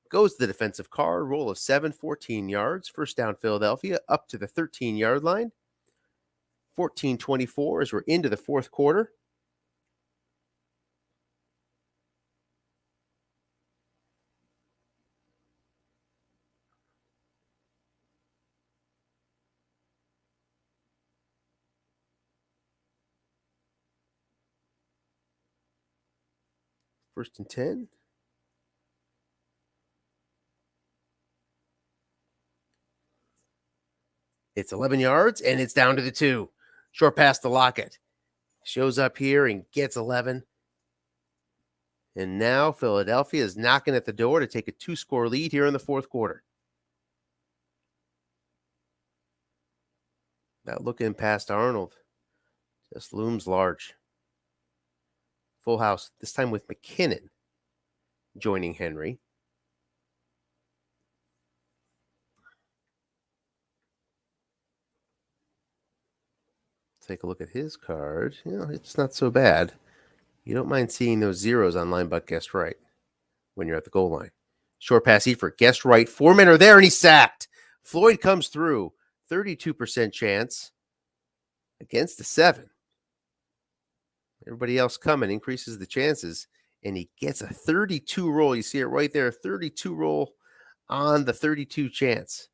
Goes to the defensive card, roll of 7, 14 yards. First down Philadelphia, up to the 13-yard line. 14-24 as we're into the fourth quarter. First and 10. It's 11 yards, and it's down to the 2. Short pass to Lockett. Shows up here and gets 11. And now Philadelphia is knocking at the door to take a 2-score lead here in the fourth quarter. That looking past Arnold just looms large. Full house, this time with McKinnon joining Henry. Take a look at his card. It's not so bad. You don't mind seeing those zeros on line but guessed right when you're at the goal line. Short pass Eifert, guessed right. 4 men are there and he's sacked. Floyd comes through. 32% chance against the 7. Everybody else coming increases the chances, and he gets a 32 roll. You see it right there, 32 roll on the 32 chance.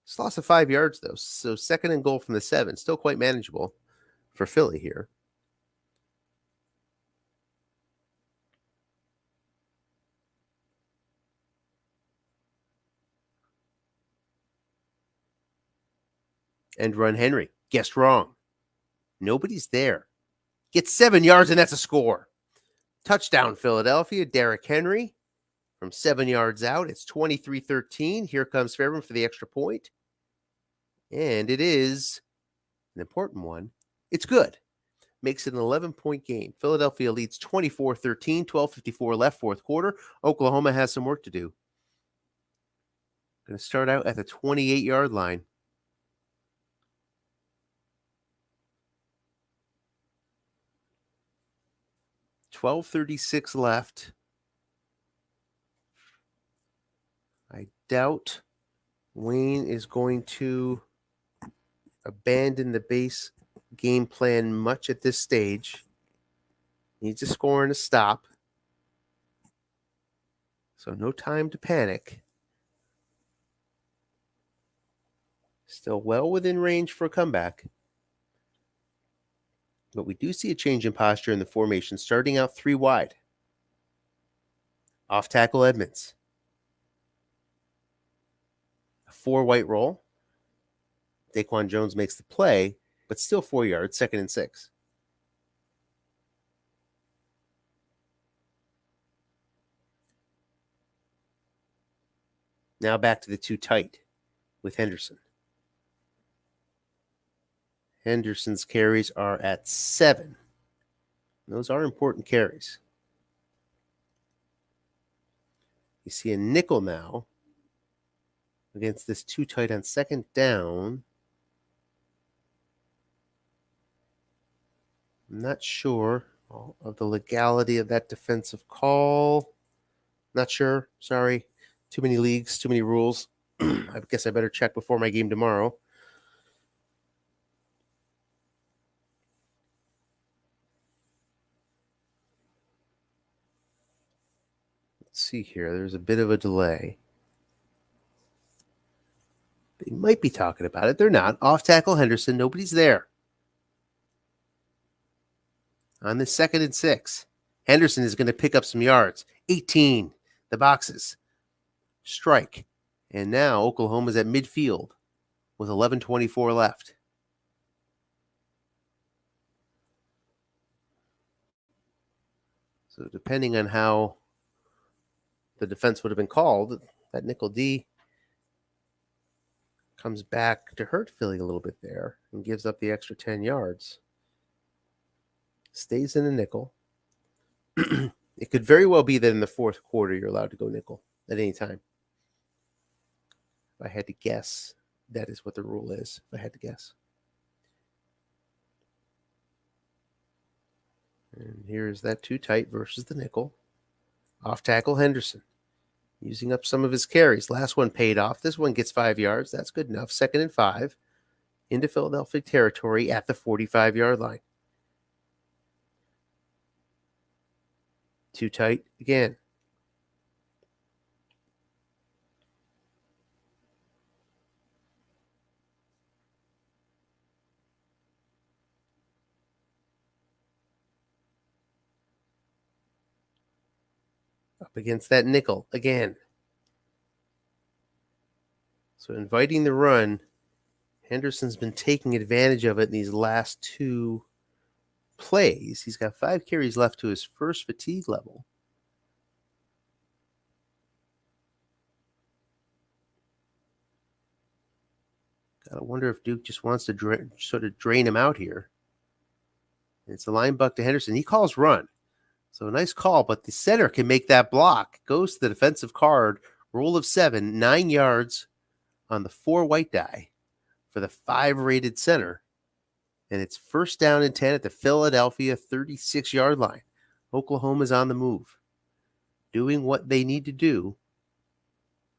It's loss of 5 yards, though, so second and goal from the 7. Still quite manageable for Philly here. End run Henry. Guessed wrong. Nobody's there. Gets 7 yards, and that's a score. Touchdown, Philadelphia. Derrick Henry from 7 yards out. It's 23-13. Here comes Fairbairn for the extra point. And it is an important one. It's good. Makes it an 11-point game. Philadelphia leads 24-13, 12:54 left, fourth quarter. Oklahoma has some work to do. Going to start out at the 28-yard line. $12:36 left. I doubt Wayne is going to abandon the base game plan much at this stage. Needs a score and a stop. So no time to panic. Still well within range for a comeback. But we do see a change in posture in the formation, starting out 3 wide. Off tackle Edmonds. A 4 white roll. Daquan Jones makes the play, but still 4 yards, second and 6. Now back to the 2 tight with Henderson. Henderson's carries are at 7. Those are important carries. You see a nickel now against this 2 tight on second down. I'm not sure of the legality of that defensive call. Not sure. Sorry. Too many leagues, too many rules. I guess I better check before my game tomorrow. Let's see here. There's a bit of a delay. They might be talking about it. They're not. Off tackle Henderson. Nobody's there. On the second and 6. Henderson is going to pick up some yards. 18. The boxes. Strike. And now Oklahoma's at midfield with 11:24 left. So depending on how the defense would have been called, that nickel D comes back to hurt Philly a little bit there and gives up the extra 10 yards. Stays in a nickel. It could very well be that in the fourth quarter you're allowed to go nickel at any time. If I had to guess, that is what the rule is, if I had to guess. And here's that 2 tight versus the nickel. Off tackle Henderson. Using up some of his carries. Last one paid off. This one gets 5 yards. That's good enough. Second and 5. Into Philadelphia territory at the 45-yard line. 2 tight again. Up against that nickel again. So inviting the run Henderson's been taking advantage of it in these last 2 plays. He's got 5 carries left to his first fatigue level. Gotta wonder if Duke just wants to sort of drain him out here. It's a line buck to Henderson. He calls run. So a nice call, but the center can make that block. Goes to the defensive card. Roll of 7, 9 yards on the 4 white die for the 5 rated center. And it's first down and 10 at the Philadelphia 36-yard line. Oklahoma's on the move, doing what they need to do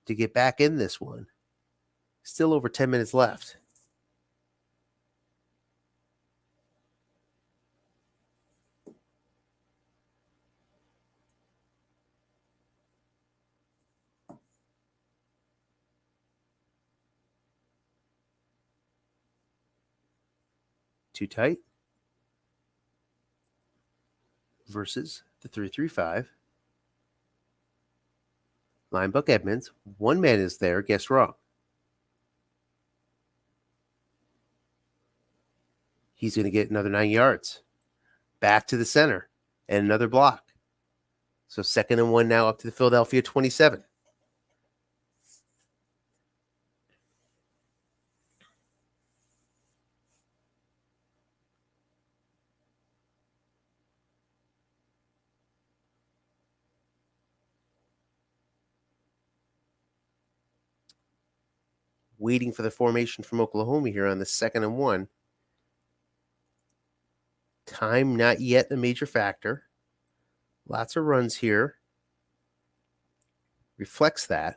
to get back in this one. Still over 10 minutes left. Too tight versus the 3-3-5. Linebuck Edmonds. One man is there. Guess wrong. He's going to get another 9 yards. Back to the center. And another block. So 2nd and 1 now up to the Philadelphia 27. Waiting for the formation from Oklahoma here on the 2nd and 1. Time not yet a major factor. Lots of runs here. Reflects that.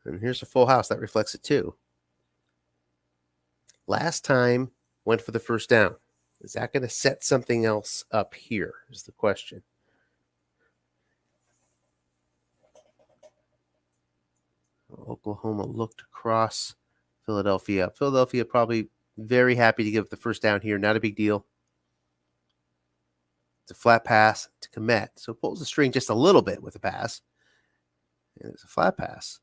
And here's a full house that reflects it too. Last time went for the first down. Is that going to set something else up here is the question. Oklahoma looked across Philadelphia. Philadelphia probably very happy to give the first down here. Not a big deal. It's a flat pass to Komet. So pulls the string just a little bit with a pass. And it's a flat pass.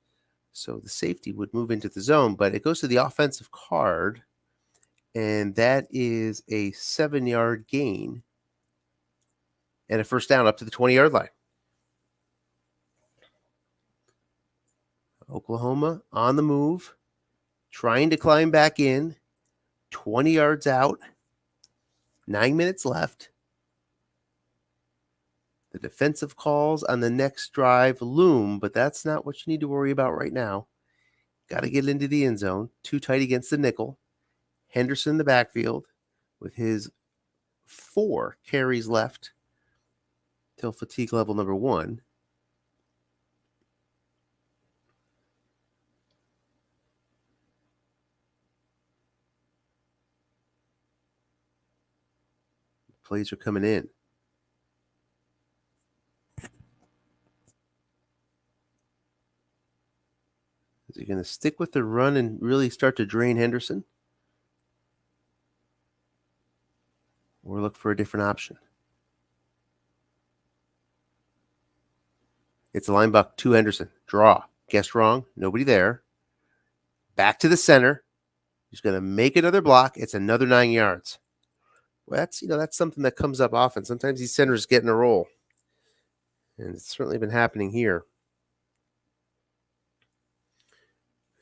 So the safety would move into the zone, but it goes to the offensive card. And that is a 7-yard gain. And a first down up to the 20-yard line. Oklahoma on the move, trying to climb back in, 20 yards out, 9 minutes left. The defensive calls on the next drive loom, but that's not what you need to worry about right now. Got to get into the end zone. Too tight against the nickel. Henderson in the backfield with his 4 carries left till fatigue level number 1. Plays are coming in. Is he going to stick with the run and really start to drain Henderson? Or look for a different option? It's a line buck to Henderson. Draw. Guessed wrong. Nobody there. Back to the center. He's going to make another block. It's another 9 yards. Well, that's something that comes up often. Sometimes these centers get in a roll. And it's certainly been happening here.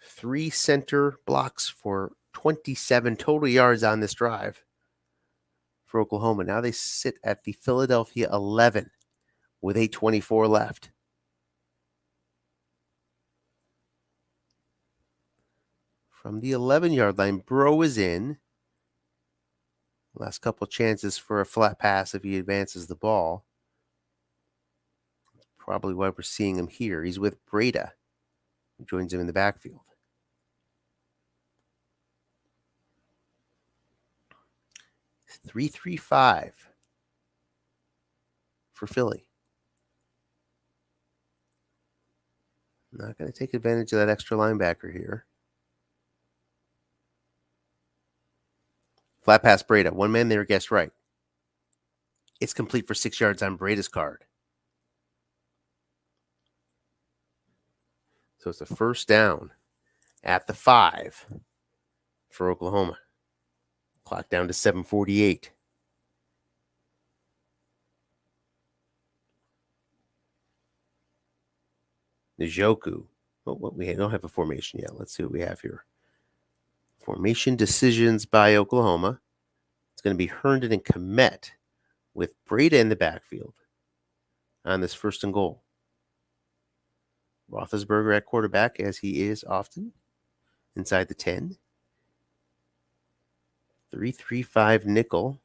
3 center blocks for 27 total yards on this drive for Oklahoma. Now they sit at the Philadelphia 11 with 8:24 left. From the 11-yard line, Bro is in. Last couple chances for a flat pass if he advances the ball. That's probably why we're seeing him here. He's with Breda, who joins him in the backfield. 3-3-5 for Philly. Not going to take advantage of that extra linebacker here. Flat pass Breda. One man there guessed right. It's complete for 6 yards on Breda's card. So it's a first down at the 5. for Oklahoma. Clock down to 7:48. Njoku. Oh, we don't have a formation yet. Let's see what we have here. Formation decisions by Oklahoma. It's going to be Herndon and Komet with Breda in the backfield on this 1st and goal. Roethlisberger at quarterback, as he is often, inside the 10. 3-3-5 nickel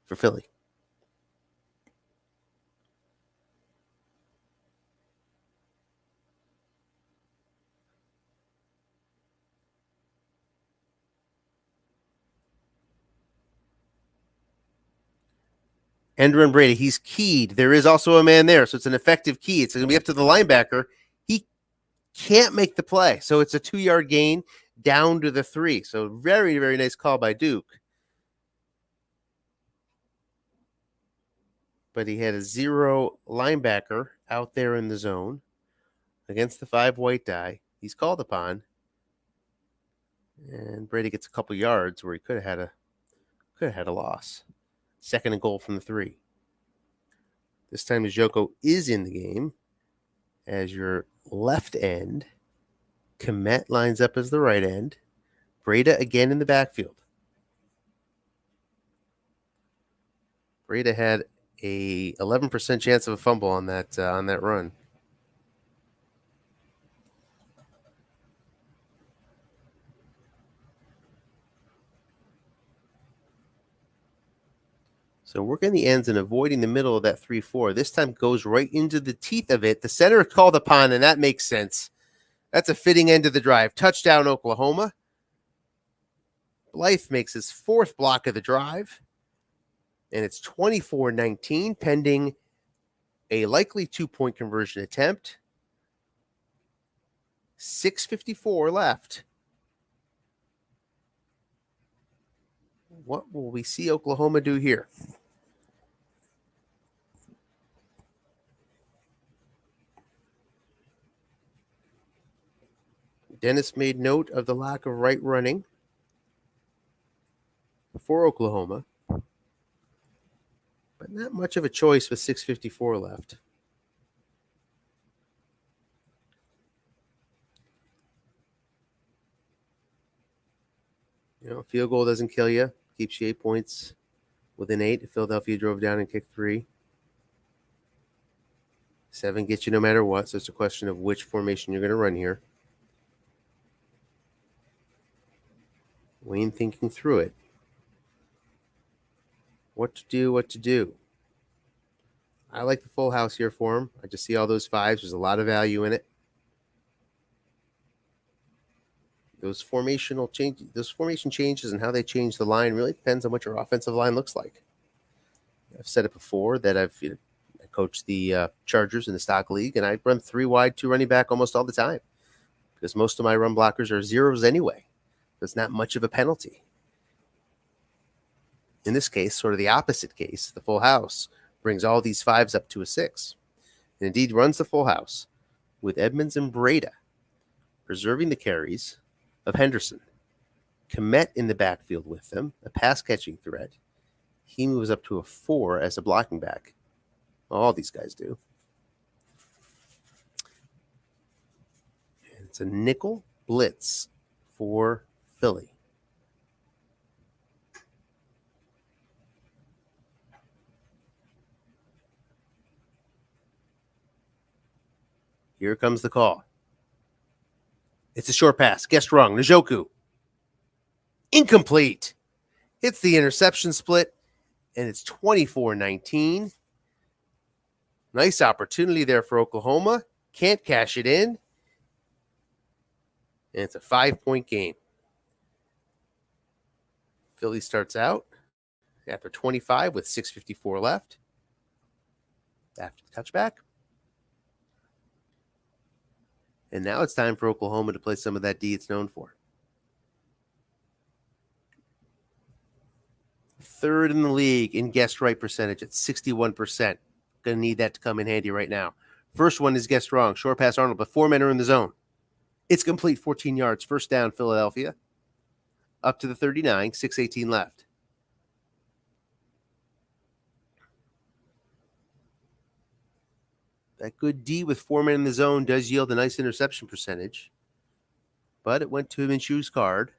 for Philly. End run Brady. He's keyed. There is also a man there, so it's an effective key. It's going to be up to the linebacker. He can't make the play, so it's a 2-yard gain down to the 3. So very, very nice call by Duke. But he had a 0 linebacker out there in the zone against the 5 white die. He's called upon, and Brady gets a couple yards where he could have had a loss. 2nd and goal from the 3. This time Njoku is in the game as your left end. Komet lines up as the right end. Breda again in the backfield. Breda had a 11% chance of a fumble on that run. So working the ends and avoiding the middle of that 3-4. This time goes right into the teeth of it. The center is called upon, and that makes sense. That's a fitting end of the drive. Touchdown, Oklahoma. Blythe makes his 4th block of the drive. And it's 24-19, pending a likely 2-point conversion attempt. 6:54 left. What will we see Oklahoma do here? Dennis made note of the lack of right running for Oklahoma, but not much of a choice with 6:54 left. Field goal doesn't kill you. Keeps you 8 points within 8. Philadelphia drove down and kicked 3. 7 gets you no matter what, so it's a question of which formation you're going to run here. Wayne thinking through it. What to do. I like the full house here for him. I just see all those 5s. There's a lot of value in it. Those formation changes and how they change the line really depends on what your offensive line looks like. I've said it before that I coached the Chargers in the stock league, and I run 3 wide, 2 running back almost all the time because most of my run blockers are zeros anyway. It's not much of a penalty. In this case, sort of the opposite case, the full house brings all these 5s up to a 6. And indeed runs the full house with Edmonds and Breda preserving the carries of Henderson. Komet in the backfield with them, a pass-catching threat. He moves up to a 4 as a blocking back. All these guys do. And it's a nickel blitz for Philly. Here comes the call. It's a short pass. Guessed wrong. Njoku. Incomplete. Hits the interception split, and it's 24-19. Nice opportunity there for Oklahoma. Can't cash it in. And it's a 5-point game. Philly starts out after 25 with 6:54 left. After the touchback. And now it's time for Oklahoma to play some of that D it's known for. 3rd in the league in guessed right percentage at 61%. Going to need that to come in handy right now. First one is guessed wrong. Short pass Arnold, but 4 men are in the zone. It's complete, 14 yards. First down, Philadelphia. Up to the 39, 6:18 left. That good D with 4 men in the zone does yield a nice interception percentage. But it went to Minshew's card,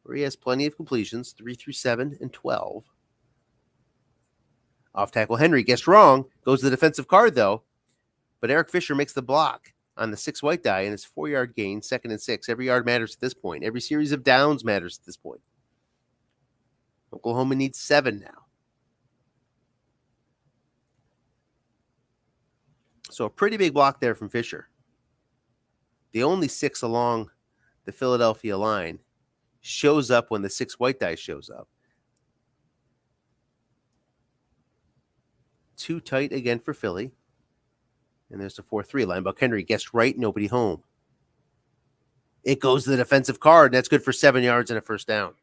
where he has plenty of completions, 3 through 7 and 12. Off tackle Henry guessed wrong, goes to the defensive card though. But Eric Fisher makes the block on the 6 white die, and it's 4-yard gain, 2nd and 6. Every yard matters at this point. Every series of downs matters at this point. Oklahoma needs 7 now. So a pretty big block there from Fisher. The only 6 along the Philadelphia line shows up when the 6 white die shows up. Too tight again for Philly. And there's the 4-3 line. Buck Henry guessed right, nobody home. It goes to the defensive card, and that's good for 7 yards and a first down.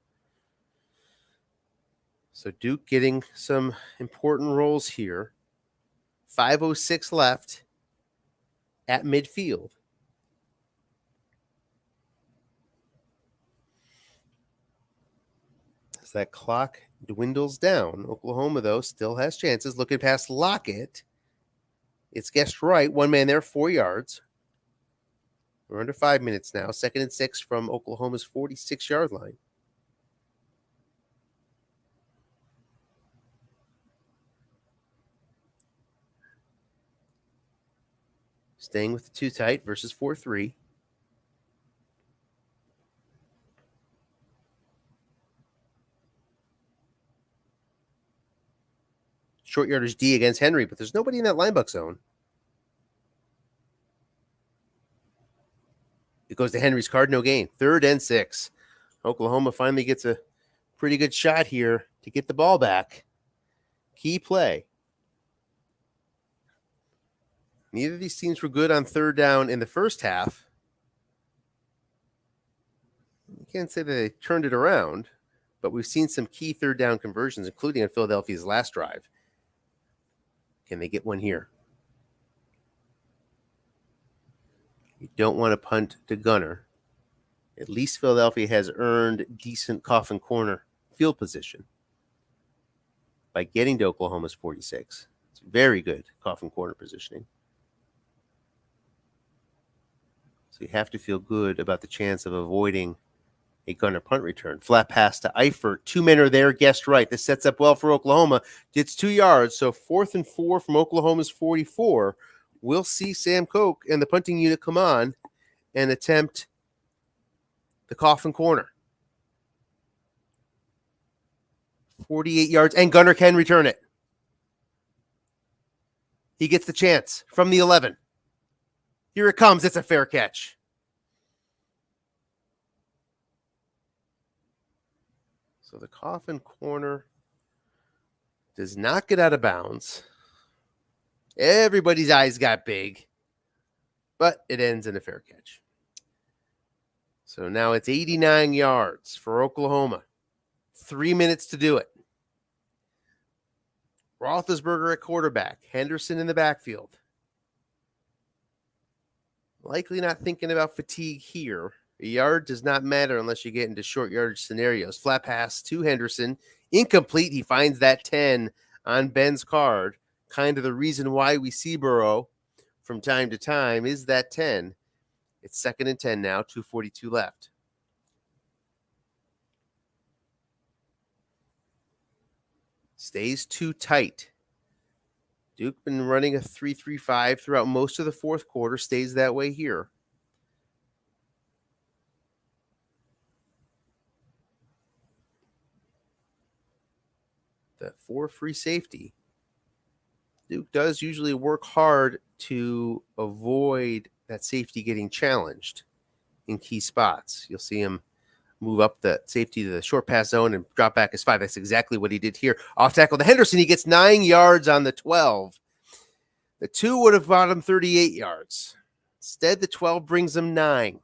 So Duke getting some important rolls here. 5:06 left at midfield. As that clock dwindles down, Oklahoma, though, still has chances. Looking past Lockett. It's guessed right. 1 man there, 4 yards. We're under 5 minutes now. 2nd and 6 from Oklahoma's 46-yard line. Staying with the 2 tight versus 4-3. Short yardage D against Henry, but there's nobody in that linebacker zone. It goes to Henry's card, no gain. 3rd and 6. Oklahoma finally gets a pretty good shot here to get the ball back. Key play. Neither of these teams were good on 3rd down in the first half. You can't say that they turned it around, but we've seen some key 3rd down conversions, including in Philadelphia's last drive. Can they get one here? You don't want to punt to Gunner. At least Philadelphia has earned decent coffin corner field position by getting to Oklahoma's 46. It's very good coffin corner positioning. So you have to feel good about the chance of avoiding a Gunner punt return. Flat pass to Eifert. 2 men are there, guessed right. This sets up well for Oklahoma. It's 2 yards, so 4th and 4 from Oklahoma's 44. We'll see Sam Koch and the punting unit come on and attempt the coffin corner. 48 yards, and Gunner can return it. He gets the chance from the 11. Here it comes. It's a fair catch. So the coffin corner does not get out of bounds. Everybody's eyes got big, but it ends in a fair catch. So now it's 89 yards for Oklahoma. 3 minutes to do it. Roethlisberger at quarterback. Henderson in the backfield. Likely not thinking about fatigue here. A yard does not matter unless you get into short yardage scenarios. Flat pass to Henderson. Incomplete. He finds that 10 on Ben's card. Kind of the reason why we see Burrow from time to time is that 10. It's 2nd and 10 now, 2:42 left. Stays too tight. Duke been running a 3-3-5 throughout most of the 4th quarter. Stays that way here. The 4 free safety. Duke does usually work hard to avoid that safety getting challenged in key spots. You'll see him move up the safety to the short pass zone and drop back as 5. That's exactly what he did here. Off tackle to Henderson. He gets 9 yards on the 12. The 2 would have brought him 38 yards. Instead, the 12 brings him 9.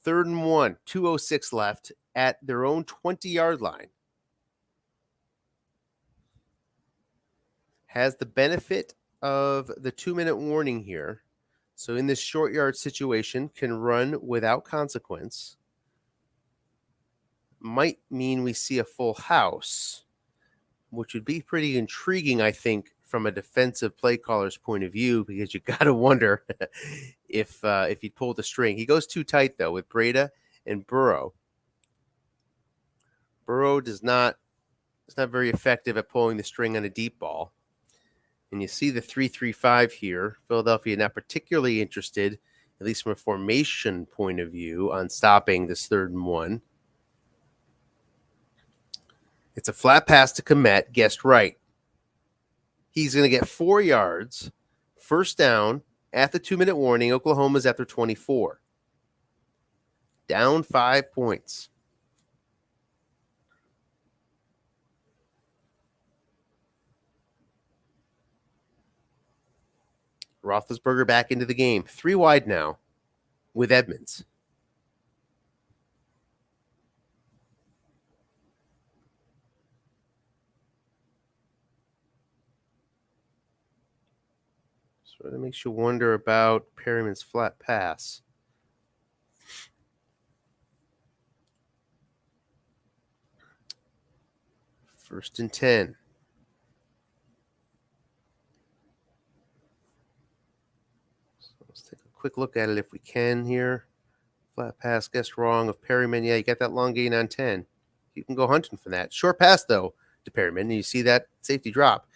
3rd and 1, 2:06 left at their own 20-yard line. Has the benefit of the 2-minute warning here. So in this short yard situation, can run without consequence. Might mean we see a full house, which would be pretty intriguing, I think, from a defensive play caller's point of view, because you got to wonder if he pulled the string. He goes too tight, though, with Breda and Burrow. Burrow is not very effective at pulling the string on a deep ball. And you see the 3-3-5 here. Philadelphia not particularly interested, at least from a formation point of view, on stopping this 3rd and 1. It's a flat pass to Kmet, guessed right. He's going to get 4 yards, first down at the 2-minute warning. Oklahoma's at their 24. Down 5 points. Roethlisberger back into the game. 3 wide now with Edmonds. Sort of makes you wonder about Perryman's flat pass. First and 10. So let's take a quick look at it if we can here. Flat pass, guessed wrong of Perryman. Yeah, you got that long gain on 10. You can go hunting for that. Short pass, though, to Perryman. And you see that safety drop.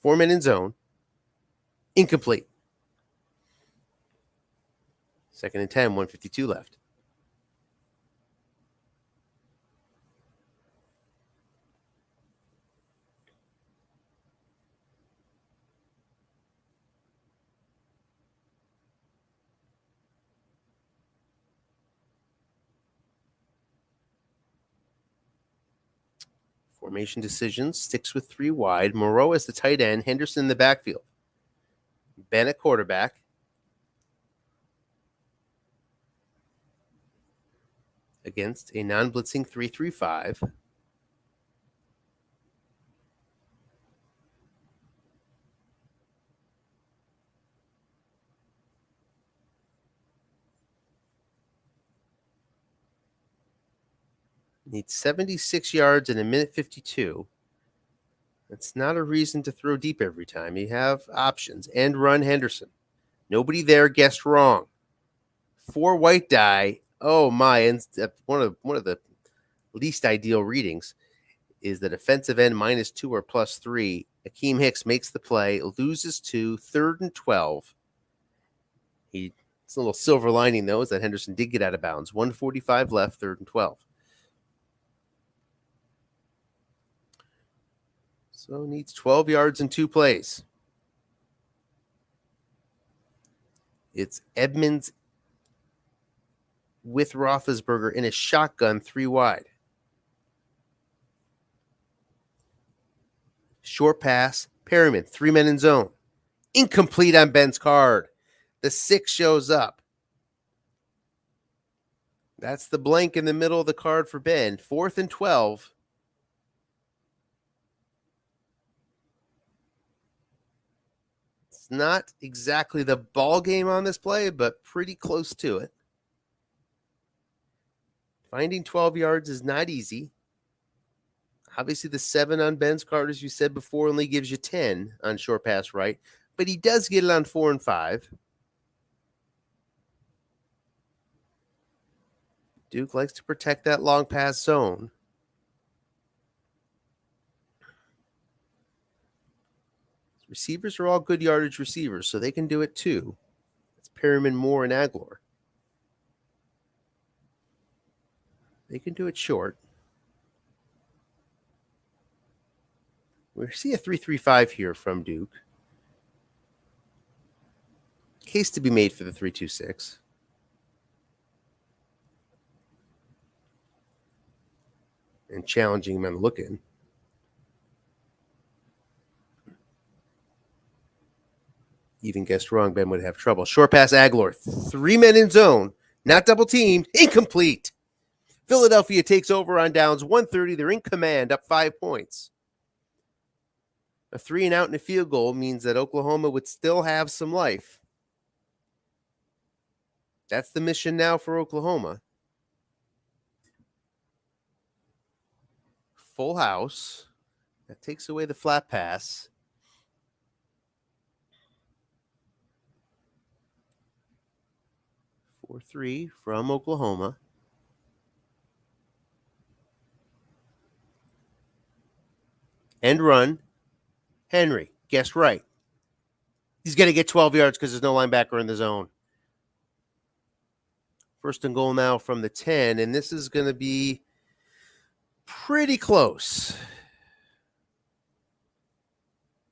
4 men in zone. Incomplete. 2nd and 10, 1:52 left. Formation decisions. Sticks with 3 wide. Moreau as the tight end. Henderson in the backfield. Ben at quarterback. Against a non-blitzing 3-3-5. Needs 76 yards in 1:52. That's not a reason to throw deep every time. You have options. And run Henderson. Nobody there guessed wrong. 4 white die. Oh my! And one of the least ideal readings is the defensive end -2 or +3. Akeem Hicks makes the play, loses 2, 3rd and 12. It's a little silver lining though, is that Henderson did get out of bounds. 1:45 left, 3rd and 12. So needs 12 yards in 2 plays. It's Edmonds with Roethlisberger in a shotgun 3 wide. Short pass, Perryman, 3 men in zone. Incomplete on Ben's card. The 6 shows up. That's the blank in the middle of the card for Ben. 4th and 12. It's not exactly the ball game on this play, but pretty close to it. Finding 12 yards is not easy. Obviously, the 7 on Ben's card, as you said before, only gives you 10 on short pass right, but he does get it on 4 and 5. Duke likes to protect that long pass zone. Receivers are all good yardage receivers, so they can do it too. It's Perryman, Moore, and Aguilar. They can do it short. We see a 3-3-5 here from Duke. Case to be made for the 3-2-6. And challenging him on the look-in. Even guessed wrong, Ben would have trouble. Short pass, Aguilar. 3 men in zone. Not double teamed. Incomplete. Philadelphia takes over on downs 130. They're in command, up 5 points. A 3-and-out and a field goal means that Oklahoma would still have some life. That's the mission now for Oklahoma. Full house. That takes away the flat pass. 4-3 from Oklahoma. End run. Henry, guessed right. He's going to get 12 yards because there's no linebacker in the zone. First and goal now from the 10, and this is going to be pretty close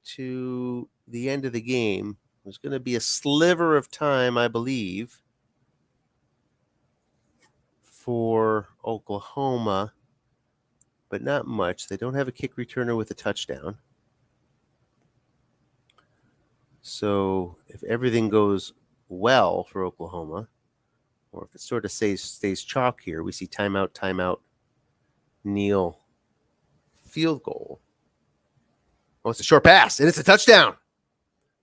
to the end of the game. There's going to be a sliver of time, I believe, for Oklahoma, but not much. They don't have a kick returner with a touchdown. So if everything goes well for Oklahoma, or if it sort of stays chalk here, we see timeout, kneel, field goal. Oh, it's a short pass, and it's a touchdown.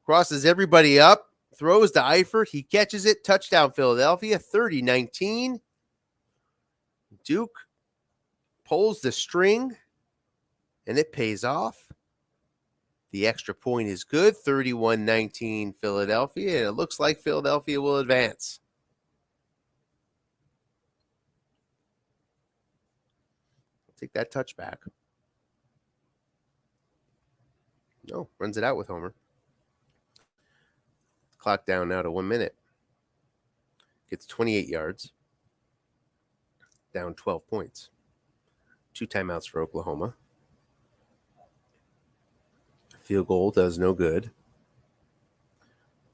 Crosses everybody up, throws to Eifert. He catches it. Touchdown, Philadelphia, 30-19. Duke pulls the string, and it pays off. The extra point is good, 31-19 Philadelphia, and it looks like Philadelphia will advance. Take that touchback. No, runs it out with Homer. Clock down now to 1 minute. Gets 28 yards. Down 12 points. 2 timeouts for Oklahoma. Field goal does no good.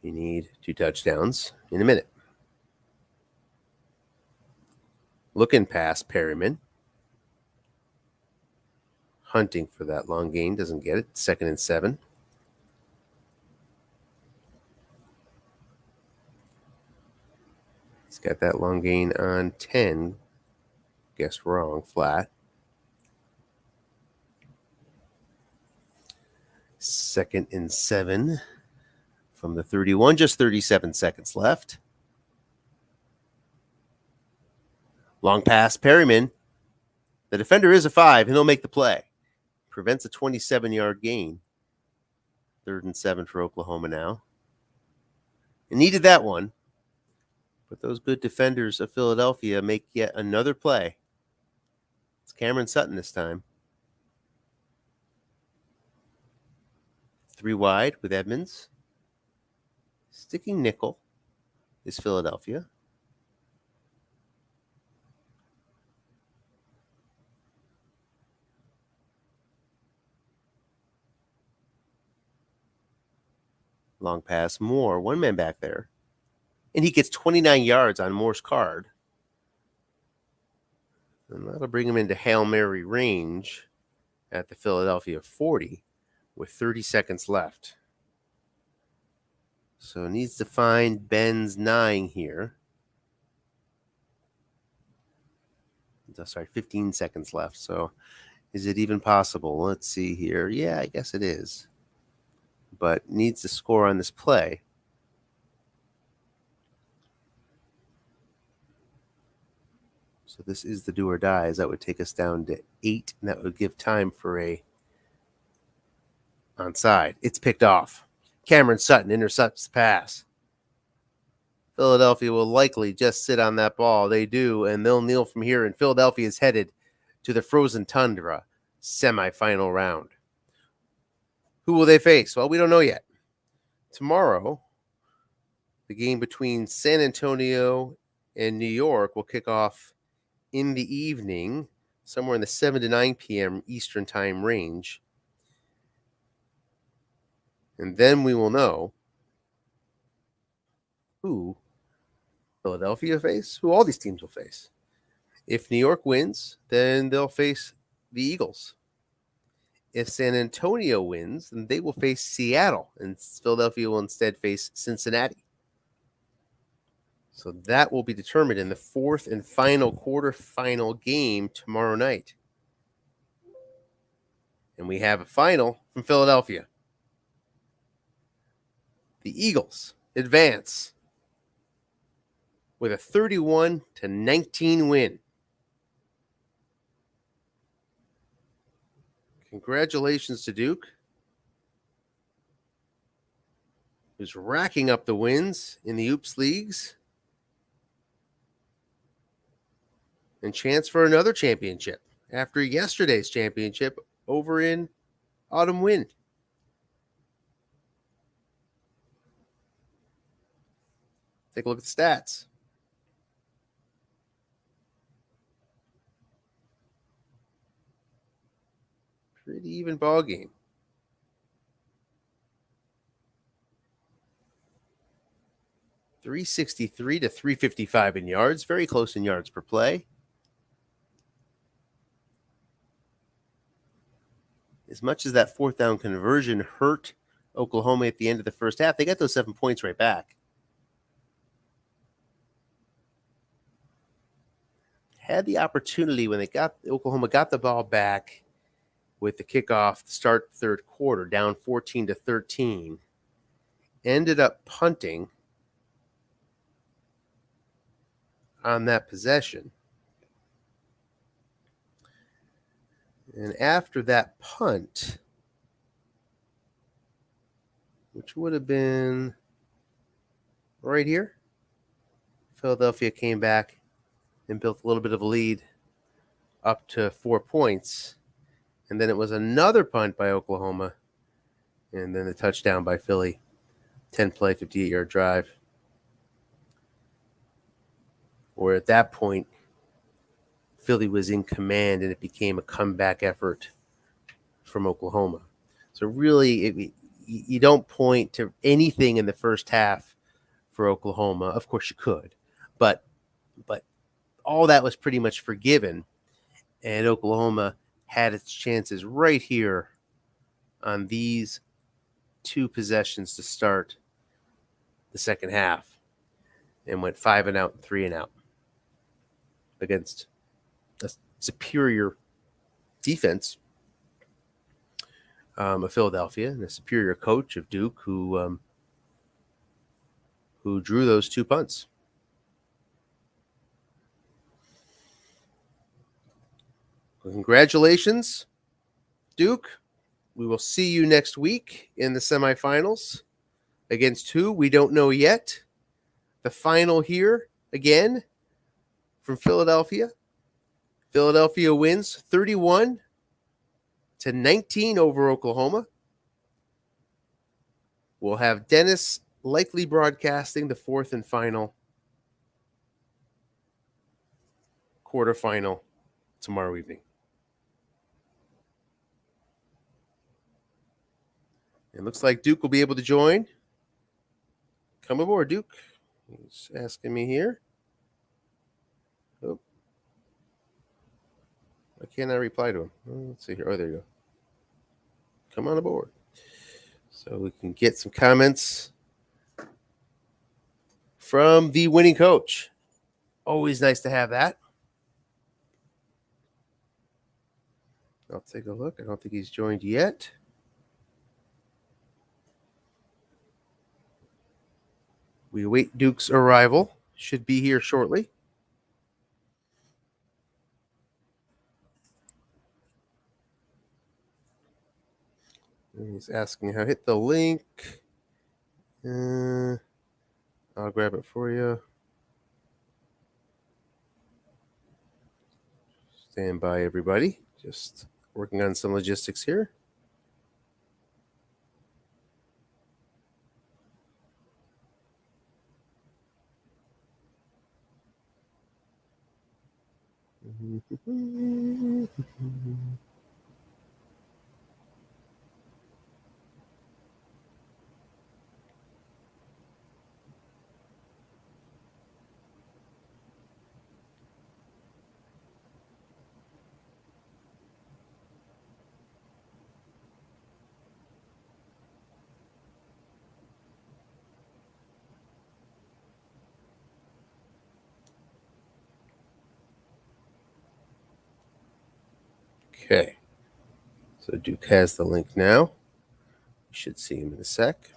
You need 2 touchdowns in a minute. Looking past Perryman. Hunting for that long gain. Doesn't get it. 2nd and 7. He's got that long gain on 10. Guessed wrong. Flat. 2nd and 7 from the 31. Just 37 seconds left. Long pass, Perryman. The defender is a 5, and he'll make the play. Prevents a 27-yard gain. 3rd and 7 for Oklahoma now. And needed that one. But those good defenders of Philadelphia make yet another play. It's Cameron Sutton this time. 3 wide with Edmonds. Sticking nickel is Philadelphia. Long pass, Moore, 1 man back there. And he gets 29 yards on Moore's card. And that'll bring him into Hail Mary range at the Philadelphia 40 with 30 seconds left. So needs to find Ben's 9 here. Sorry, 15 seconds left. So is it even possible? Let's see here. Yeah, I guess it is. But needs to score on this play. So this is the do or dies. That would take us down to 8, and that would give time for a onside. It's picked off. Cameron Sutton intercepts the pass. Philadelphia will likely just sit on that ball. They do, and they'll kneel from here, and Philadelphia is headed to the Frozen Tundra semifinal round. Who will they face? Well, we don't know yet. Tomorrow, the game between San Antonio and New York will kick off in the evening, somewhere in the 7 to 9 p.m. Eastern time range. And then we will know who Philadelphia face, who all these teams will face. If New York wins, then they'll face the Eagles. If San Antonio wins, then they will face Seattle, and Philadelphia will instead face Cincinnati. So that will be determined in the 4th and final quarterfinal game tomorrow night. And we have a final from Philadelphia. The Eagles advance with a 31-19 win. Congratulations to Duke, who's racking up the wins in the Oops Leagues and chance for another championship after yesterday's championship over in Autumn Wind. Take a look at the stats. Pretty even ball game. 363 to 355 in yards, very close in yards per play. As much as that fourth down conversion hurt Oklahoma at the end of the first half, they got those 7 points right back. Had the opportunity when Oklahoma got the ball back with the kickoff to start third quarter, down 14-13, ended up punting on that possession. And after that punt, which would have been right here, Philadelphia came back and built a little bit of a lead up to 4 points. And then it was another punt by Oklahoma, and then the touchdown by Philly. 10-play, 58-yard drive. Where at that point, Philly was in command, and it became a comeback effort from Oklahoma. So really, you don't point to anything in the first half for Oklahoma. Of course you could, but all that was pretty much forgiven, and Oklahoma had its chances right here on these two possessions to start the second half, and went 5 and out and 3 and out against a superior defense of Philadelphia and a superior coach of Duke who drew those 2 punts. Well, congratulations, Duke. We will see you next week in the semifinals. Against who? We don't know yet. The final here, again, from Philadelphia. Philadelphia wins 31-19 over Oklahoma. We'll have Dennis likely broadcasting the fourth and final quarterfinal tomorrow evening. It looks like Duke will be able to join. Come aboard, Duke. He's asking me here. Oh. Why can't I reply to him? Oh, let's see here. Oh, there you go. Come on aboard. So we can get some comments from the winning coach. Always nice to have that. I'll take a look. I don't think he's joined yet. We await Duke's arrival. Should be here shortly. And he's asking how to hit the link. I'll grab it for you. Stand by, everybody. Just working on some logistics here. Okay. So Duke has the link now. You should see him in a sec.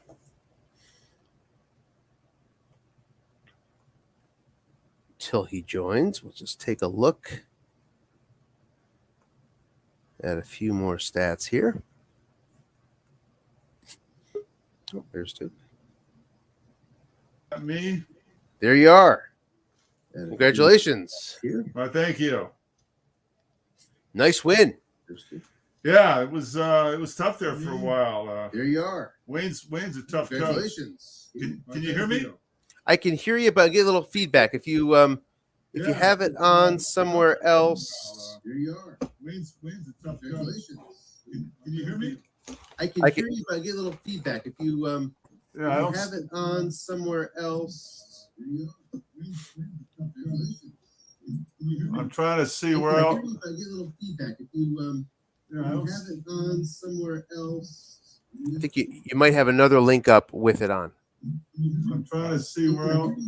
Till he joins, we'll just take a look at a few more stats here. Oh, there's Duke. Me? There you are. Congratulations. Well, thank you. Nice win. Yeah, it was tough there for a while. There you are. Wayne's a tough coach. Congratulations. Can you hear me? I can hear you, but I get a little feedback. If you have it on somewhere else. There you are. Wayne's a tough coach. Can you hear me? I can hear you, but I get a little feedback. If you have it on somewhere else. I'm trying to see where else. I get a little feedback. If you have it on somewhere else. I think you might have another link up with it on. I'm trying to see where else.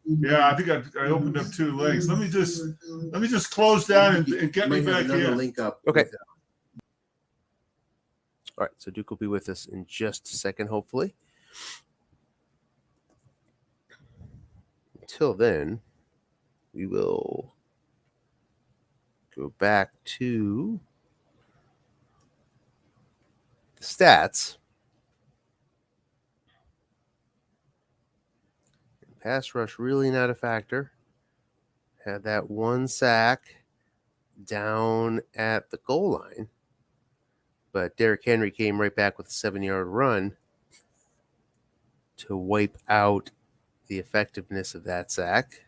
Yeah, I think I opened up 2 links. Let me just close down and get me back in. Link up. Okay. All right, so Duke will be with us in just a second, hopefully. Until then, we will go back to the stats. Pass rush really not a factor. Had that 1 sack down at the goal line. But Derrick Henry came right back with a 7-yard run to wipe out the effectiveness of that sack.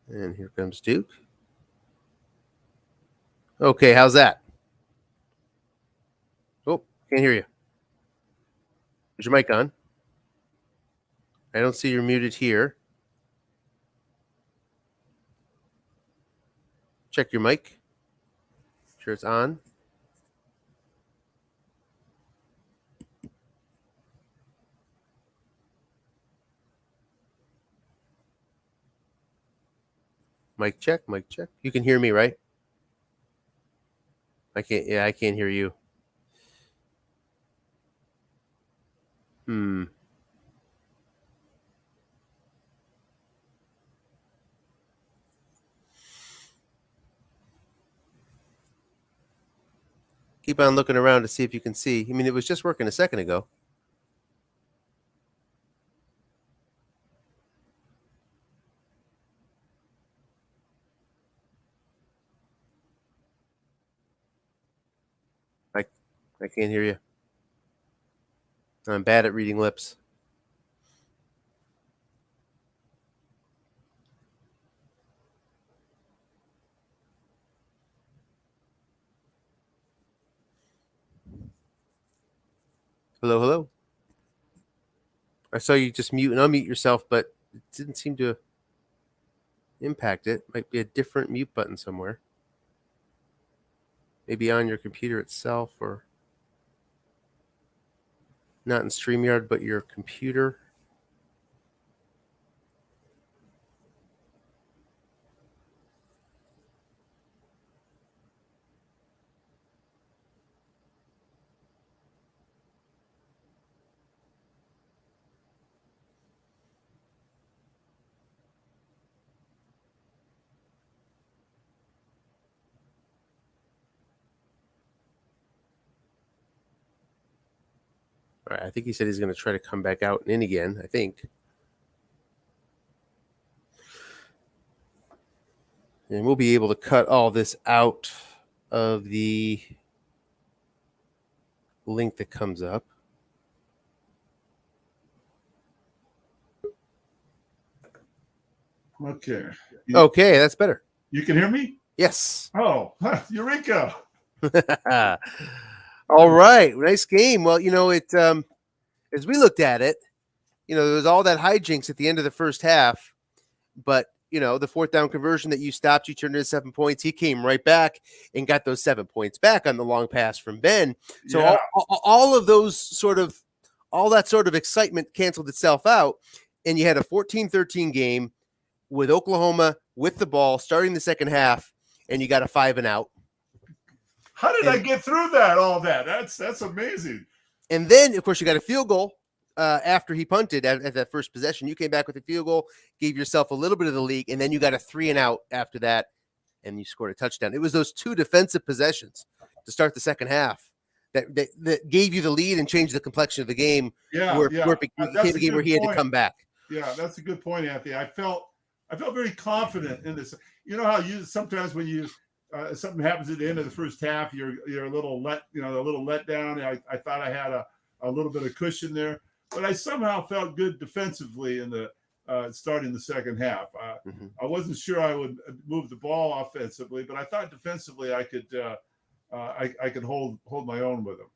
And here comes Duke. Okay, how's that? Oh, can't hear you. Is your mic on? I don't see you're muted here. Check your mic. Sure it's on. Mic check, mic check. You can hear me, right? I can't hear you. Keep on looking around to see if you can see. I mean, it was just working a second ago. I can't hear you. I'm bad at reading lips. Hello, hello. I saw you just mute and unmute yourself, but it didn't seem to impact it. Might be a different mute button somewhere. Maybe on your computer itself, or not in StreamYard, but your computer. All right, I think he said he's going to try to come back out and in again, I think. And we'll be able to cut all this out of the link that comes up. Okay. Okay, that's better. You can hear me? Yes. Oh, Eureka. All right. Nice game. Well, as we looked at it, there was all that hijinks at the end of the first half, but the 4th down conversion that you stopped, you turned into 7 points. He came right back and got those 7 points back on the long pass from Ben. So yeah. all of those all that sort of excitement canceled itself out. And you had a 14-13 game with Oklahoma with the ball starting the second half, and you got a 5-and-out. How did I get through all that? That's amazing. And then, of course, you got a field goal after he punted at that first possession, you came back with a field goal, gave yourself a little bit of the lead, and then you got a 3-and-out after that, and you scored a touchdown. It was those two defensive possessions to start the second half that gave you the lead and changed the complexion of the game. Where it became a game where he had to come back. Yeah, that's a good point, Anthony. I felt very confident in this. You know how sometimes when you something happens at the end of the first half, you're a little let down. I thought I had a little bit of cushion there, but I somehow felt good defensively in the starting the second half. I wasn't sure I would move the ball offensively, but I thought defensively I could hold my own with him.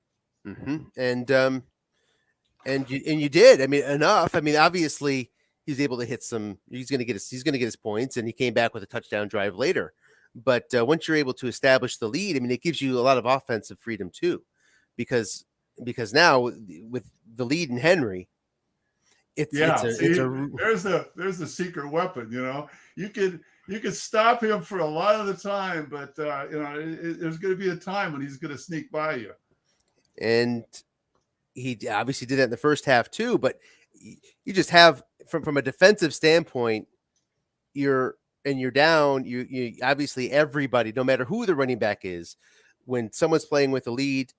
And you did. I mean, enough. I mean, obviously he's able to hit some. He's going to get his points, and he came back with a touchdown drive later. But once you're able to establish the lead, I mean, it gives you a lot of offensive freedom too, because now with the lead in Henry, there's the secret weapon. You know, you could stop him for a lot of the time, but there's going to be a time when he's going to sneak by you. And he obviously did that in the first half too. But you just have from a defensive standpoint, you're down. You obviously everybody, no matter who the running back is, when someone's playing with the lead,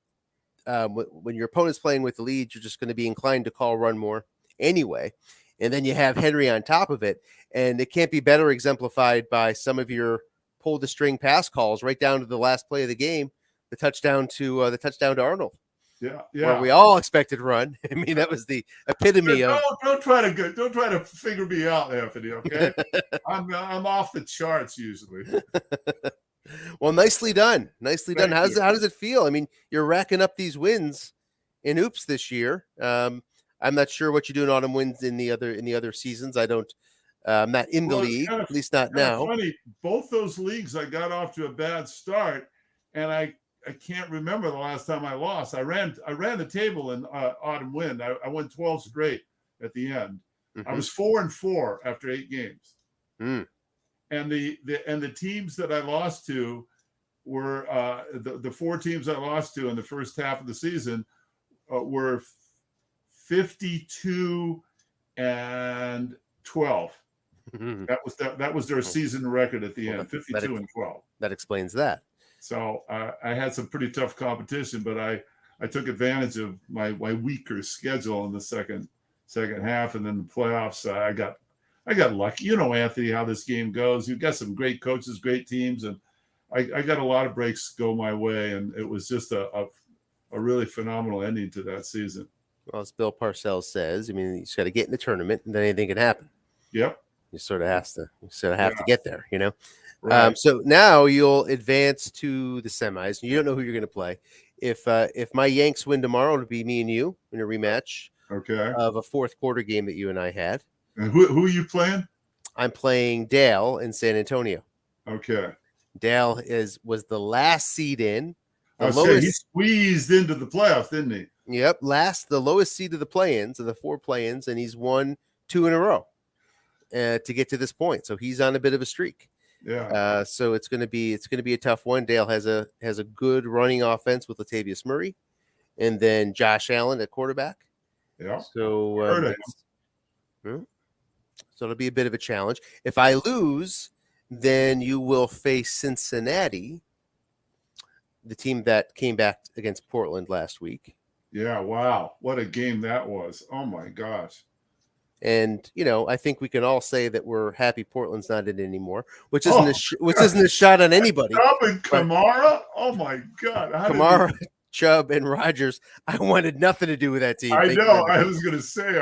when your opponent's playing with the lead, you're just going to be inclined to call run more anyway. And then you have Henry on top of it, and it can't be better exemplified by some of your pull the string pass calls right down to the last play of the game, the touchdown to Arnold. Yeah. Where we all expected run. I mean, that was the epitome of. Don't try to figure me out, Anthony. Okay, I'm off the charts usually. Well, nicely done. Nicely done. How does it feel? I mean, you're racking up these wins in Oops this year. I'm not sure what you do in autumn wins in the other seasons. I don't. I'm not in the league, at least not now. Funny, both those leagues I got off to a bad start, and I can't remember the last time I lost. I ran the table in autumn wind. I won 12 straight at the end. Mm-hmm. I was 4-4 after 8 games. Mm. And the teams that I lost to were the 4 teams I lost to in the first half of the season were 52-12. Mm-hmm. That was their season record at the end, 52-12. That explains that. So I had some pretty tough competition, but I took advantage of my weaker schedule in the second half, and then the playoffs. I got lucky. You know, Anthony, how this game goes. You've got some great coaches, great teams, and I got a lot of breaks go my way, and it was just a really phenomenal ending to that season. Well, as Bill Parcells says, I mean, you just got to get in the tournament, and then anything can happen. Yep. You sort of have to get there, you know. Right. So now you'll advance to the semis. You don't know who you're going to play. If my Yanks win tomorrow, it'll be me and you in a rematch. Okay. Of a fourth quarter game that you and I had. And who are you playing? I'm playing Dale in San Antonio. Okay. Dale was the last seed in. He squeezed into the playoffs, didn't he? Yep, the lowest seed of the play-ins, of the 4 play-ins, and he's won 2 in a row to get to this point. So he's on a bit of a streak. Yeah. So it's going to be a tough one. Dale has a good running offense with Latavius Murray, and then Josh Allen at quarterback. Yeah. So it'll be a bit of a challenge. If I lose, then you will face Cincinnati, the team that came back against Portland last week. Yeah. Wow. What a game that was. Oh my gosh. And, you know, I think we can all say that we're happy Portland's not in it anymore, which isn't a shot on anybody. Chubb and Kamara? Oh, my God. Kamara, Chubb, and Rodgers, I wanted nothing to do with that team. I know. I was going to say,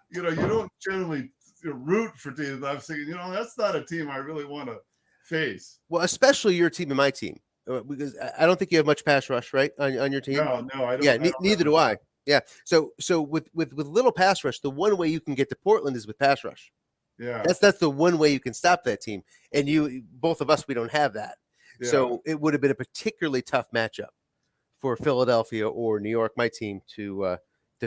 you don't generally root for teams. I'm thinking, that's not a team I really want to face. Well, especially your team and my team, because I don't think you have much pass rush, right, on your team? No, I don't. Yeah, neither do I. Yeah. So with little pass rush, the one way you can get to Portland is with pass rush. Yeah. That's the one way you can stop that team. And both of us, we don't have that. Yeah. So it would have been a particularly tough matchup for Philadelphia or New York, my team, to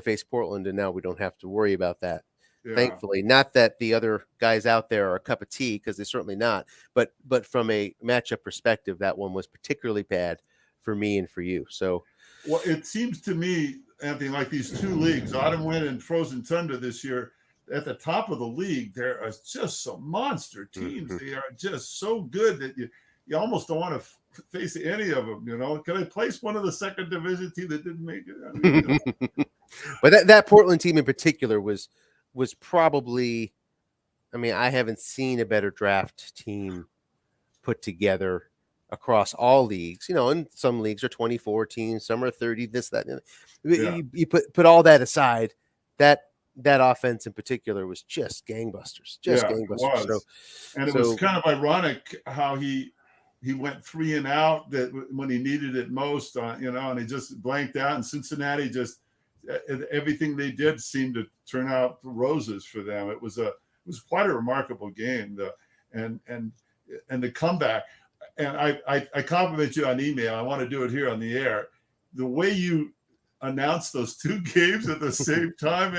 face Portland. And now we don't have to worry about that. Yeah. Thankfully, not that the other guys out there are a cup of tea, because they're certainly not. But from a matchup perspective, that one was particularly bad for me and for you. So, well, it seems to me Anthony, like these two leagues, Autumn Wind and Frozen Tundra this year, at the top of the league, there are just some monster teams. They are just so good that you almost don't want to face any of them. Can I place one of the second division team that didn't make it? I mean, But that Portland team in particular was probably, I mean, I haven't seen a better draft team put together across all leagues. And some leagues are 24 teams, some are 30, this, that. Yeah. You put all that aside, that offense in particular was just gangbusters. It was. It was kind of ironic how he went 3 and out that when he needed it most, and he just blanked out. And Cincinnati just everything they did seemed to turn out roses for them. It was quite a remarkable game. And the comeback. And I compliment you on email. I want to do it here on the air. The way you announced those 2 games at the same time,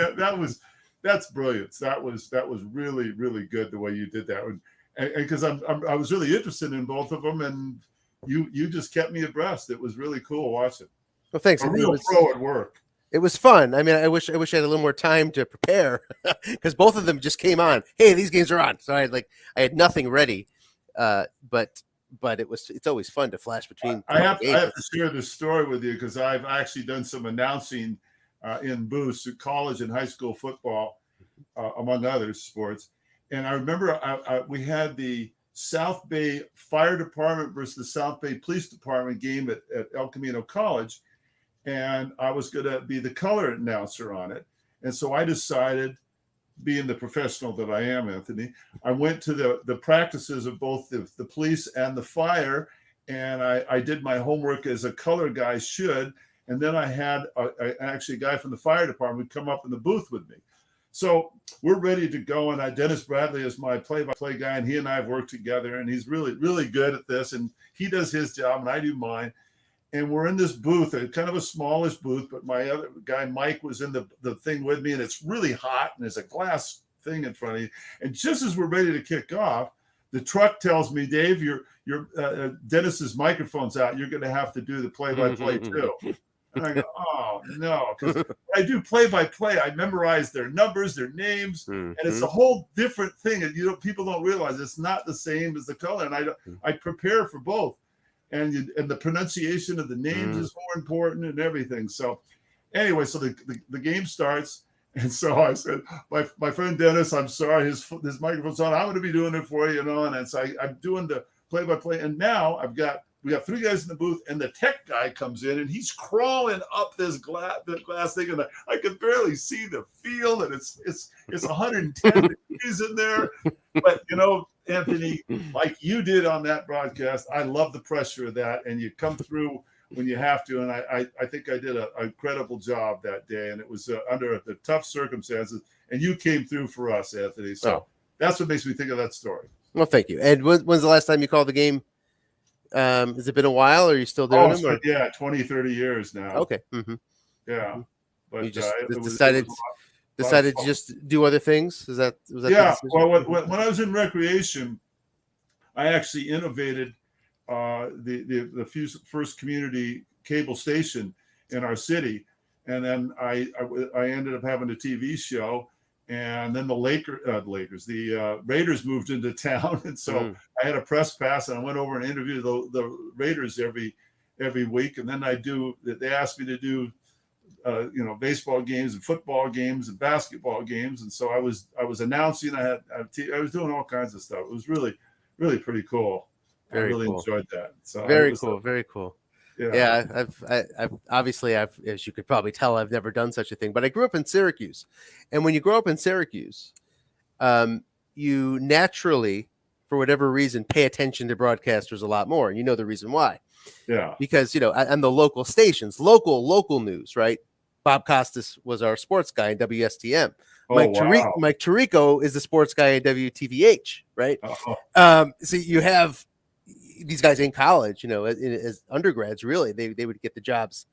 that's brilliant. That was really, really good the way you did that. And because I was really interested in both of them, and you just kept me abreast. It was really cool watching. Well, thanks. A real pro at work. It was fun. I mean, I wish I had a little more time to prepare because both of them just came on. Hey, these games are on. So I had nothing ready. But it's always fun to flash between. I have to share this story with you because I've actually done some announcing in booths at college and high school football, among other sports. And I remember we had the South Bay Fire Department versus the South Bay Police Department game at El Camino College. And I was going to be the color announcer on it. And so I decided, being the professional that I am, Anthony, I went to the practices of both the police and the fire, and I did my homework as a color guy should. And then I had actually a guy from the fire department come up in the booth with me. So we're ready to go, and Dennis Bradley is my play-by-play guy, and he and I have worked together, and he's really, really good at this, and he does his job, and I do mine. And we're in this booth, kind of a smallish booth, but my other guy, Mike, was in the thing with me, and it's really hot, and there's a glass thing in front of you. And just as we're ready to kick off, the truck tells me, Dave, Dennis's microphone's out. You're going to have to do the play-by-play too. And I go, oh, no. Because I do play-by-play. I memorize their numbers, their names, and it's a whole different thing. And people don't realize it's not the same as the color. And I prepare for both. And the pronunciation of the names is more important and everything. So anyway, so the game starts. And so I said, my friend Dennis, I'm sorry, his microphone's on. I'm going to be doing it for you, And so I'm doing the play-by-play. And now we got 3 guys in the booth, and the tech guy comes in, and he's crawling up the glass thing, and I could barely see the field, and it's 110 degrees in there. But Anthony, like you did on that broadcast, I love the pressure of that, and you come through when you have to, and I think I did an incredible job that day, and it was under the tough circumstances, and you came through for us, Anthony. So that's what makes me think of that story. Well, thank you. And when's the last time you called the game? Has it been a while, or are you still doing them? Or? Yeah, 20, 30 years now. Okay. Yeah. But you just decided to just do other things? Was that yeah. Well, when I was in recreation, I actually innovated the first community cable station in our city, and then I ended up having a TV show. And then the Raiders moved into town, and so I had a press pass, and I went over and interviewed the Raiders every week. And then they asked me to do, baseball games and football games and basketball games, and so I was announcing. I was doing all kinds of stuff. It was really, really pretty cool. I really enjoyed that. So very cool. Yeah, I've obviously, as you could probably tell, I've never done such a thing, but I grew up in Syracuse. And when you grow up in Syracuse, you naturally, for whatever reason, pay attention to broadcasters a lot more. And you know the reason why. Yeah. Because, on the local stations, local news, right? Bob Costas was our sports guy in WSTM. Mike Tirico is the sports guy at WTVH, right? So you have these guys in college, as undergrads, really, they would get the jobs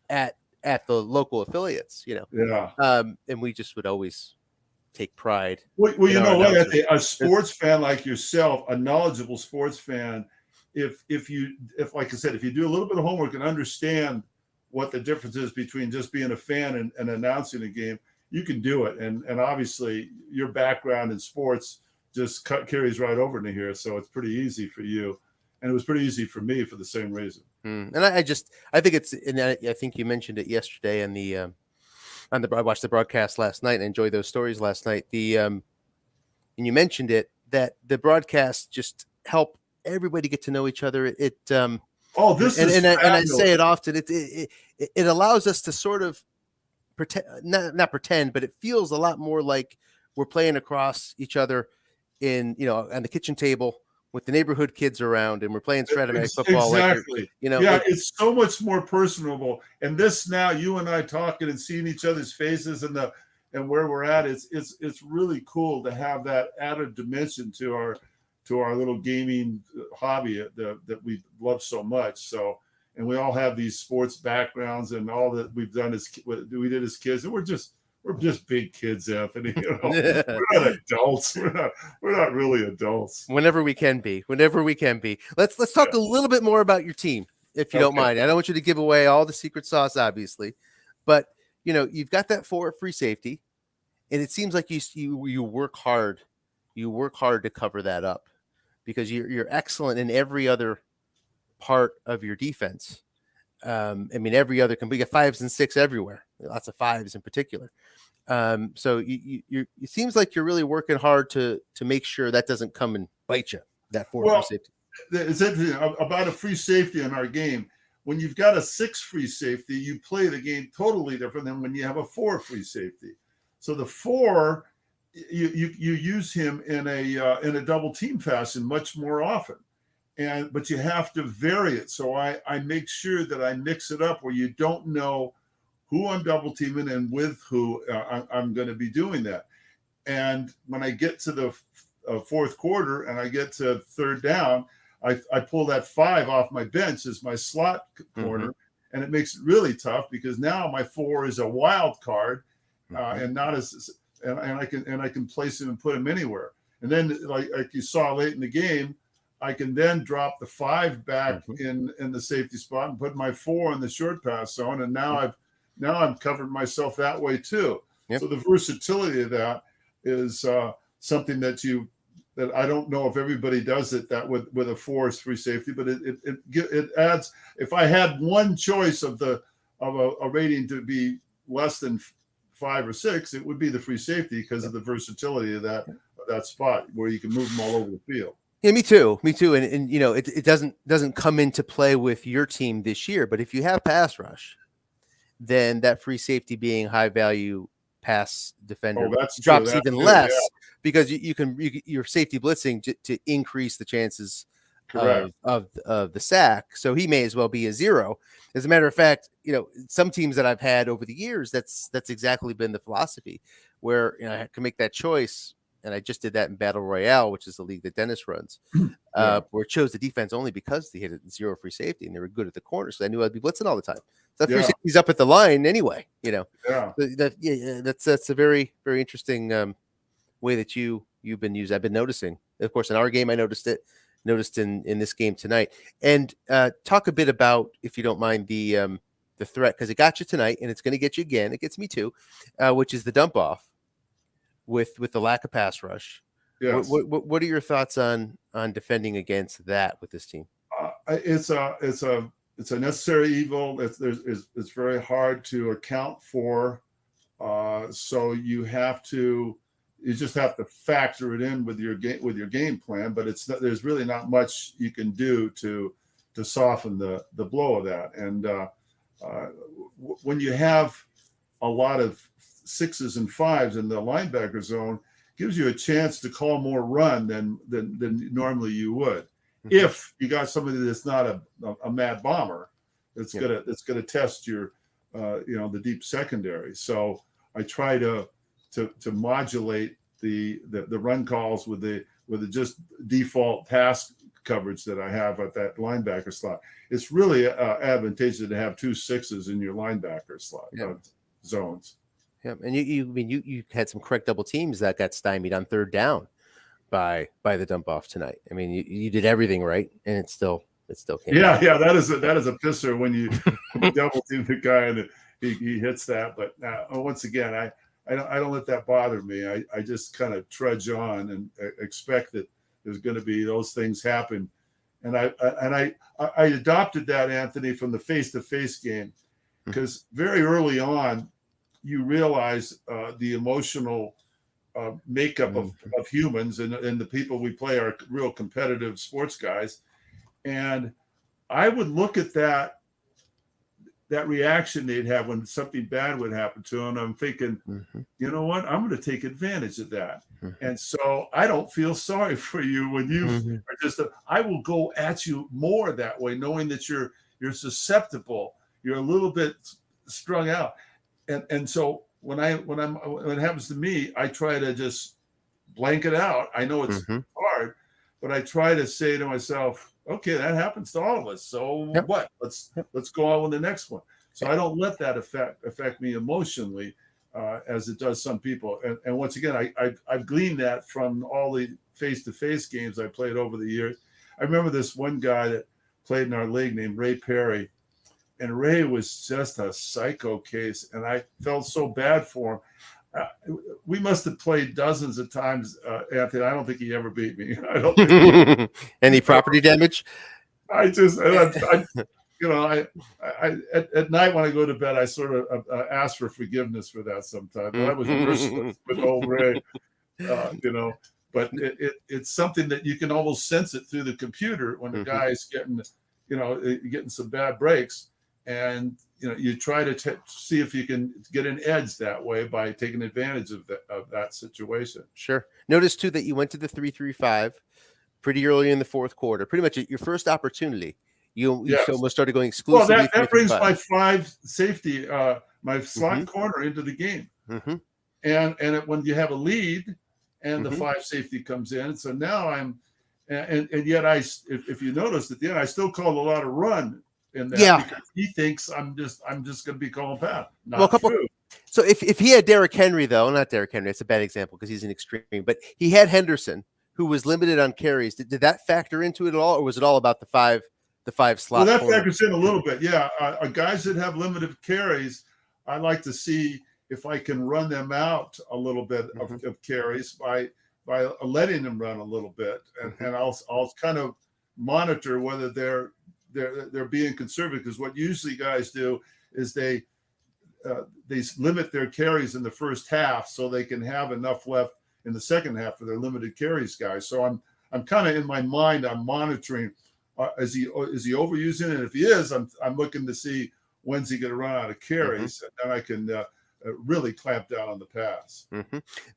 at the local affiliates, Yeah. And we just would always take pride. Well, you know what? A sports fan like yourself, a knowledgeable sports fan, if like I said, if you do a little bit of homework and understand what the difference is between just being a fan and announcing a game, you can do it. And obviously your background in sports just carries right over into here. So it's pretty easy for you. And it was pretty easy for me for the same reason. And I think it's, and I think you mentioned it yesterday I watched the broadcast last night and enjoyed those stories last night. And you mentioned it, that the broadcast just help everybody get to know each other. Oh, this is and I say it often. It allows us to sort of pretend, not pretend, but it feels a lot more like we're playing across each other on the kitchen table with the neighborhood kids around, and we're playing strategic football. Exactly. It's so much more personable. And this now, you and I talking and seeing each other's faces and where we're at, it's really cool to have that added dimension to our little gaming hobby that we love so much. So, and we all have these sports backgrounds and all that we've done we did as kids, and we're just big kids, Anthony. We're not adults. We're not really adults. Whenever we can be. Let's talk a little bit more about your team, if you don't mind. I don't want you to give away all the secret sauce, obviously, but you've got that free safety, and it seems like you work hard. You work hard to cover that up, because you're excellent in every other part of your defense. Every other we get 5s and 6 everywhere. Lots of 5s in particular. So it seems like you're really working hard to make sure that doesn't come and bite you. That free safety. It's interesting about a free safety in our game. When you've got a 6 free safety, you play the game totally different than when you have a 4 free safety. So the 4, you use him in a double team fashion much more often. But you have to vary it. So I make sure that I mix it up where you don't know who I'm double teaming and with who I'm going to be doing that. And when I get to the fourth quarter and I get to third down, I pull that 5 off my bench as my slot corner, and it makes it really tough because now my 4 is a wild card, and not as and I can place him and put him anywhere. And then like you saw late in the game, I can then drop the 5 back in the safety spot and put my 4 in the short pass zone, and now I've covered myself that way too. Yep. So the versatility of that is something that I don't know if everybody does it that with a 4 free safety, but it adds. If I had one choice of a rating to be less than 5 or 6, it would be the free safety because of the versatility of that spot where you can move them all over the field. Yeah, me too. And it doesn't come into play with your team this year, but if you have pass rush, then that free safety being high value pass defender drops even less, because you're safety blitzing to increase the chances of the sack. So he may as well be a 0. As a matter of fact, some teams that I've had over the years, that's exactly been the philosophy, where I can make that choice. And I just did that in Battle Royale, which is the league that Dennis runs, where it chose the defense only because they hit 0 free safety and they were good at the corner. So I knew I'd be blitzing all the time. So that free safety's up at the line anyway, That's a very, very interesting way that you've been used. I've been noticing, of course, in our game, I noticed in this game tonight. And talk a bit about, if you don't mind, the threat, because it got you tonight and it's going to get you again. It gets me too, which is the dump off. With the lack of pass rush, what are your thoughts on defending against that with this team? It's a necessary evil. It's very hard to account for. So you just have to factor it in with your game plan. But there's really not much you can do to soften the blow of that. And when you have a lot of 6s and 5s in the linebacker zone, gives you a chance to call more run than normally you would. If you got somebody that's not a mad bomber, that's gonna test your the deep secondary. So I try to modulate the run calls with the just default pass coverage that I have at that linebacker slot. It's really advantageous to have 2 6s in your linebacker slot zones. Yeah, and you had some correct double teams that got stymied on third down by the dump off tonight. I mean, you did everything right, and it still It still came Yeah, out. yeah, that is a pisser when you double team the guy and he hits that. But once again, I don't let that bother me. I just kind of trudge on and expect that there's going to be those things happen. And I adopted that, Anthony, from the face-to-face game, because very early on you realize the emotional makeup of humans, and the people we play are real competitive sports guys. And I would look at that reaction they'd have when something bad would happen to them. I'm thinking, you know what? I'm going to take advantage of that. And so I don't feel sorry for you when you are just. I will go at you more that way, knowing that you're susceptible. You're a little bit strung out, and so when it happens to me, I try to just blank it out. I know it's hard, but I try to say to myself, okay, that happens to all of us. So what? Let's go on with the next one. So I don't let that affect me emotionally, as it does some people. And once again, I've gleaned that from all the face-to-face games I played over the years. I remember this one guy that played in our league named Ray Perry, and Ray was just a psycho case, and I felt so bad for him. We must have played dozens of times, Anthony. I don't think he ever beat me. I don't think Any property damage? I at night when I go to bed, I sort of ask for forgiveness for that sometimes. But I was merciless with old Ray, But it's something that you can almost sense it through the computer when the guy's getting some bad breaks, and you try to see if you can get an edge that way by taking advantage of that situation. Sure. Notice too that you went to the 3-3-5 pretty early in the fourth quarter, pretty much your first opportunity. You almost started going exclusively. Well, that brings my five safety, my slot corner into the game, and when you have a lead, and the five safety comes in, so now I'm, and yet if you notice at the end, I still called a lot of run in that because he thinks I'm just going to be calling pass. Not true. So if he had Derrick Henry, though, not Derrick Henry, it's a bad example because he's an extreme, but he had Henderson, who was limited on carries. Did that factor into it at all, or was it all about the five slot? Well, that factors in a little bit. Yeah, guys that have limited carries, I like to see if I can run them out a little bit of carries by letting them run a little bit, and I'll kind of monitor whether they're being conservative, because what usually guys do is they limit their carries in the first half so they can have enough left in the second half for their limited carries guys. So I'm kind of in my mind, I'm monitoring, is he overusing it? And if he is, I'm looking to see when's he going to run out of carries, and then I can really clamp down on the pass.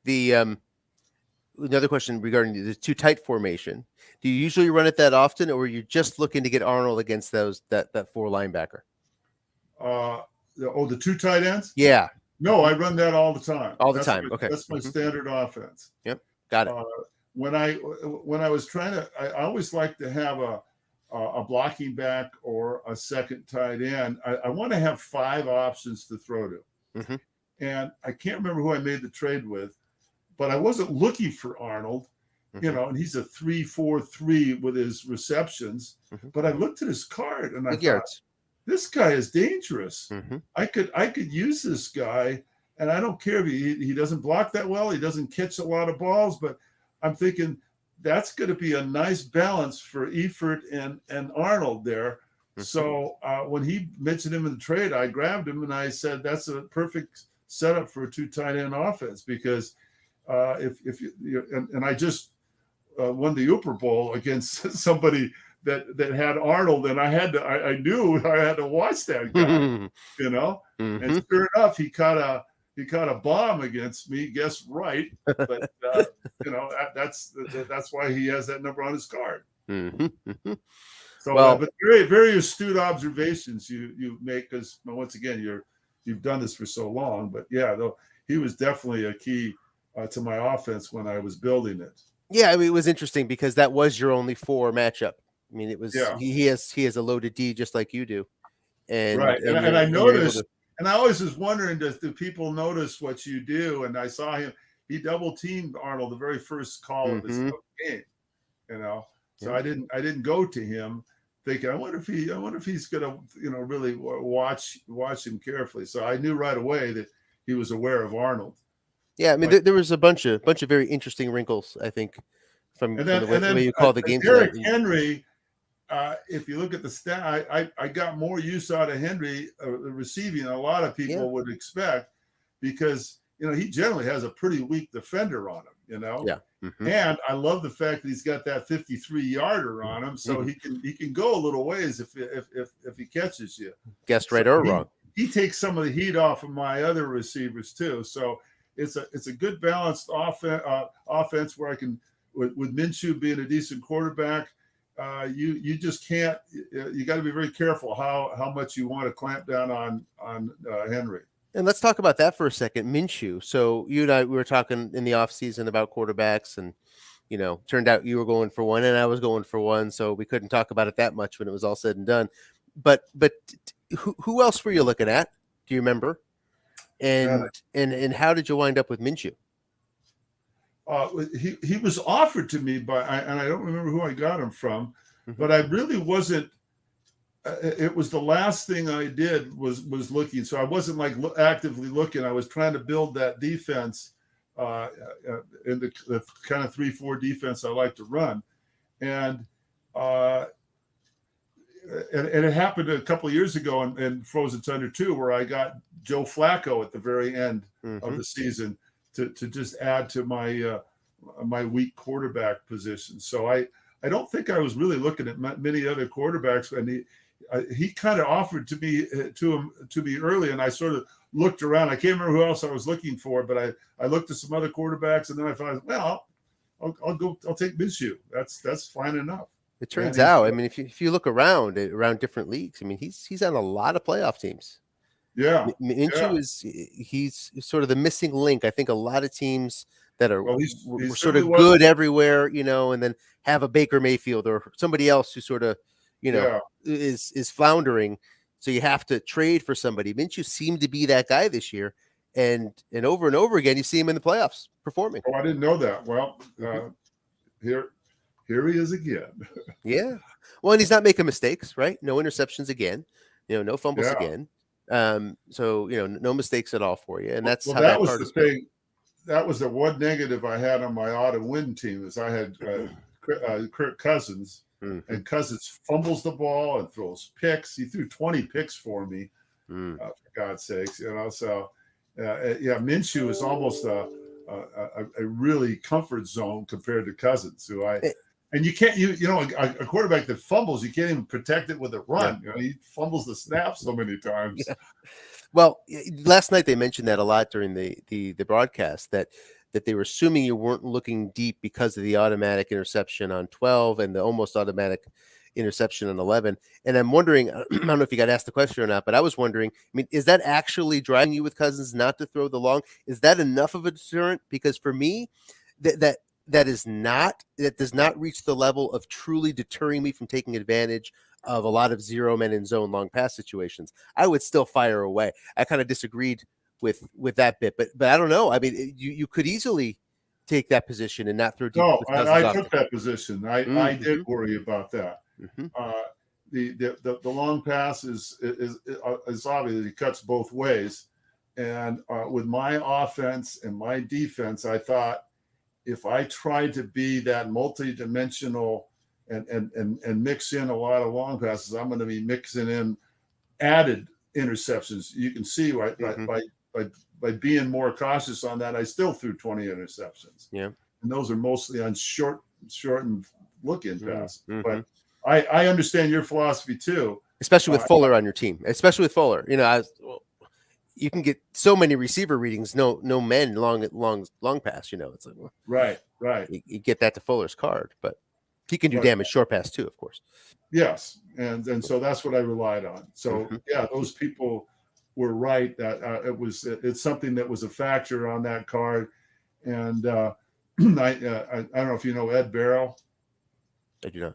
The another question regarding the too tight formation. Do you usually run it that often, or are you just looking to get Arnold against that four linebacker? The two tight ends? Yeah. No, I run that all the time. That's time. Okay. That's my standard offense. Yep. Got it. When I was trying to, I always like to have a blocking back or a second tight end. I want to have five options to throw to. And I can't remember who I made the trade with, but I wasn't looking for Arnold, and he's a 3-4-3 with his receptions. But I looked at his card and I thought, this guy is dangerous. I could use this guy, and I don't care if he doesn't block that well. He doesn't catch a lot of balls, but I'm thinking that's going to be a nice balance for Eifert and Arnold there. So when he mentioned him in the trade, I grabbed him and I said, that's a perfect setup for a two tight end offense, because if you and I just won the Super Bowl against somebody that had Arnold, and I knew I had to watch that guy, and sure enough, he caught a bomb against me. Guess right, but that's why he has that number on his card. So, but very, very astute observations you make, because once again you've done this for so long. But though he was definitely a key to my offense when I was building it. Yeah, I mean, it was interesting because that was your only four matchup. I mean, it was he has a loaded D just like you do, and right. And I noticed, and I always was wondering, do people notice what you do? And I saw him; he double teamed Arnold the very first call of his game, So I didn't go to him, thinking, I wonder if he's going to, really watch him carefully. So I knew right away that he was aware of Arnold. Yeah, I mean, Like, there was a bunch of very interesting wrinkles, I think, from the way you call the game Derrick tonight. Henry. If you look at the stat, I got more use out of Henry receiving than a lot of people would expect, because he generally has a pretty weak defender on him. Yeah. Mm-hmm. And I love the fact that he's got that 53-yarder on him, so he can go a little ways if he catches you. Guessed right or wrong. He takes some of the heat off of my other receivers too. So it's a good balanced offense where I can, with Minshew being a decent quarterback. You just can't. You got to be very careful how much you want to clamp down on Henry. And let's talk about that for a second, Minshew. So you and I, we were talking in the offseason about quarterbacks, and turned out you were going for one and I was going for one, so we couldn't talk about it that much when it was all said and done. But who else were you looking at? Do you remember? And how did you wind up with Minshew? He was offered to me and I don't remember who I got him from, but I really wasn't. It was the last thing I did was looking, so I wasn't like actively looking. I was trying to build that defense in the kind of 3-4 defense I like to run, and it happened a couple of years ago in Frozen Thunder 2, where I got Joe Flacco at the very end of the season to just add to my weak quarterback position. So I don't think I was really looking at many other quarterbacks, and he kind of offered to me early, and I sort of looked around. I can't remember who else I was looking for, but I looked at some other quarterbacks, and then I thought, well, I'll take Minshew. That's fine enough. It turns out, I mean, if you look around different leagues, I mean, he's on a lot of playoff teams. Yeah, Minshew he's sort of the missing link. I think a lot of teams that are he's sort of good everywhere, and then have a Baker Mayfield or somebody else who sort of is floundering. So you have to trade for somebody. Minshew seemed to be that guy this year, and over again you see him in the playoffs performing. Oh, I didn't know that. Well, here he is again. Yeah. Well, and he's not making mistakes, right? No interceptions again. No fumbles again. So no mistakes at all for you, and that's how that was the thing. That was the one negative I had on my autumn win team, is I had Kirk Cousins, and Cousins fumbles the ball and throws picks. He threw 20 picks for me, for God's sakes. So Minshew is almost a really comfort zone compared to Cousins, who and you can't a quarterback that fumbles, you can't even protect it with a run. Yeah. He fumbles the snap so many times. Yeah. Well, last night they mentioned that a lot during the broadcast, that they were assuming you weren't looking deep because of the automatic interception on 12 and the almost automatic interception on 11. And I'm wondering, I don't know if you got asked the question or not, but I was wondering, I mean, is that actually driving you with Cousins not to throw the long? Is that enough of a deterrent? Because for me, that does not reach the level of truly deterring me from taking advantage of a lot of zero men in zone long pass situations. I would still fire away. I kind of disagreed with that bit, but I don't know. I mean, you could easily take that position and not throw deep. No, I took that position. I did worry about that. The long pass is obvious. It cuts both ways, and with my offense and my defense, I thought, if I tried to be that multi-dimensional and mix in a lot of long passes, I'm going to be mixing in added interceptions. You can see by being more cautious on that, I still threw 20 interceptions. Yeah, and those are mostly on short and look-in passes. But I understand your philosophy too, especially with Fuller on your team. Especially with Fuller, you can get so many receiver readings, no men long pass. It's like, well, right. You get that to Fuller's card, but he can do damage short pass too, of course. Yes, and so that's what I relied on. So those people were right that it's something that was a factor on that card. And I don't know if you know Ed Barrow. I do not.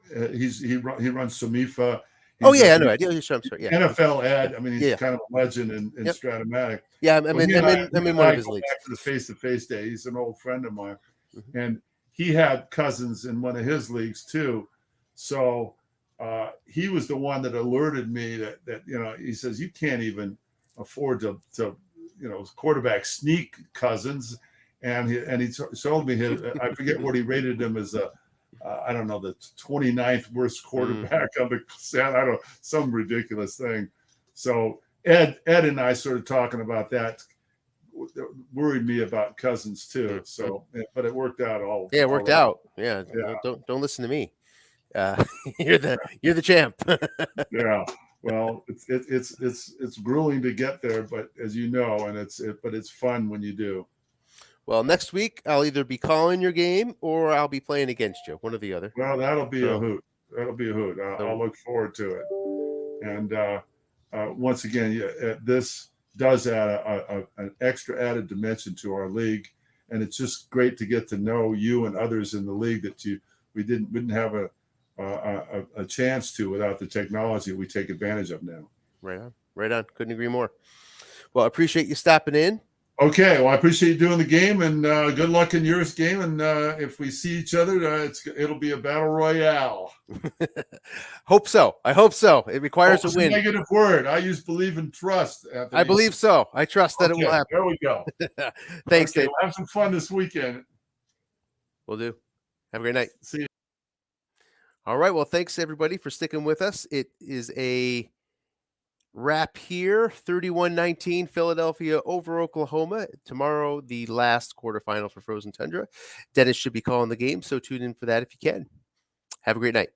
He runs Samifa. I know. I'm sorry. Yeah. NFL Ed. I mean, he's kind of a legend in Stratomatic. Yeah, I'm in one of his leagues. Back to the face-to-face day. He's an old friend of mine, and he had Cousins in one of his leagues too. So he was the one that alerted me that he says you can't even afford to quarterback sneak Cousins, and he told me I forget what he rated him as I don't know, the 29th worst quarterback on the set. I don't know, some ridiculous thing. So Ed and I started talking about that. Worried me about Cousins too. So, but it worked out all. Yeah, it worked out. Yeah. Don't listen to me. You're the champ. Yeah. Well, it's grueling to get there, but as you know, and it's fun when you do. Well, next week I'll either be calling your game or I'll be playing against you, one or the other. Well, that'll be a hoot. That'll be a hoot. I'll look forward to it. And once again, this does add an extra added dimension to our league, and it's just great to get to know you and others in the league that we didn't have a chance to without the technology we take advantage of now. Right on. Couldn't agree more. Well, I appreciate you stopping in. Okay, well, I appreciate you doing the game, and good luck in yours game. And if we see each other, it'll be a battle royale. Hope so. I hope so. It requires a win. Negative word. I use believe and trust. Anthony. I believe so. I trust that it will happen. There we go. Thanks, Dave. Dave. Have some fun this weekend. Will do. Have a great night. See you. All right. Well, thanks everybody for sticking with us. It is a wrap here. 31-19 Philadelphia over Oklahoma. Tomorrow, the last quarterfinal for Frozen Tundra. Dennis should be calling the game, so tune in for that if you can. Have a great night.